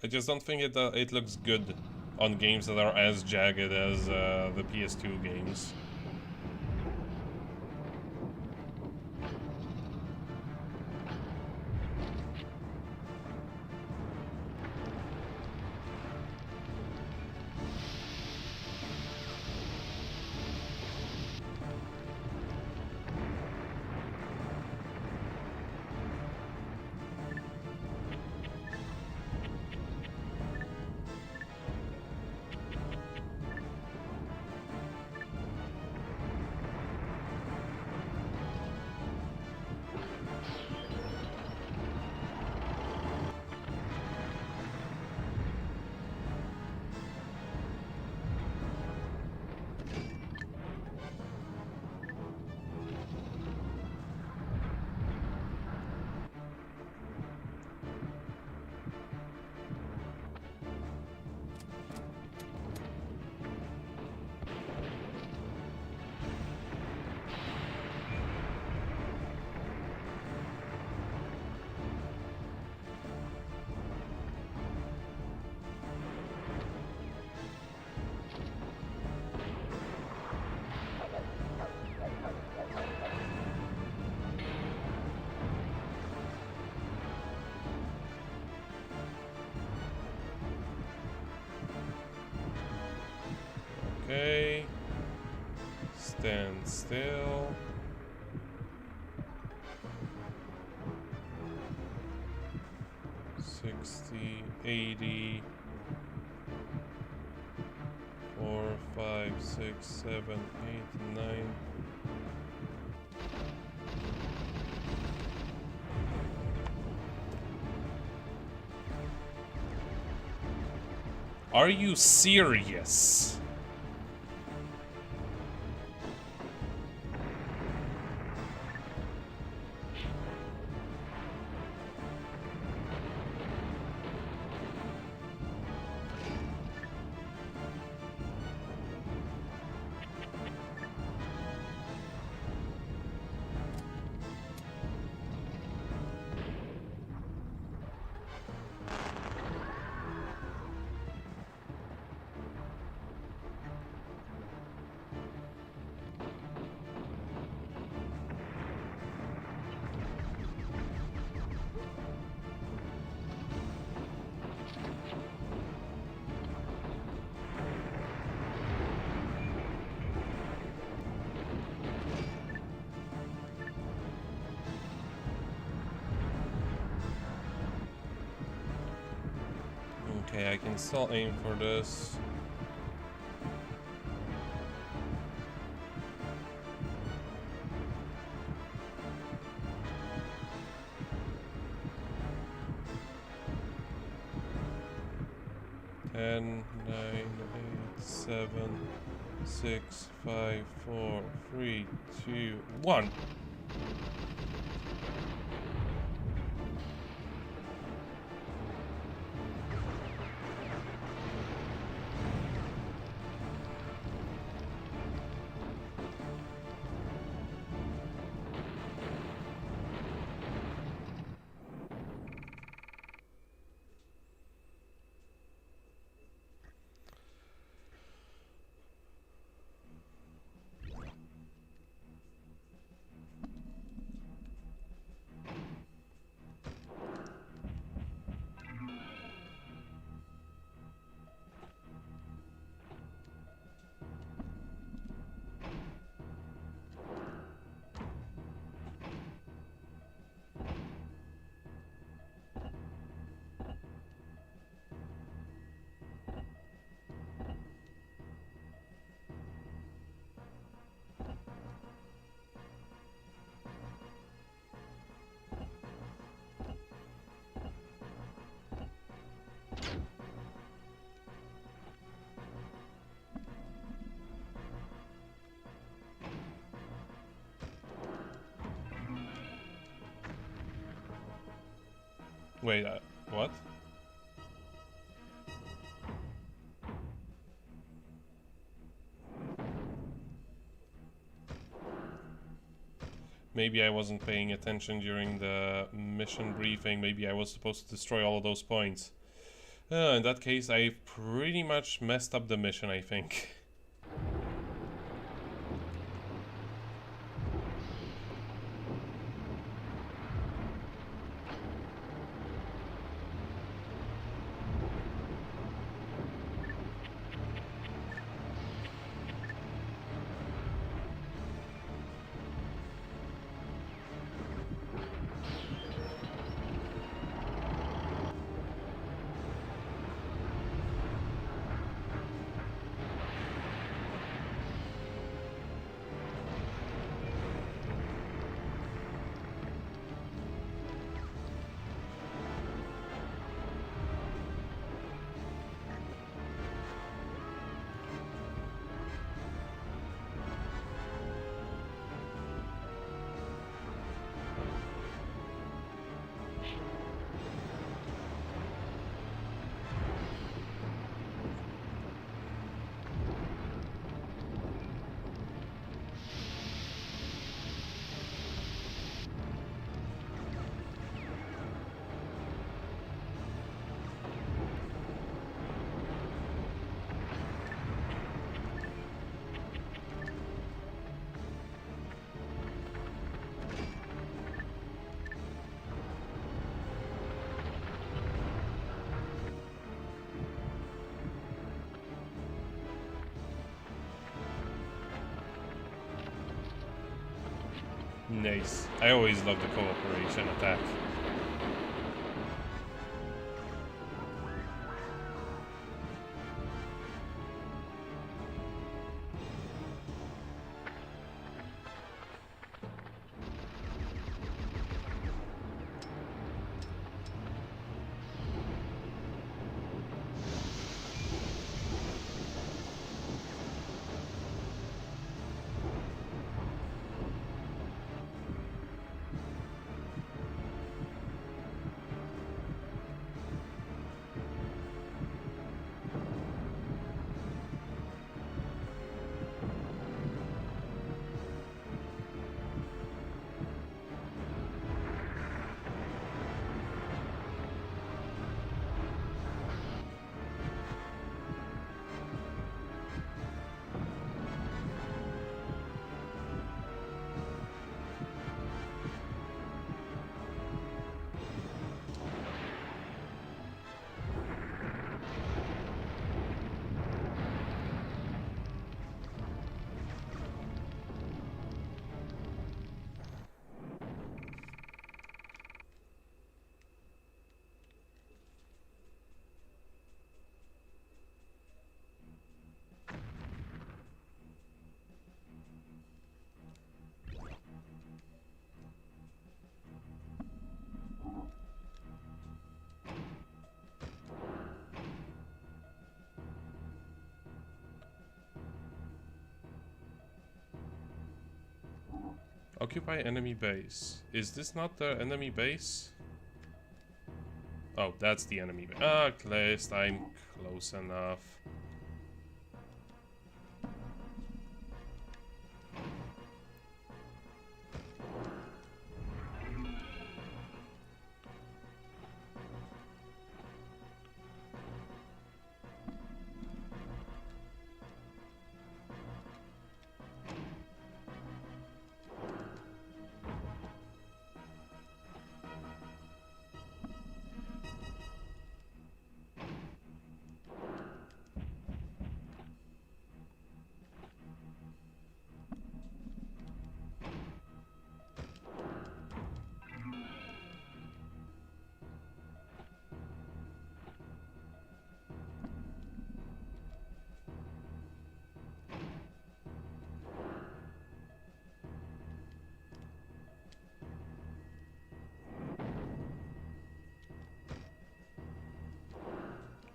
I just don't think it looks good on games that are as jagged as the PS2 games. Okay. Stand still. 80. 4, 5, 6, 7, 8, 9. Are you serious? Okay, I can still aim for this. Ten, 9, 8, 7, 6, 5, 4, 3, 2, 1. Wait, what? Maybe I wasn't paying attention during the mission briefing. Maybe I was supposed to destroy all of those points. In that case, I pretty much messed up the mission, I think. Nice. I always love the cooperation attack. Occupy enemy base. Is this not the enemy base? Oh, that's the enemy base. Ah, at least I'm close enough.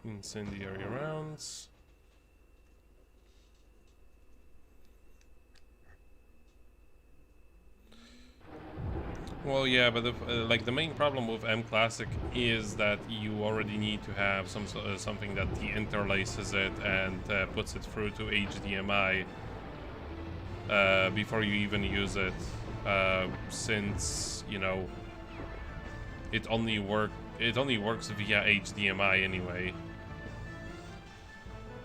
Incendiary rounds. Well, yeah, but like the main problem with M Classic is that you already need to have something that interlaces it and puts it through to HDMI before you even use it, since you know it only works via HDMI anyway.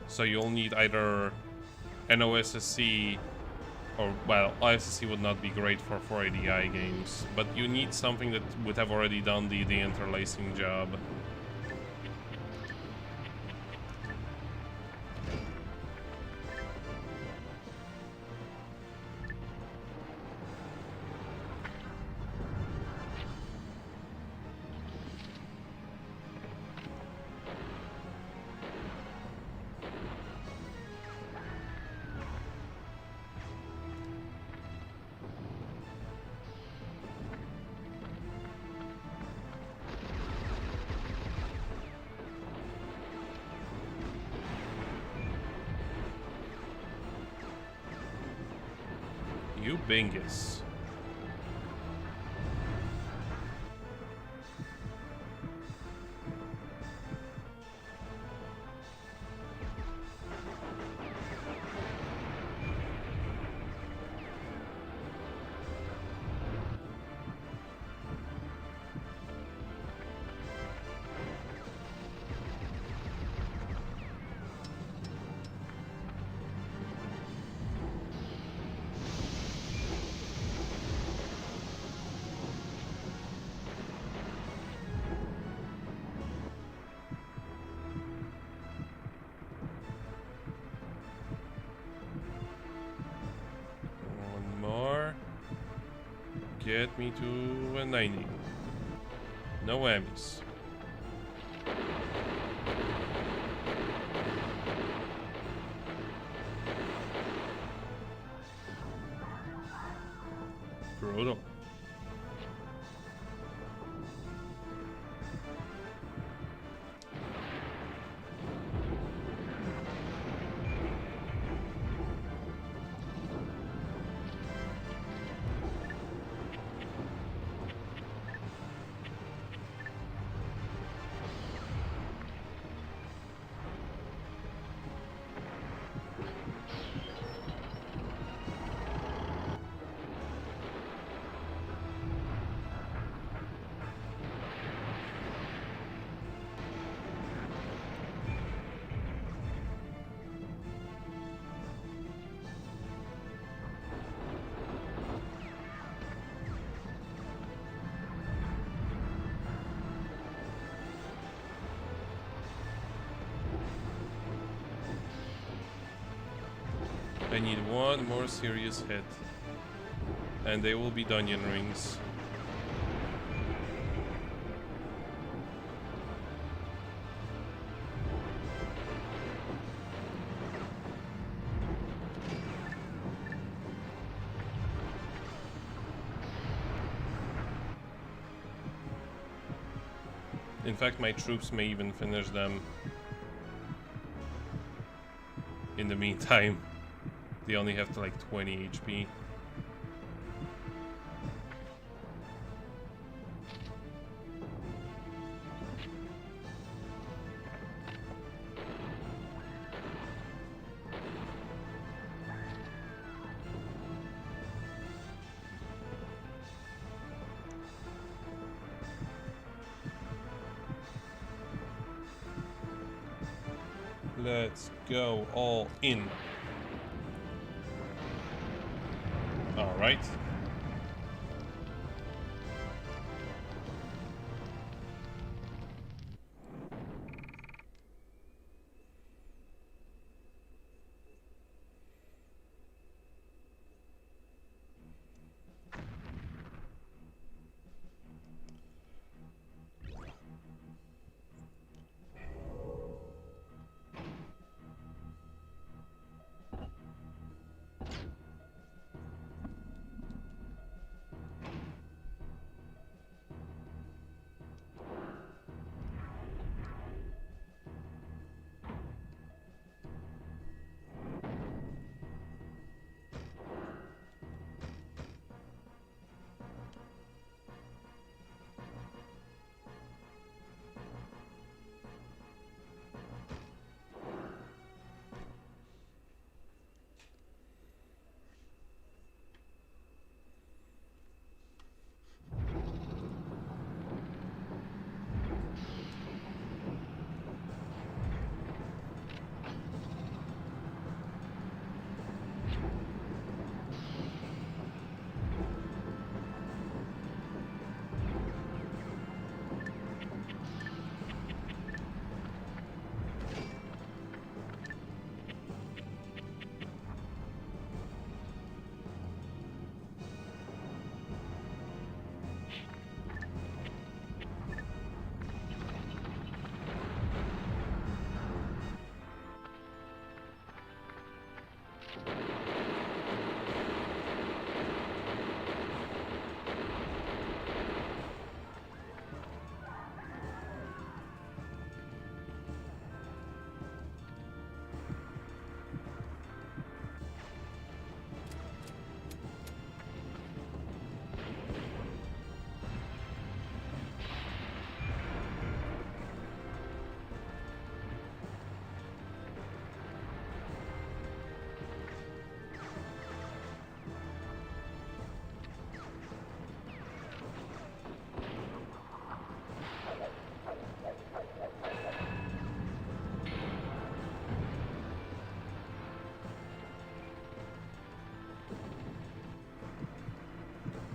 So you'll need either an OSSC, or, well, OSSC would not be great for 480i games, but you need something that would have already done the interlacing job. You bingus. Get me to a 90. No whammies. Brutal. I need one more serious hit, and they will be Dunyan rings. In fact, my troops may even finish them in the meantime. They only have to like 20 HP. Let's go all in. Alright.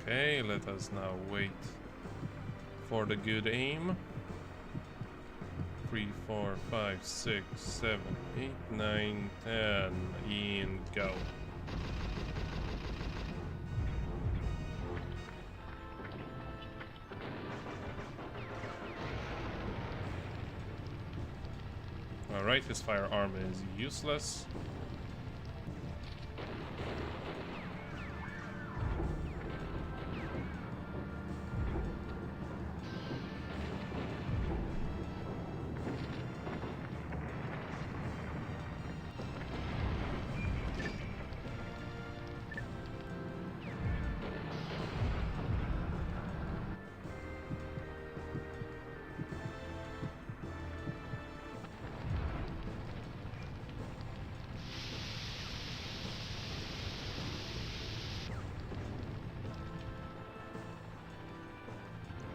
Okay, let us now wait for the good aim. 3, 4, 5, 6, 7, 8, 9, 10, and go. Alright, his firearm is useless.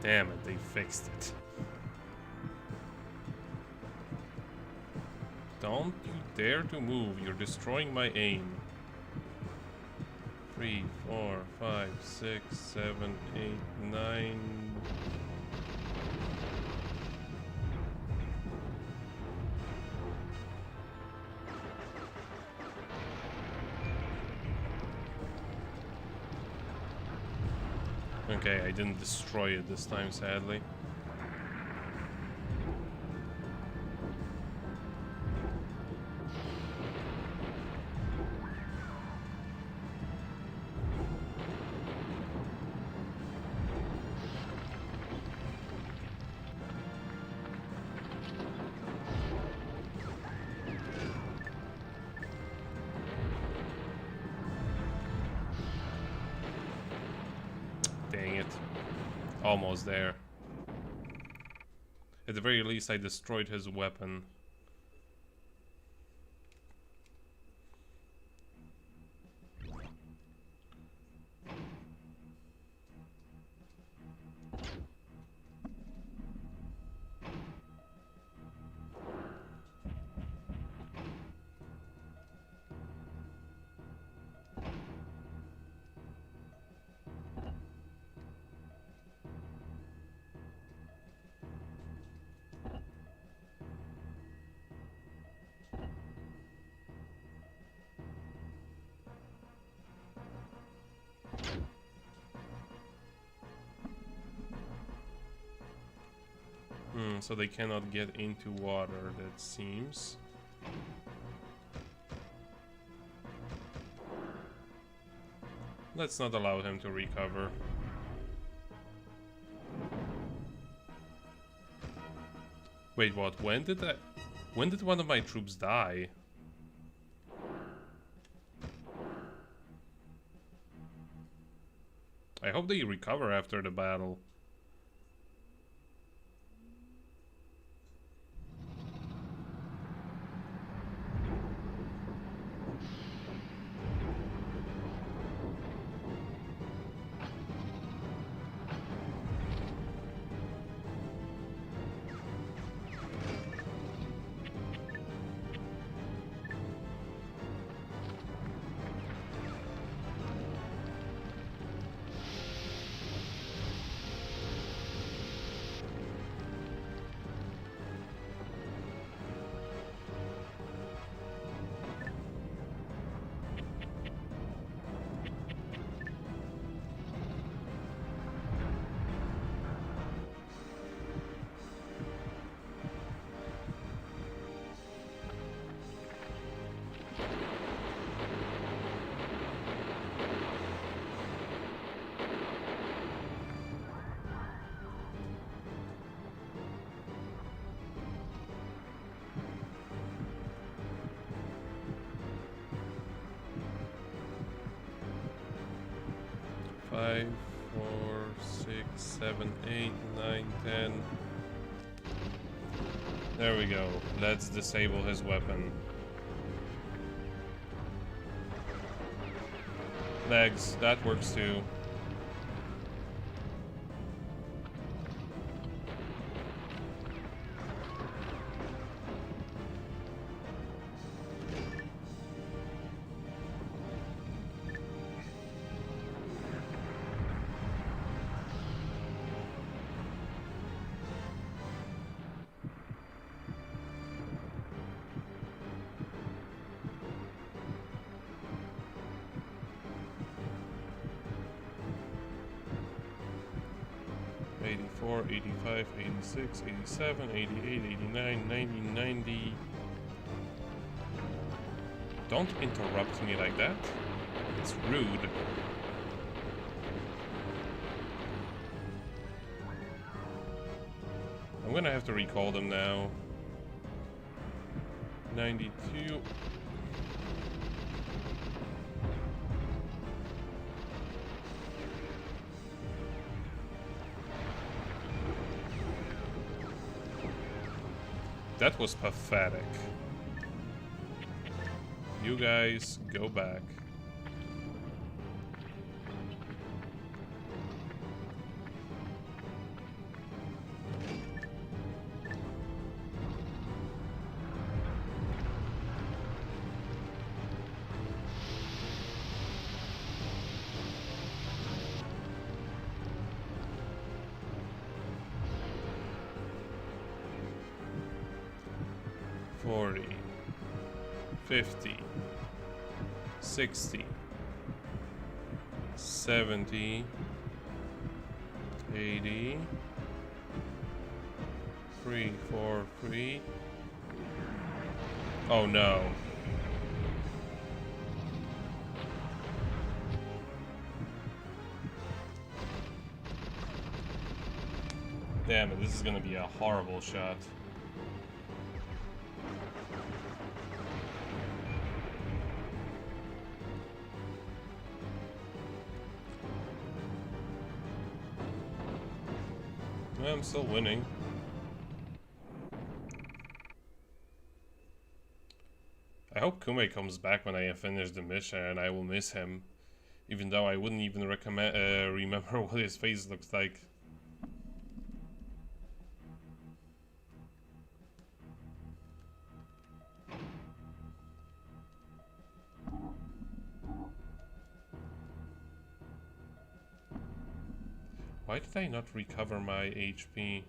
Damn it, they fixed it. Don't you dare to move, you're destroying my aim. 3, 4, 5, 6, 7, 8, 9. Okay, I didn't destroy it this time, sadly. Dang it. Almost there. At the very least, I destroyed his weapon. So they cannot get into water, that seems. Let's not allow him to recover. Wait, what? When did one of my troops die? I hope they recover after the battle. Five, 4, 6, 7, 8, 9, 10. There we go. Let's disable his weapon. Legs, that works too. Eighty-four, 85, 86, 87, 88, 89, 90, 90. Don't interrupt me like that. It's rude. I'm gonna have to recall them now. 92. That was pathetic. You guys, go back. $40, $50, $60, $70, $80, 3, 4, 3. Oh no. Damn it, this is gonna be a horrible shot. I'm still winning. I hope Kume comes back when I have finished the mission, and I will miss him. Even though I wouldn't even remember what his face looks like. Why did I not recover my HP?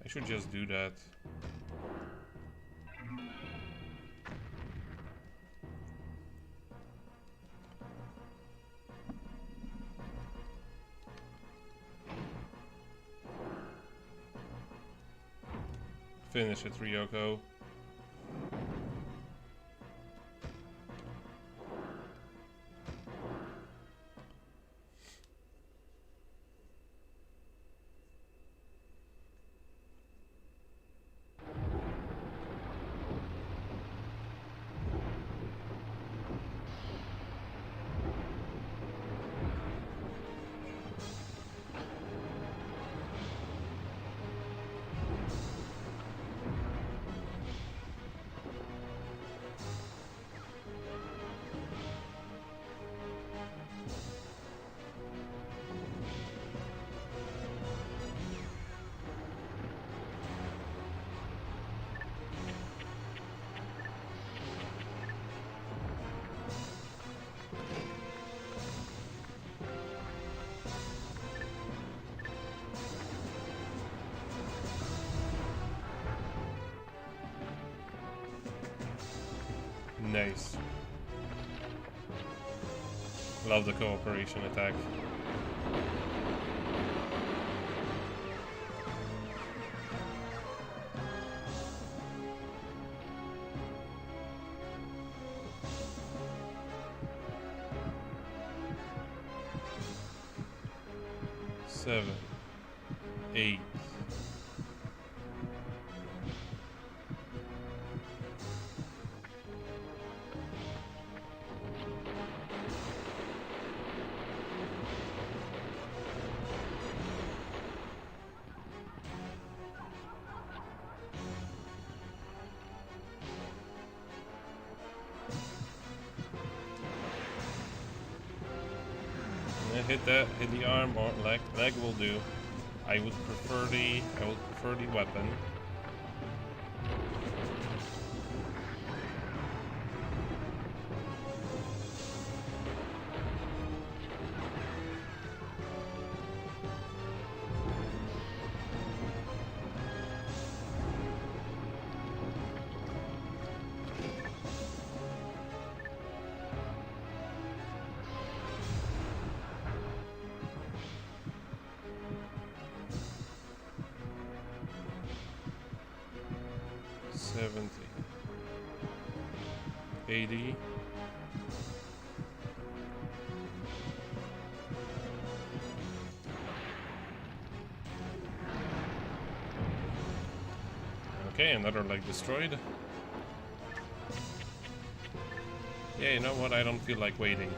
I should just do that. finish it, Ryoko. Nice. Love the cooperation attack. Seven, 8. Hit the arm or leg. Leg will do. I would prefer the weapon. $70, $80. Okay, another leg destroyed. Yeah, you know what? I don't feel like waiting.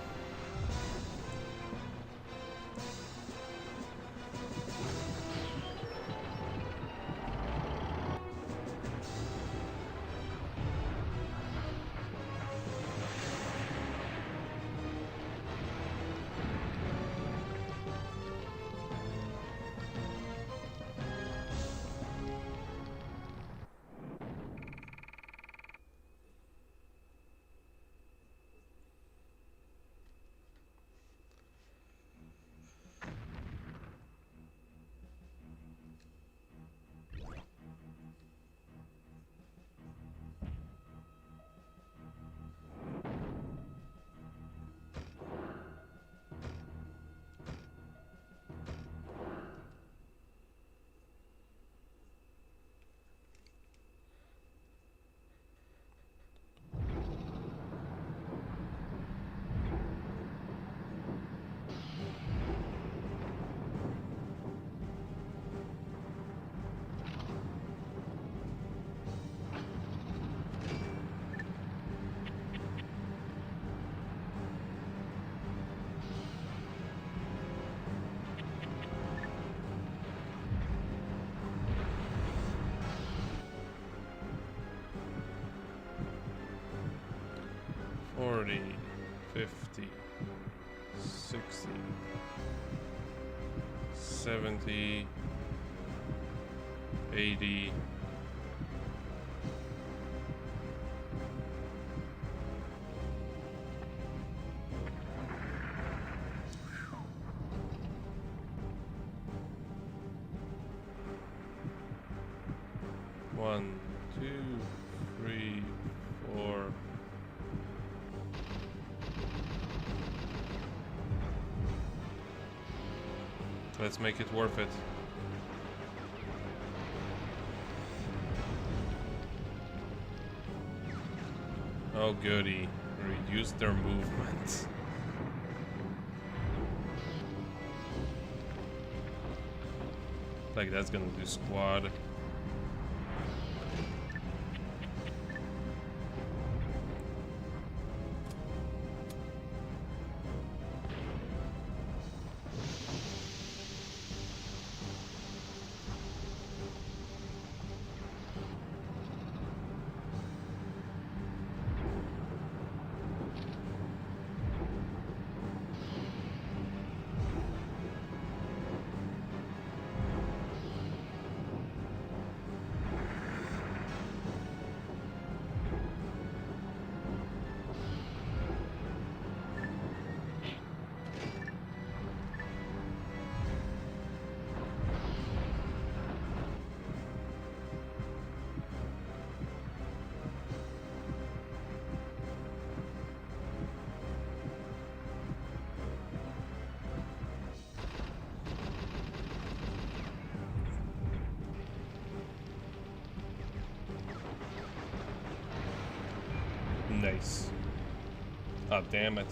$40, $50, $60, $70, $80. One, two, three, four. Let's make it worth it. Oh goody. Reduce their movement. Like that's gonna do squad. Nice. Oh, damn it.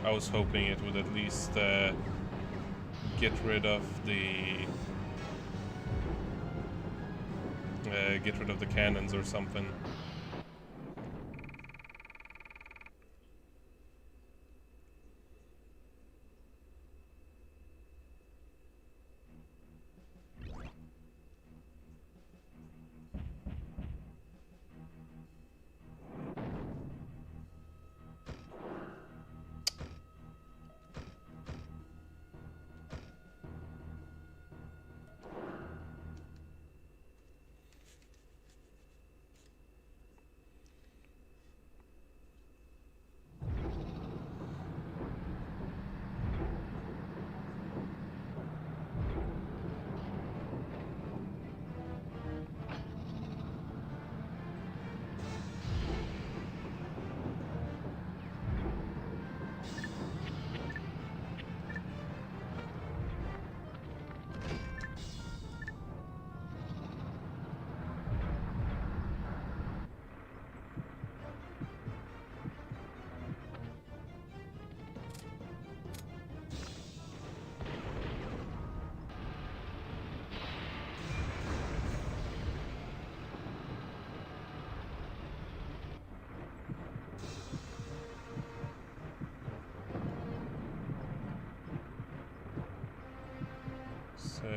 I was hoping it would at least get rid of the cannons or something.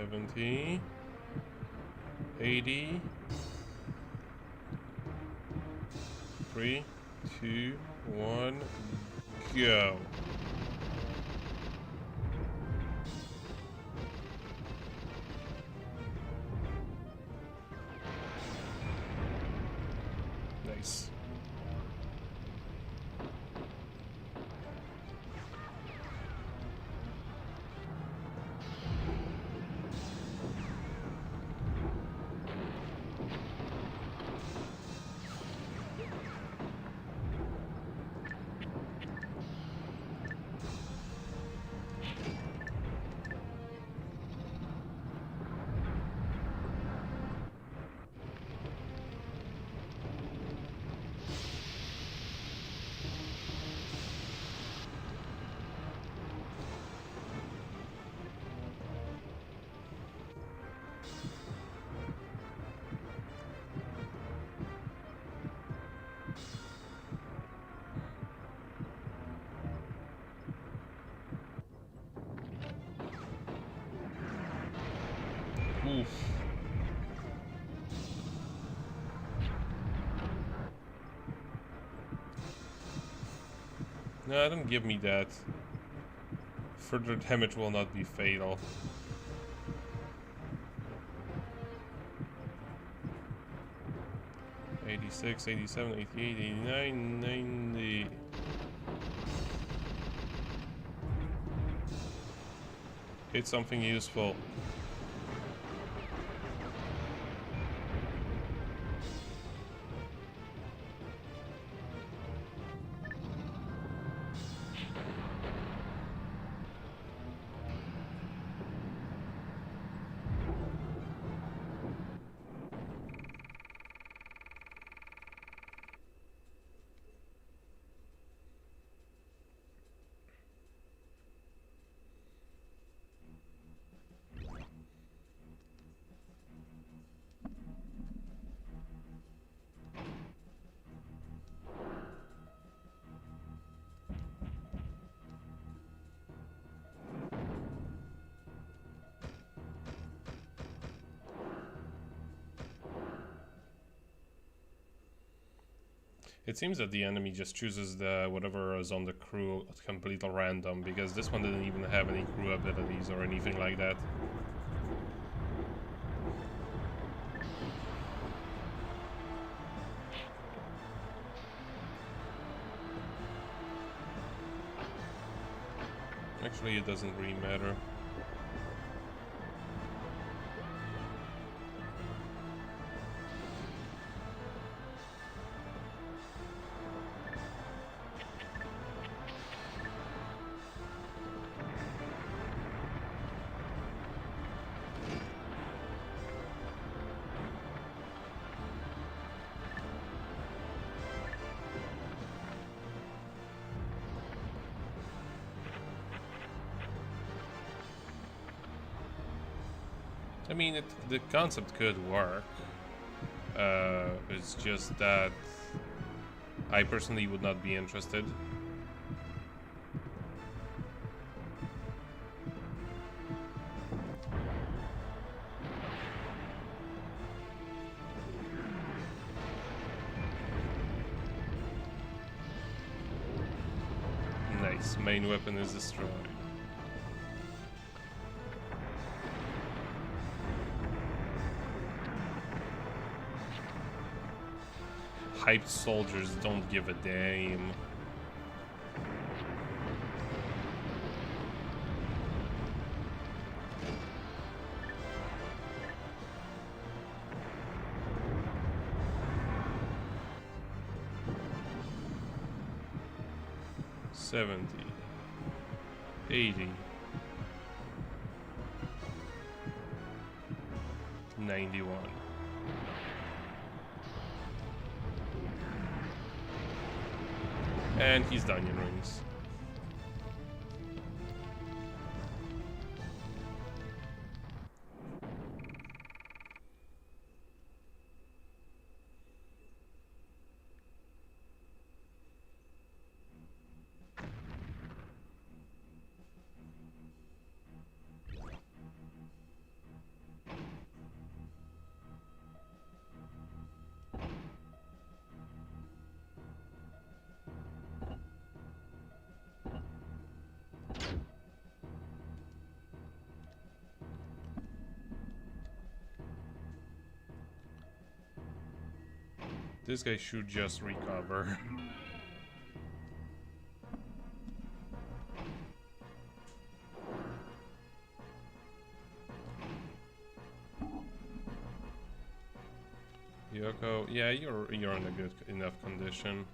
$70, $80, 3, 2, 1, go. Nice. Oof. No, don't give me that. Further damage will not be fatal. $86, $87, $88, $89, $90. Hit something useful. It seems that the enemy just chooses the whatever is on the crew at completely random, because this one didn't even have any crew abilities or anything like that. Actually, it doesn't really matter. I mean, the concept could work. It's just that I personally would not be interested. Nice, main weapon is destroyed. Hyped soldiers don't give a damn. $70, $80, $91. And he's the onion rings. This guy should just recover. Yoko, yeah, you're in a good enough condition.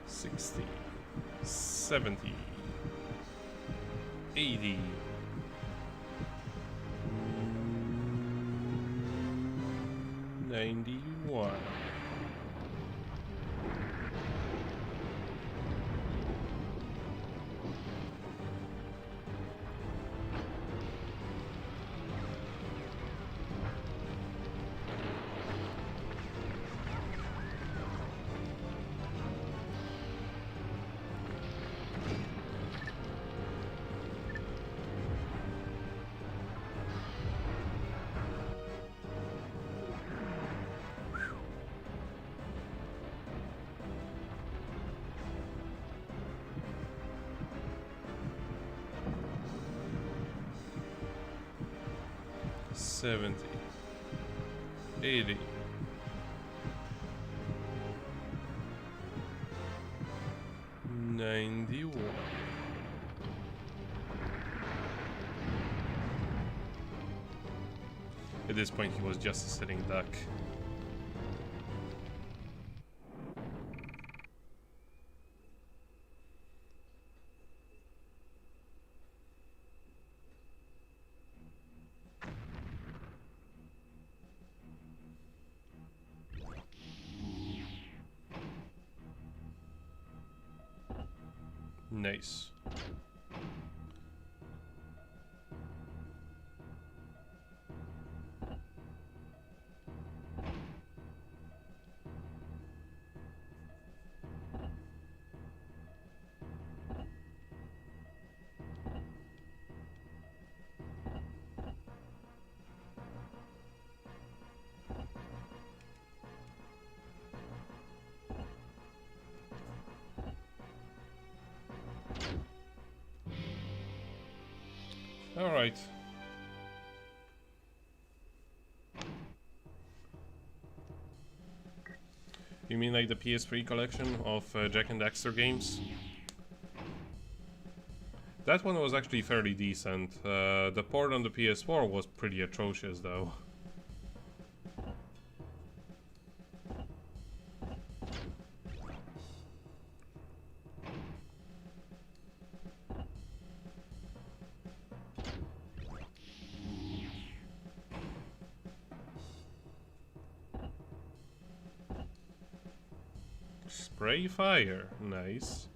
$60, $70, $80, $91. $70, $80, 91. At this point, he was just a sitting duck. Nice. All right. You mean like the PS3 collection of Jack and Daxter games? That one was actually fairly decent. The port on the PS4 was pretty atrocious though. Spray fire, nice.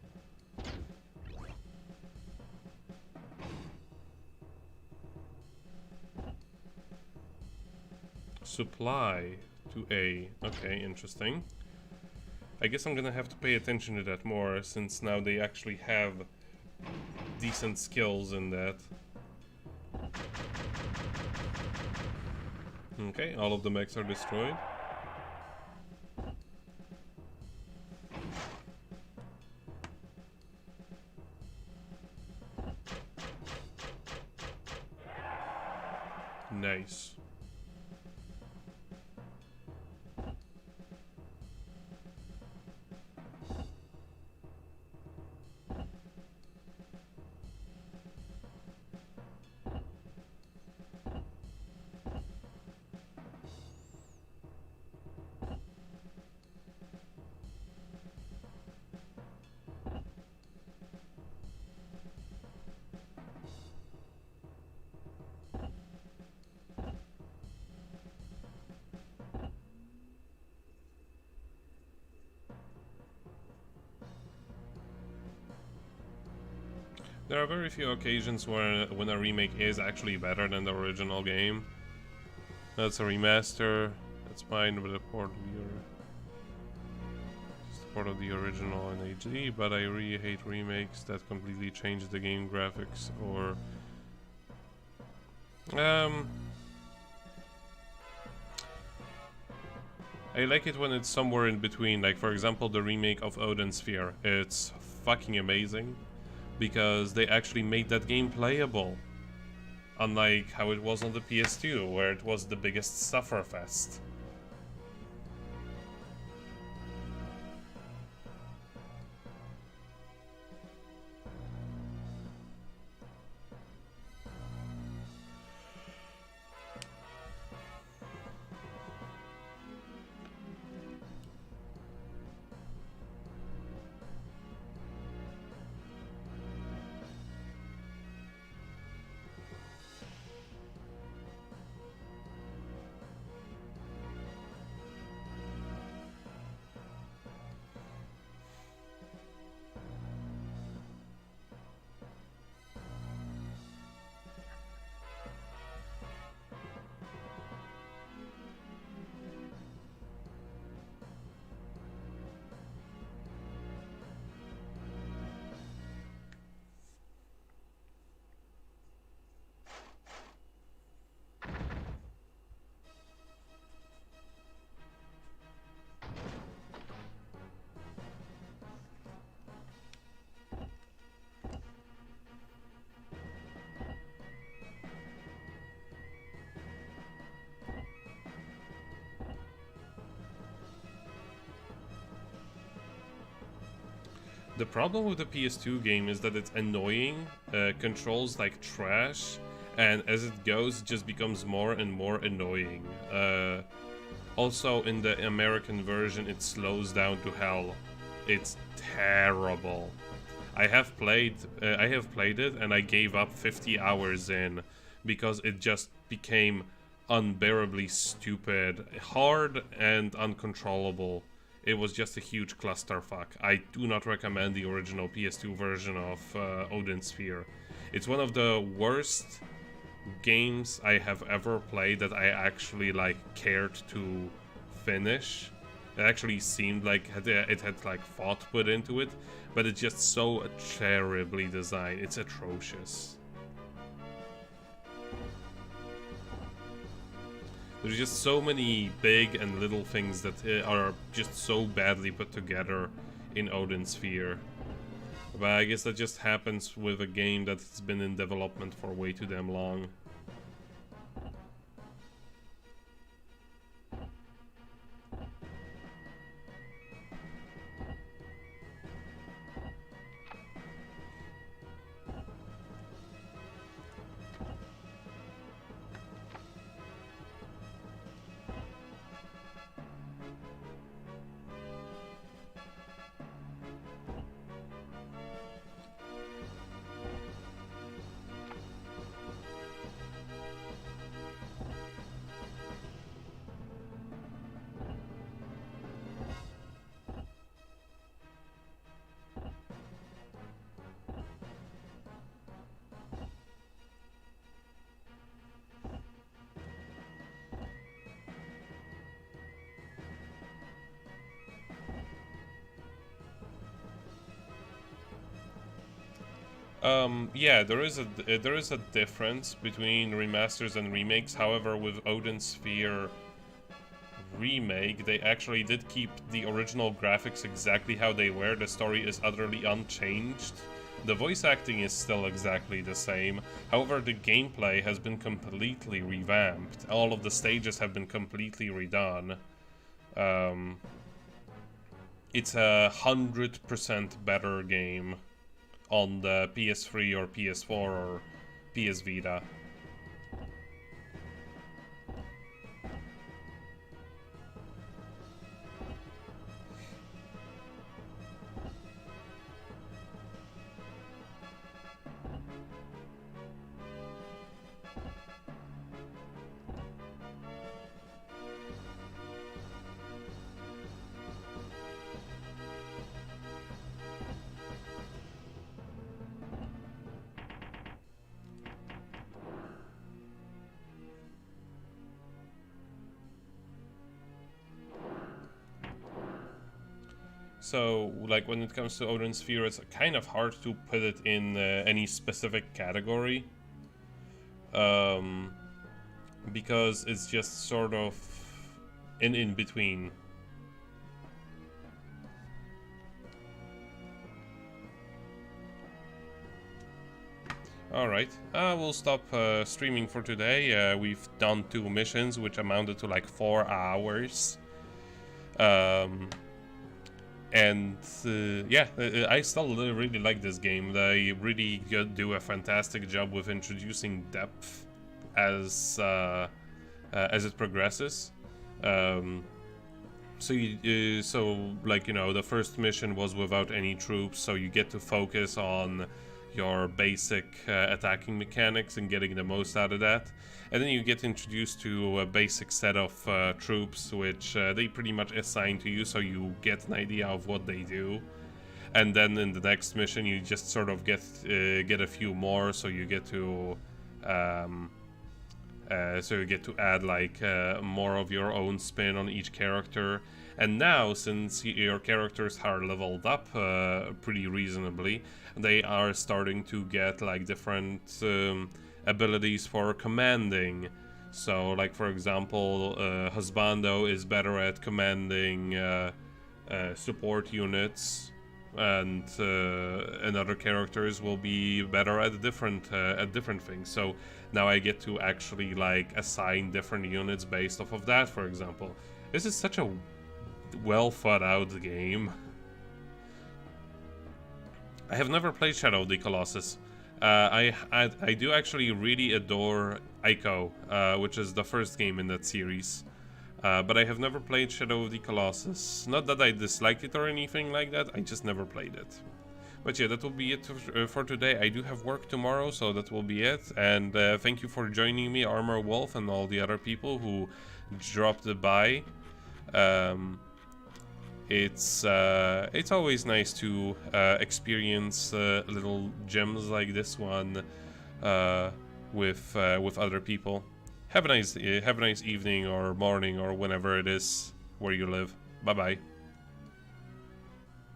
Supply to A, okay, interesting. I guess I'm gonna have to pay attention to that more, since now they actually have decent skills in that. Okay, all of the mechs are destroyed. Nice. There are very few occasions where when a remake is actually better than the original game. That's a remaster, that's fine, but it's the port of the original in HD, but I really hate remakes that completely change the game graphics or I like it when it's somewhere in between, like for example the remake of Odin Sphere. It's fucking amazing because they actually made that game playable. Unlike how it was on the PS2, where it was the biggest sufferfest. The problem with the PS2 game is that it's annoying, controls like trash, and as it goes, it just becomes more and more annoying. Also, in the American version, it slows down to hell. It's terrible. I have played it, and I gave up 50 hours in because it just became unbearably stupid, hard, and uncontrollable. It was just a huge clusterfuck. I do not recommend the original PS2 version of Odin Sphere. It's one of the worst games I have ever played that I actually like cared to finish. It actually seemed like it had like thought put into it, but it's just so terribly designed. It's atrocious. There's just so many big and little things that are just so badly put together in Odin Sphere. But I guess that just happens with a game that's been in development for way too damn long. Yeah, there is a difference between remasters and remakes. However, with Odin Sphere remake, they actually did keep the original graphics exactly how they were. The story is utterly unchanged. The voice acting is still exactly the same. However, the gameplay has been completely revamped. All of the stages have been completely redone. It's a 100% better game on the PS3 or PS4 or PS Vita. So, like, when it comes to Odin Sphere, it's kind of hard to put it in any specific category. Because it's just sort of in between. Alright, we'll stop streaming for today. We've done 2 missions, which amounted to like 4 hours. And yeah, I still really like this game. They really do a fantastic job with introducing depth as it progresses. So like, you know, the first mission was without any troops, so you get to focus on your basic attacking mechanics and getting the most out of that. And then you get introduced to a basic set of troops, which they pretty much assign to you, so you get an idea of what they do. And then in the next mission, you just sort of get a few more, so you get to add like more of your own spin on each character. And now, since your characters are leveled up pretty reasonably, they are starting to get like different abilities for commanding. So, like, for example, Husbando is better at commanding support units, and other characters will be better at different things. So now I get to actually like assign different units based off of that. For example, this is such a well thought out game. I have never played Shadow of the Colossus. I do actually really adore Ico, which is the first game in that series. But I have never played Shadow of the Colossus. Not that I dislike it or anything like that, I just never played it. But yeah, that will be it for today. I do have work tomorrow, so that will be it. And thank you for joining me, Armor Wolf, and all the other people who dropped by. It's always nice to experience little gems like this one with other people. Have a nice evening or morning or whenever it is where you live. Bye bye.